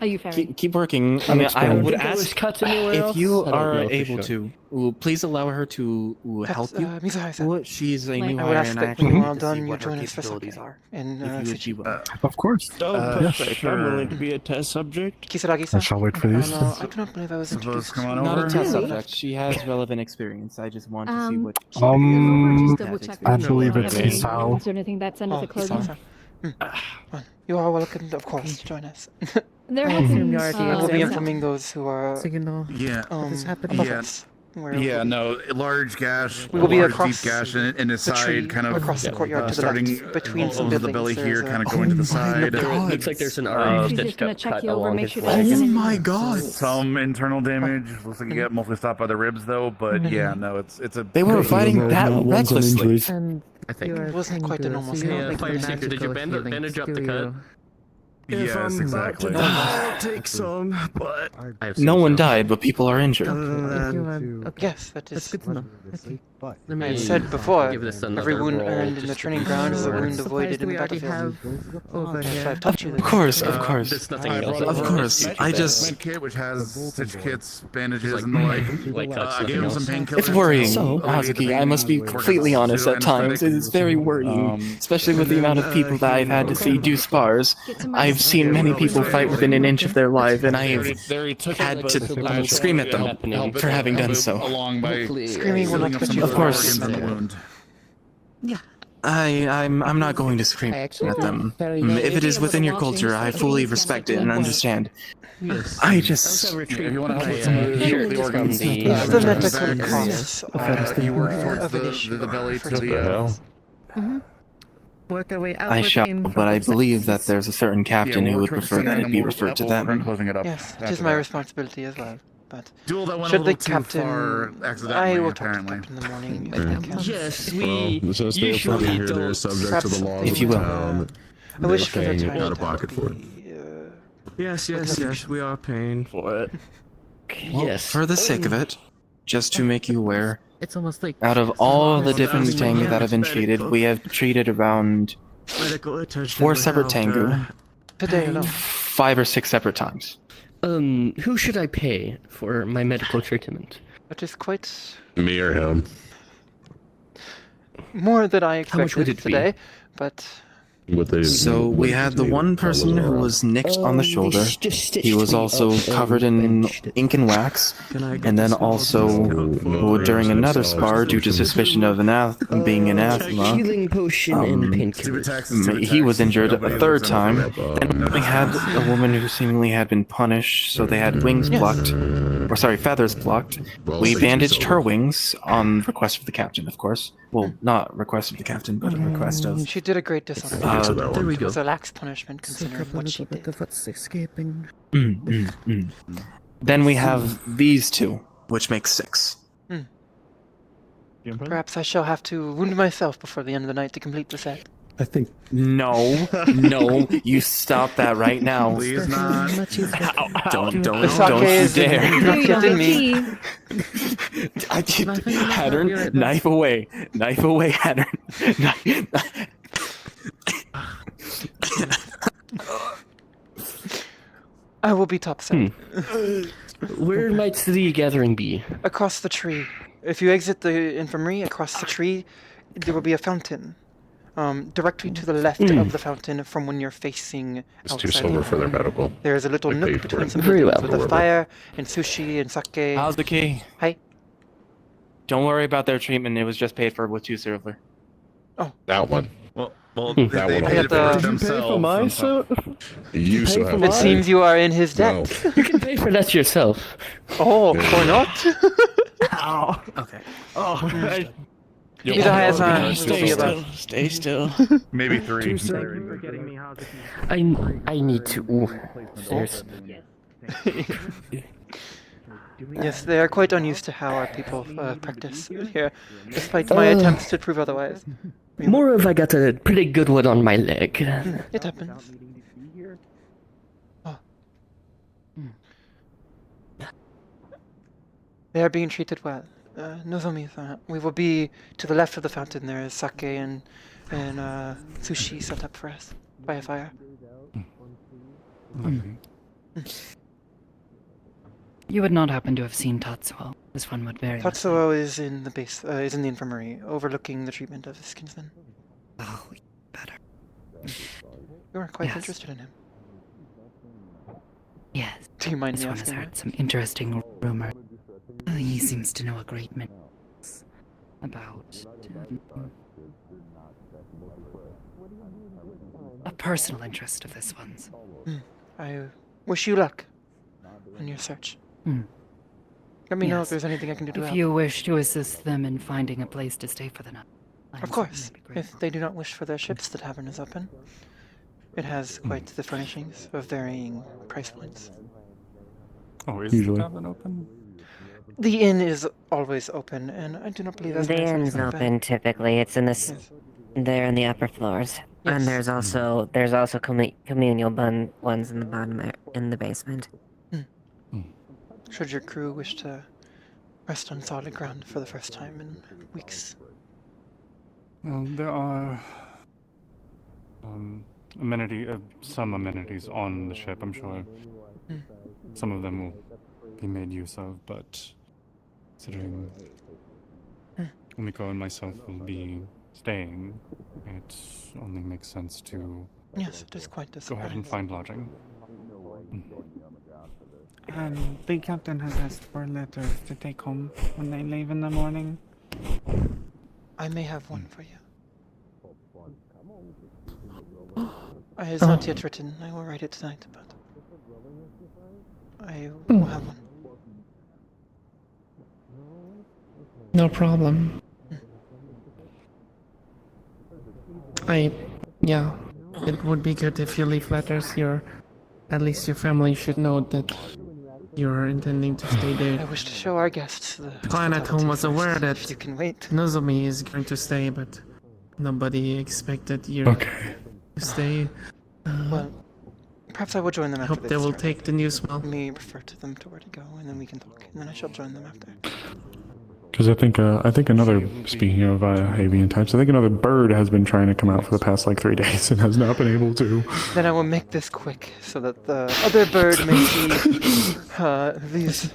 Are you fair? Keep working. I mean, I would Think it was ask cut anywhere if else? you I don't are know for able sure. to, please allow her to help you. She's a new I would hire, ask and that I actually when you're need all to done, see you what her join us for capabilities something. are. And If you would be willing. Of course. Sure. I'm willing to be a test subject. Kisaragi-san? I shall wait for these. No, I do not believe I was introduced. Not a test subject. She has relevant experience. I just want to see what. I believe it's Isao. Is there anything that's under the clothing? You are welcome, of course, to join us. There I have been, will be informing those who are Yeah. above Yeah. us. Yeah, no, large gash. We will be large across deep gash in his the tree, side, kind of across the courtyard to the starting left, between some over the buildings. belly here, There's kind a- of going to the side. Looks like there's an already She's just stitched gonna up check cut you over, along make his sure leg. there's Oh any- my god! Some internal damage. Looks like you got mostly stopped by the ribs though, but yeah, no, it's a. They were fighting that recklessly. I think. It wasn't quite the normal scale. Yeah, Fire Seeker, did you bandage up the cut? Yes, exactly. I'll take some, but No one died, but people are injured. Yes, that is. That's good to know. But Let me I said before, give this every another wound roll earned in the just to training be ground is a sure. wound avoided in the battlefield. over Yes, here? I've taught you this. Of course, of course. There's nothing I else. brought Of over course, a I med just- kit which has stitch kits, bandages, Like- and the like cuts, I gave him nothing some else. painkillers. It's worrying, to alleviate the Hazuki. I must be pain, completely workouts, honest at times. anesthetic. It is very worrying, especially with the amount of people that I've had to see do spars. I've seen many people fight within an inch of their life, and I have had to scream at them for having done so. Along by Screaming will not put you Of to course. rest. in the wound. I'm not going to scream at them. If it is within your culture, I fully respect it and understand. Yes. I just... If you want to help with some of the organs, If the medical costs you work towards of an issue the belly to for the Work our way out. I shall, but I believe that there's a certain captain who would prefer that it be referred to them. closing it up. Yes, it is after my that. responsibility as well. But Duel that went a should the little too captain, far accidentally, I will talk to the apparently. captain in the morning. If I can. Yes, Well, we since they're usually from here, they're don't. subject to the laws If of you the will. town. I wish for They're the paying time out of pocket for it. Yes, we are paying for it. Yes. For the sake of it, just to make you aware, It's almost like out of all the different Tengu that have been treated, we have treated around 4 separate Tengu, Today alone. 5 or 6 separate times. Who should I pay for my medical treatment? That is quite Me or him. more than I How much would expected it be? today, but So we had the one person who was nicked on the shoulder. He was also covered in ink and wax, and then also during another spar, due to suspicion of being anathema, Healing potion and painkillers. he was injured a third time. Then we had a woman who seemingly had been punished, so they had wings plucked, or sorry, feathers plucked. We bandaged her wings on request of the captain, of course. Well, not request of the captain, but a request of. she did a great dishonor. There we It go. was a lax punishment considering what she did. what's escaping. Then we have these two, which makes 6. Perhaps I shall have to wound myself before the end of the night to complete the set. I think. No, you stop that right now. Please not. Don't The sake you is dare. not yet in me. I did. Hattern, knife away, Hattern. I will be topside. Where might the gathering be? Across the tree. If you exit the infirmary, across the tree, there will be a fountain. Directly to the left of the fountain from when you're facing It's outside. too silver for their medical. There's a little I nook paid for between it. some Very buildings well. with a fire and sushi and sake. How's the key? Hi. Don't worry about their treatment. It was just paid for with 2 silver. That one. Well, That they one. paid had it for the- themselves. You still have It seems you are in his debt. You can pay for that yourself. Oh, or not? Ow. Okay. Oh. Either has Stay still. Maybe 3. I need to. Ooh, there's. Yes, they are quite unused to how our people practice here, despite my attempts to prove otherwise. More of I got a pretty good one on my leg. It happens. Oh. They are being treated well. Nozomi-san, we will be to the left of the fountain. There is sake and sushi set up for us by a fire. You would not happen to have seen Tatsuo. This one would very much. Tatsuo is in the base, is in the infirmary, overlooking the treatment of his kinsman. Oh, better. You are quite interested in him. Yes. Do you mind This me one has asking? heard some interesting rumors. He seems to know a great many about a personal interest of this one's. I wish you luck on your search. Let me know if Yes. there's anything I can do to If help. you wish to assist them in finding a place to stay for the night. Of course, if they do not wish for their ships, the tavern is open. It has quite the furnishings of varying price points. Oh, is Usually. the tavern open? The inn is always open, and I do not believe that's The inn's open typically. It's in this. They're in the upper floors, and Yes. there's also communal ones in the bottom in the basement. Should your crew wish to rest on solid ground for the first time in weeks. Well, there are some amenities on the ship. I'm sure some of them will be made use of, but considering Umiko and myself will be staying, it only makes sense to Yes, it is quite go ahead disappointing. and find lodging. The captain has asked for letters to take home when they leave in the morning. I may have one for you. It is not yet written. I will write it tonight, but I will have one. No problem. Yeah, it would be good if you leave letters. At least your family should know that you're intending to stay there. I wish to show our guests the Clan at home was hospitality aware first, that if you can wait. Nozomi is going to stay, but nobody expected you to stay. Well, perhaps I will join them I after hope this. they will trip. take the news well. Let me refer to them to where to go, and then we can talk. And then I shall join them after. Because I think another, speaking of avian types, I think another bird has been trying to come out for the past like 3 days and has not been able to. Then I will make this quick, so that the other bird may see these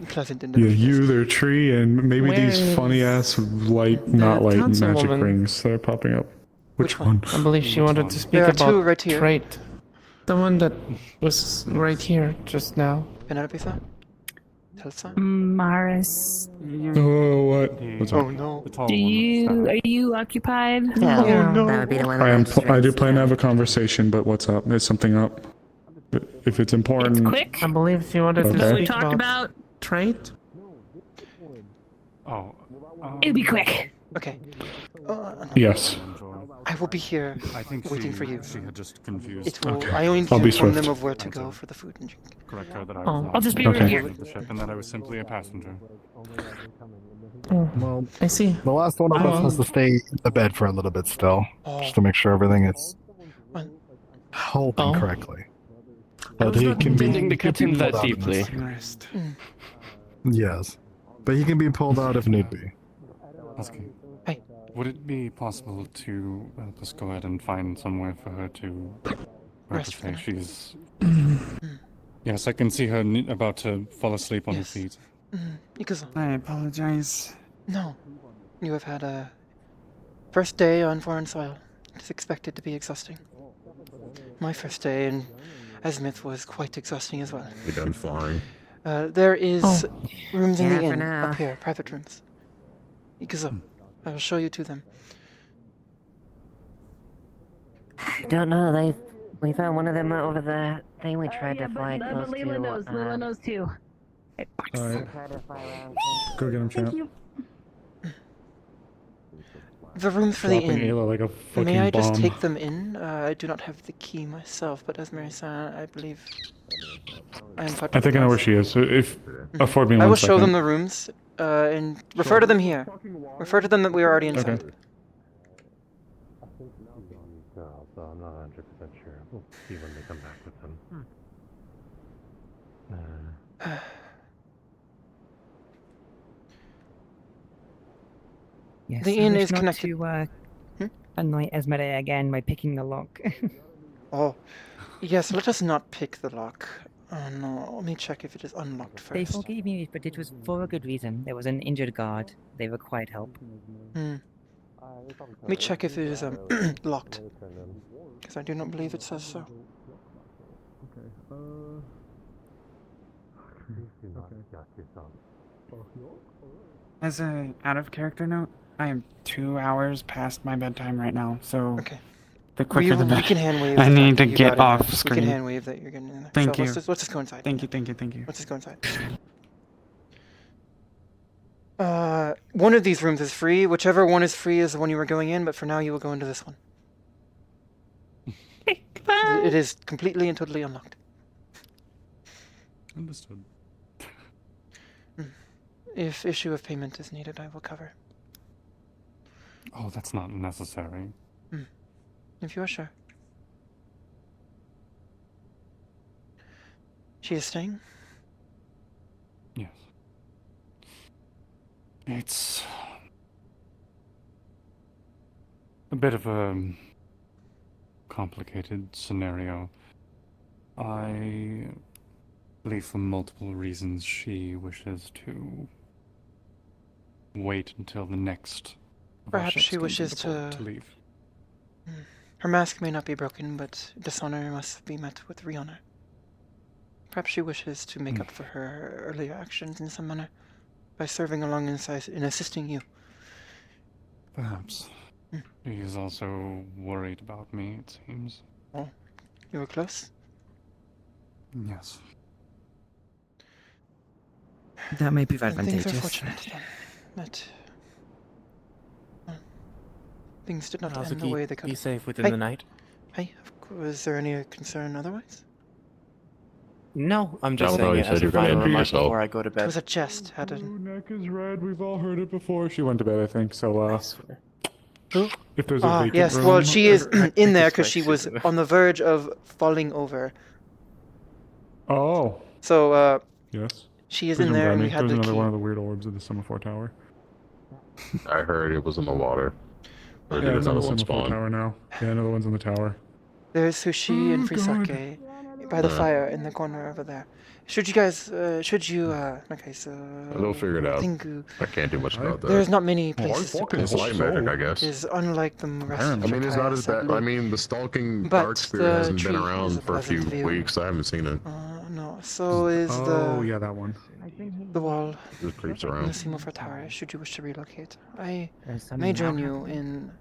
pleasant Yeah, individuals. you, their tree, and maybe Where these funny ass light, not light magic councilwoman? rings that are popping up. Which one? I believe she wanted to speak There are about two right here. trait. The one that was right here just now. Penelope-san? Telsa? Maris. Oh, what? What's up? Oh no. Are you occupied? Yeah, Oh, no. that would be the one that I do plan to have a conversation, but what's up? Is something up? If it's important. It's quick. I believe she wanted to Okay. We speak talked about. trait. Oh. It'll be quick. Okay. Yes. I will be here I think waiting for you. She had just confused. It will, Okay. I only need I'll to be inform swift. them of where to go for the food and drink. Correct her that I was Oh, not I'll just be right on here. board the ship and that I was simply a passenger. Oh, Well, I see. the last one of us has to stay in the bed for a little bit still, just to make sure everything is holding correctly. But he can be intending to cut him pulled that out in deeply. this- Yes, but he can be pulled out if need be. Hazuki, Hey. would it be possible to just go ahead and find somewhere for her to Rest for the stay? night. She's. Yes, I can see her about to fall asleep on her feet. Because I apologize. no, you have had a first day on foreign soil. It is expected to be exhausting. My first day in Azimuth was quite exhausting as well. We done flying. There is rooms in Yeah, the for inn now. up here, private rooms. Ikuzo, I will show you to them. I don't know. We found one of them over the thing we tried to fly but close Leela to. knows. Leela knows too. Alright. Tried to fly around. Go get him, champ. Thank you. The rooms for the Dropping inn. Ayla like a fucking May I just bomb. take them in? I do not have the key myself, but as Mary-san, I believe I am part I of think the I know where class. she is. So if afford me I one will show them second. the rooms and refer to them here. Refer to them that we are already inside. Okay. So I'm not 100% sure. We'll see when they come back with them. Yes, The I inn wish is not connected. To annoy Esmeralda again by picking the lock. Oh, yes, let us not pick the lock. Oh no, let me check if it is unlocked They first. forgave me, but it was for a good reason. There was an injured guard. They required help. Let me check if it is locked. Because I do not believe it says so. As an out of character note, I am 2 hours past my bedtime right now, so the quicker the We better. can hand wave. I the fact need that to you get got in off there. screen. We can hand wave that you're getting in there. Thank so you. Let's just go inside. Thank you, thank you, thank you. Let's just go inside. One of these rooms is free. Whichever one is free is the one you were going in, but for now you will go into this one. It is completely and totally unlocked. Understood. If issue of payment is needed, I will cover. Oh, that's not necessary. If you are sure. She is staying? Yes. It's a bit of a complicated scenario. I believe for multiple reasons she wishes to wait until the next of our Perhaps ships she comes wishes into port to leave. Her mask may not be broken, but dishonor must be met with re-honor. Perhaps she wishes to make up for her earlier actions in some manner by serving alongside in assisting you. Perhaps. She is also worried about me, it seems. Oh, you were close? Yes. That might be Then things are advantageous. fortunate then that things did not end the Hazuki, way they could. be safe within Hey. the night. Hey, was there any concern otherwise? No, I'm just No, saying you it said as a you're gonna final injure remark yourself. before I go to It bed. was a jest, Haddon. Ooh, neck is red. We've all heard it before. She went to bed, I think. So, Who? if there's a vacant Yes, room, well, she is in there That's because right, she she's was in there. on the verge of falling over. Oh, So, yes. she is Please in don't there grab and me. we had There's the another key. one of the weird orbs of the Semaphore Tower. I heard it was in the water. Or Yeah, did it's on another the one Semaphore spawn? Tower now. Yeah, another one's in the tower. There's sushi and free God. sake by the fire in the corner over there. Should you guys, okay, so... They'll figure it out. Tengu. I can't do much about that. There's not many places to It's put. light magic, I guess. It is unlike the rest of I mean, it's not as bad. sadly. I mean, the stalking But dark spirit the hasn't been tree is around a for a few pleasant view. weeks. I haven't seen it. No, so is Oh, yeah, that one. the wall Just creeps in the around. Semaphore Tower, should you wish to relocate. I There's some may now join you happening. in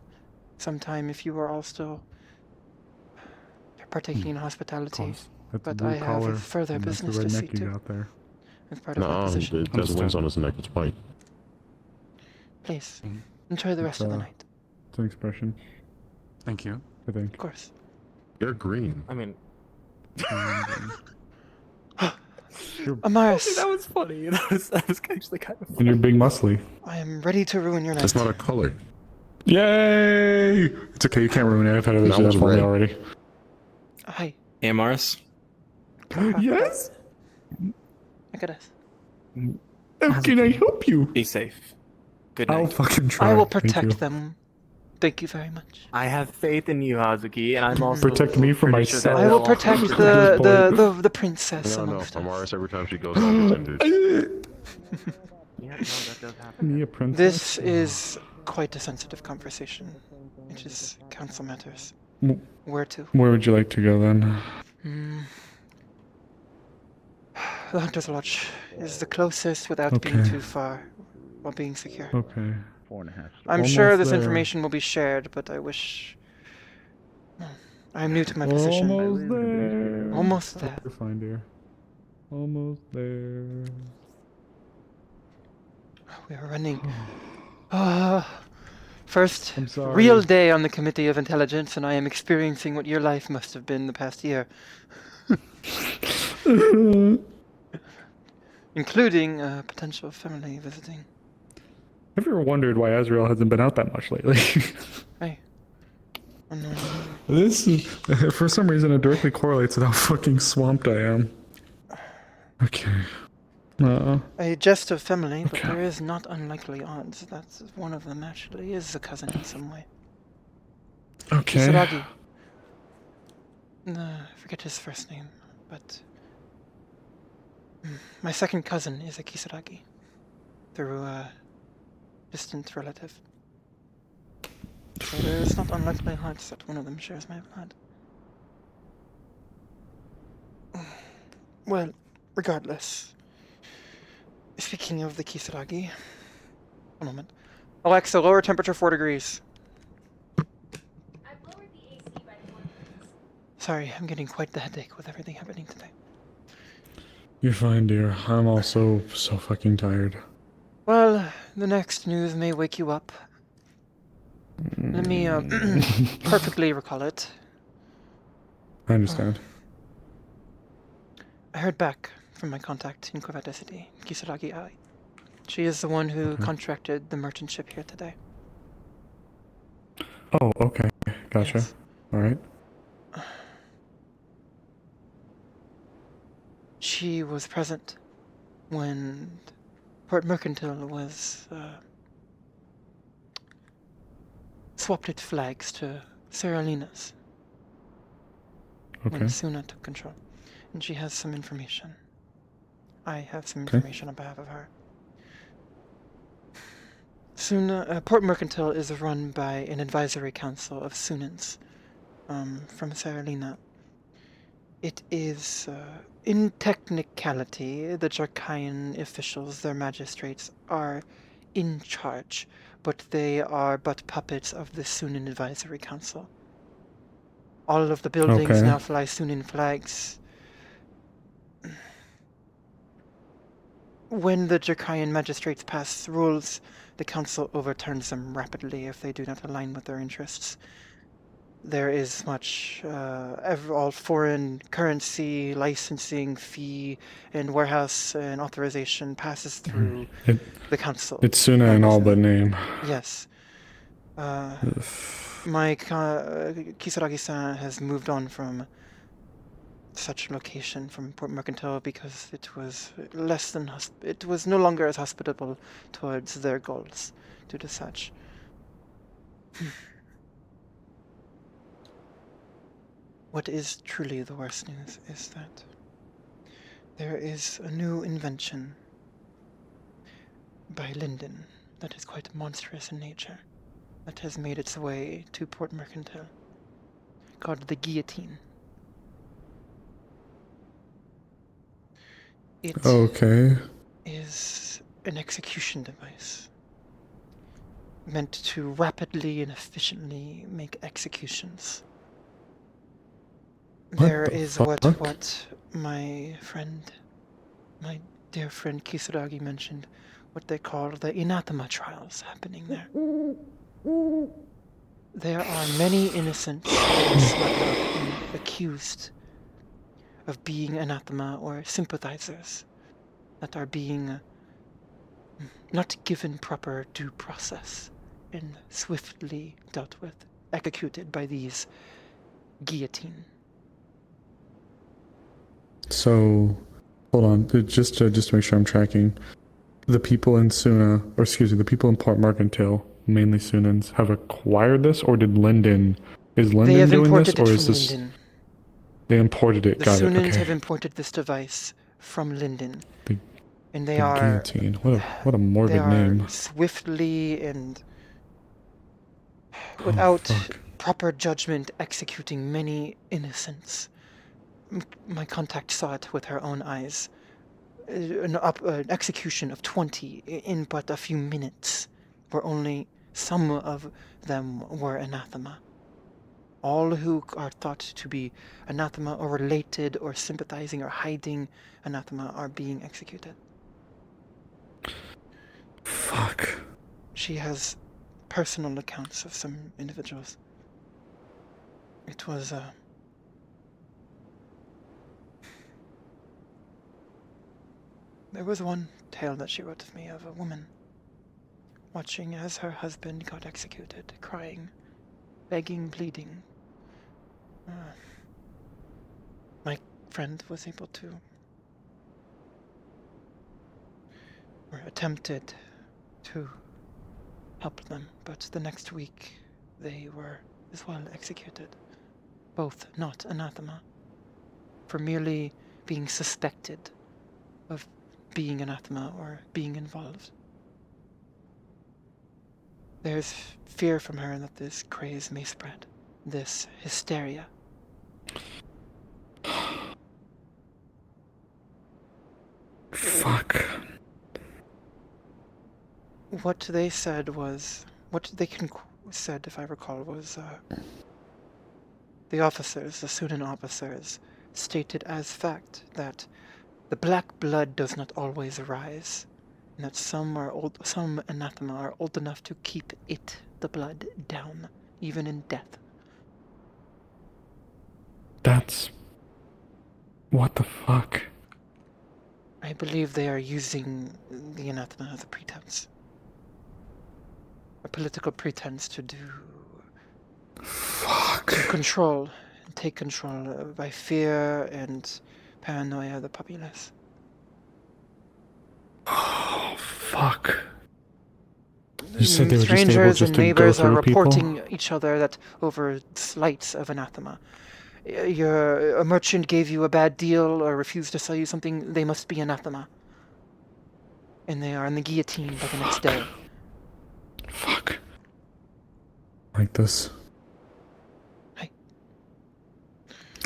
some time if you are all still partaking in hospitality. That's But a blue I have collar. further and that's the business red to neck see you to. got there. As part of my No, position. it has wings on his neck. It's white. Please, enjoy the rest of the night. It's an expression. Thank you. I think. Of course. You're green. I mean, Amaris, that was funny. That was actually kind of funny. And you're big muscly. I am ready to ruin your night. That's not a color. Yay! It's okay, you can't ruin it. I've had others That do that was for me red. already. Hi. Amaris? Yes? Look at us. How can I help you? Be safe. Good night. I'll fucking try. I will Thank you. protect them. Thank you very much. I have faith in you, Hazuki, and I'm also Protect me from pretty sure that myself. I will they'll protect also the princess No, amongst us. Amaris, every time she goes out, gets injured. Yeah, no, that does happen. Me a princess? This is quite a sensitive conversation. It is council matters. Where to? Where would you like to go then? The Hunter's Lodge is the closest without being Okay. too far, while being secure. Okay. 4.5. I'm sure Almost this there. information will be shared, but I wish... I'm new to my position. Almost there. Almost there. You're fine, dear. Almost there. We are running. First I'm sorry. real day on the Committee of Intelligence, and I am experiencing what your life must have been the past year. Including potential family visiting. Have you ever wondered why Azrael hasn't been out that much lately? Hey. Oh, no. This is, for some reason, it directly correlates with how fucking swamped I am. Okay. A jest of family, but there is not unlikely odds that one of them actually is a cousin in some way. Okay. Kisaragi. I forget his first name, but my second cousin is a Kisaragi through a distant relative. So there is not unlikely odds that one of them shares my blood. Well, regardless. Speaking of the Kisaragi, one moment. Alexa, lower temperature 4 degrees. Sorry, I'm getting quite the headache with everything happening today. You're fine, dear. I'm also so fucking tired. Well, the next news may wake you up. Let me perfectly recall it. I understand. I heard back from my contact in Corvette City, Kisaragi Ai. She is the one who contracted the merchant ship here today. Oh, okay. Gotcha. Yes. Alright. She was present when Port Mercantile was swapped its flags to Seralina's when Okay. Suna took control. And she has some information. I have some Okay. information on behalf of her. Port Mercantile is run by an advisory council of Sunans from Seralina. It is, in technicality, the Jarkaian officials, their magistrates, are in charge, but they are but puppets of the Sunan Advisory Council. All of the buildings Okay. now fly Sunan flags. When the Jarkaian magistrates pass rules, the council overturns them rapidly if they do not align with their interests. There is much, all foreign currency, licensing, fee, and warehouse and authorization passes through the council. It's Suna in all but name. Yes. My Kisaragi-san has moved on from such location, from Port Mercantile, because it was it was no longer as hospitable towards their goals due to such. What is truly the worst news is that there is a new invention by Linden that is quite monstrous in nature, that has made its way to Port Mercantile, called the guillotine. It is an execution device meant to rapidly and efficiently make executions. There is what my dear friend Kisaragi mentioned, what they call the anathema trials happening there. There are many innocents accused of being anathema or sympathizers that are being not given proper due process and swiftly dealt with, executed by these guillotine. So, hold on, just to make sure I'm tracking. The people in the people in Port Mercantile, mainly Sunans, have acquired this, or is Linden doing this, or is this? Linden. They imported it. The Got it. Sunans Okay. have imported this device from Linden, and they The are guillotine. What a morbid name. swiftly and without proper judgment executing many innocents. My contact saw it with her own eyes. An execution of 20 in but a few minutes, where only some of them were anathema. All who are thought to be anathema or related or sympathizing or hiding anathema are being executed. Fuck. She has personal accounts of some individuals. It was there was one tale that she wrote of me of a woman watching as her husband got executed, crying, begging, pleading. My friend was able to, or attempted to help them, but the next week they were as well executed, both not anathema, for merely being suspected of being anathema or being involved. There's fear from her that this craze may spread, this hysteria. Fuck. What they said was, what they said, if I recall, was the officers, the Sunan officers, stated as fact that the black blood does not always arise, and that some anathema are old enough to keep the blood down, even in death. That's... what the fuck? I believe they are using the anathema as a pretense. A political pretense to do... Fuck. To control, and take control by fear and paranoia of the populace. Oh, Fuck. You said they were just able Strangers just and to go neighbors are through people? reporting each other that over slights of anathema. A merchant gave you a bad deal or refused to sell you something, they must be anathema. And they are in the guillotine by the next day. Fuck. Like this. Hey.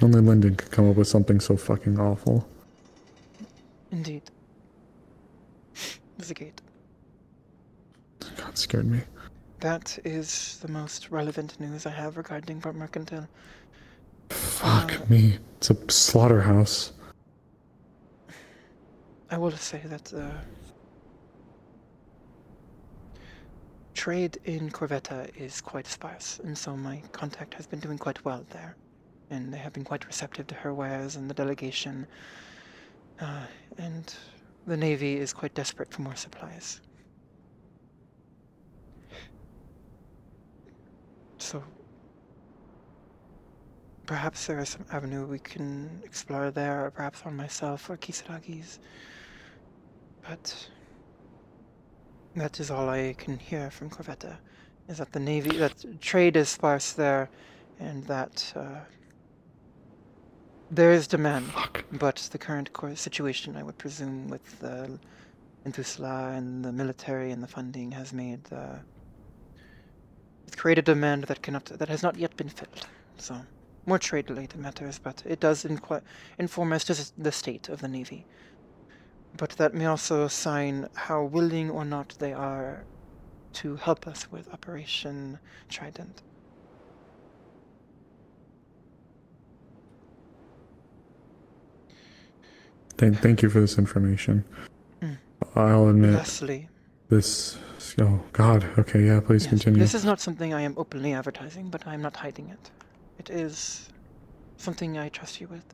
Only Lyndon could come up with something so fucking awful. Indeed. There's a gate. God, scared me. That is the most relevant news I have regarding Port Mercantile. Fuck me. It's a slaughterhouse. I will say that trade in Corvetta is quite sparse, and so my contact has been doing quite well there. And they have been quite receptive to her wares and the delegation. And the Navy is quite desperate for more supplies. So perhaps there is some avenue we can explore there, or perhaps on myself or Kisaragi's. But that is all I can hear from Corvetta, is that the Navy, that trade is sparse there, and that there is demand. But the current situation, I would presume, with the Inthusla and the military and the funding has made it's created demand that has not yet been filled. So more trade-related matters, but it does inform us to the state of the Navy. But that may also sign how willing or not they are to help us with Operation Trident. Thank you for this information. I'll admit Leslie. this. Oh God. Okay. Yeah. Please continue. This is not something I am openly advertising, but I am not hiding it. It is something I trust you with,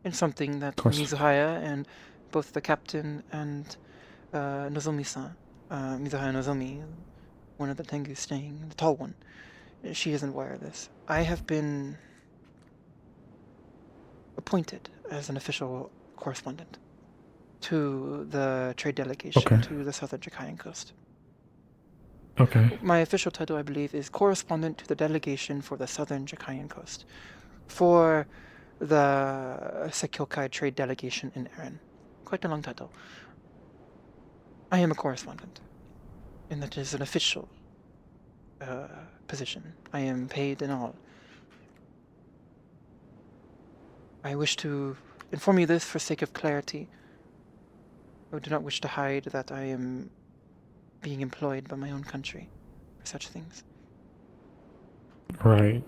and something that Mizuhaya and both the captain and Nozomi-san, Mizuhaya Nozomi, one of the Tengu staying, the tall one, she isn't aware of this. I have been appointed as an official correspondent to the trade delegation to the southern Jakayan coast. Okay. My official title, I believe, is correspondent to the delegation for the southern Jakayan coast for the Sekyokai trade delegation in Erin. Quite a long title. I am a correspondent, and that is an official position. I am paid and all. I wish to inform you this for sake of clarity. I do not wish to hide that I am being employed by my own country for such things. Right.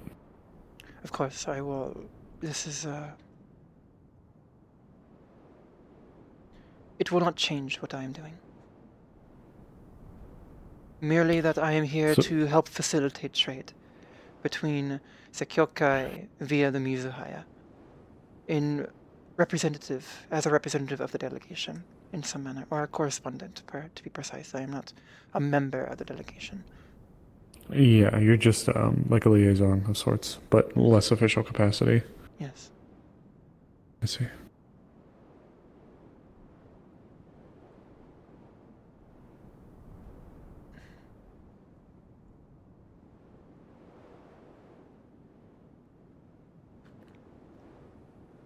Of course, I will. This is it will not change what I am doing. Merely that I am here to help facilitate trade between Sekyokai via the Mizuhaya as a representative of the delegation in some manner, or a correspondent, to be precise. I am not a member of the delegation. Yeah, you're just like a liaison of sorts, but less official capacity. Yes. I see.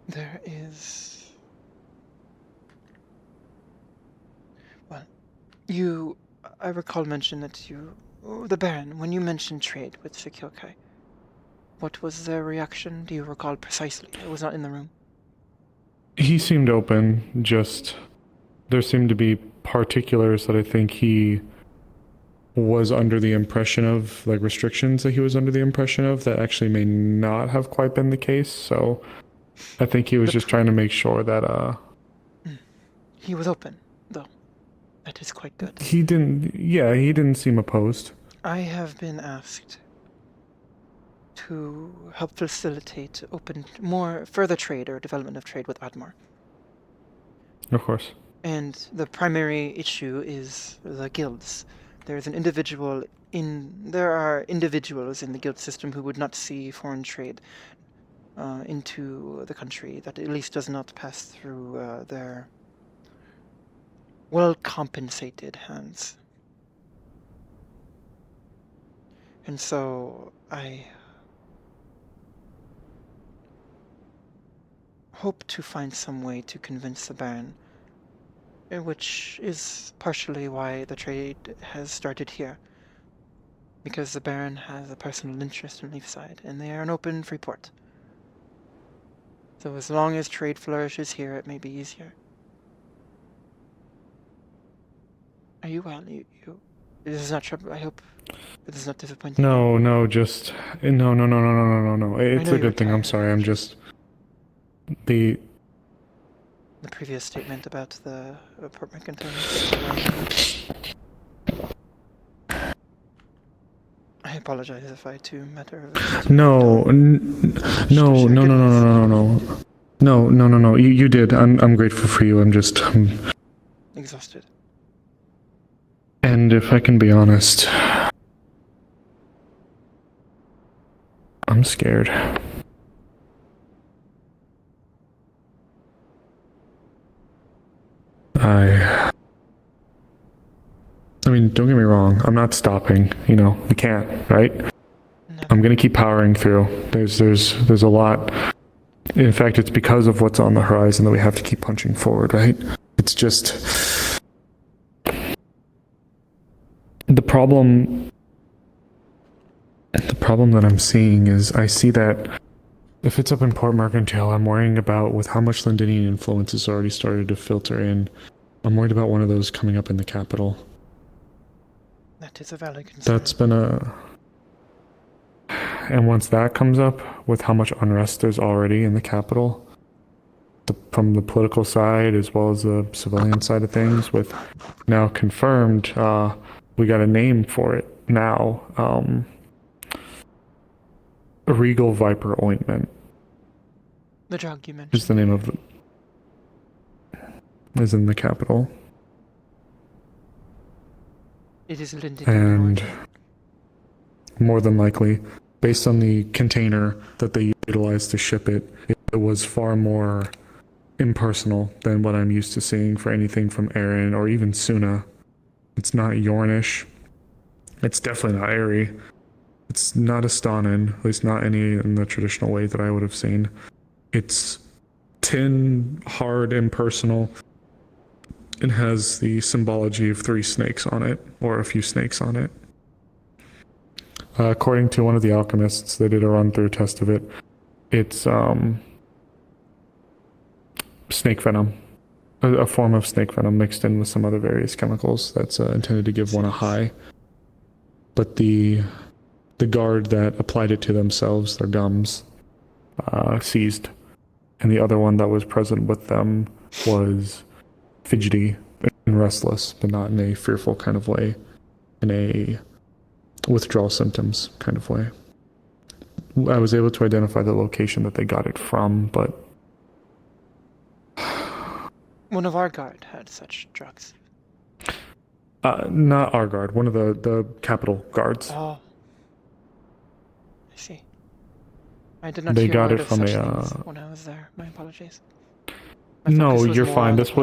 There is... Well, I recall mention that the Baron, when you mentioned trade with Sekyokai, what was their reaction? Do you recall precisely? I was not in the room. He seemed open, just there seemed to be particulars that I think he was under the impression of, like restrictions that he was under the impression of that actually may not have quite been the case, so I think he was just trying to make sure that He was open, though. That is quite good. He didn't seem opposed. I have been asked to help facilitate further trade or development of trade with Admar. Of course. And the primary issue is the guilds. There are individuals in the guild system who would not see foreign trade into the country, that at least does not pass through their well compensated hands. And so I hope to find some way to convince the Baron, which is partially why the trade has started here. Because the Baron has a personal interest in Leafside, and they are an open free port. So as long as trade flourishes here, it may be easier. Are you well? This is not trouble. I hope this is not disappointing. No, no, just no. It's a good thing. I'm sorry. I'm just the previous statement about the apartment container. I apologize if I too matter of no. You did. I'm grateful for you. I'm just exhausted. And if I can be honest, I'm scared. I mean, don't get me wrong, I'm not stopping, we can't, right? I'm gonna keep powering through. There's a lot. In fact, it's because of what's on the horizon that we have to keep punching forward, right? It's just the problem that I'm seeing is I see that if it's up in Port Mercantile, I'm worrying about with how much Londinian influence has already started to filter in. I'm worried about one of those coming up in the capital. That is a valid concern. That's been and once that comes up, with how much unrest there's already in the capital, from the political side as well as the civilian side of things, with now confirmed, we got a name for it now, Regal Viper Ointment. The drug you mentioned. Is the name of is in the capital. It is Linden. And more than likely, based on the container that they utilized to ship it, it was far more impersonal than what I'm used to seeing for anything from Aaron or even Suna. It's not Yornish. It's definitely not Airy. It's not Astanin, at least not any in the traditional way that I would have seen. It's tin, hard, impersonal. It has the symbology of 3 snakes on it, or a few snakes on it. According to one of the alchemists, they did a run-through test of it. It's snake venom, a form of snake venom mixed in with some other various chemicals that's intended to give one a high. But the guard that applied it to themselves, their gums, seized. And the other one that was present with them was fidgety and restless, but not in a fearful kind of way, in a withdrawal symptoms kind of way. I was able to identify the location that they got it from, but one of our guard had such drugs. Not our guard, one of the capital guards. Oh, I see. I did not they hear got word it of from such a things when I was there. My apologies. No, you're fine. This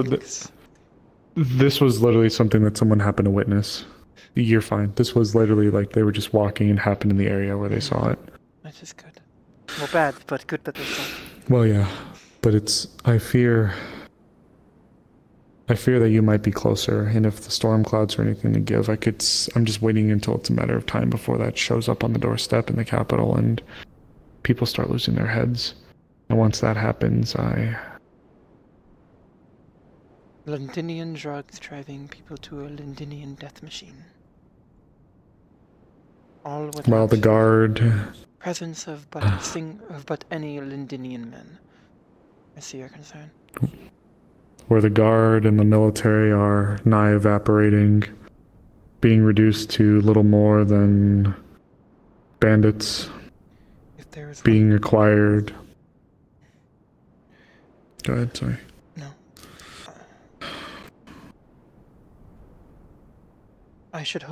was literally something that someone happened to witness. You're fine. This was literally like they were just walking and happened in the area where they saw it. That is good. Well, bad, but good that they saw it. Well, yeah, but I fear that you might be closer, and if the storm clouds are anything to give, I'm just waiting until it's a matter of time before that shows up on the doorstep in the capital and people start losing their heads. And once that happens, Londinian drugs driving people to a Londinian death machine. All without the guard presence of but any Londinian men. I see your concern. Where the guard and the military are nigh evaporating, being reduced to little more than bandits, being acquired. Go ahead, sorry. No. I should hope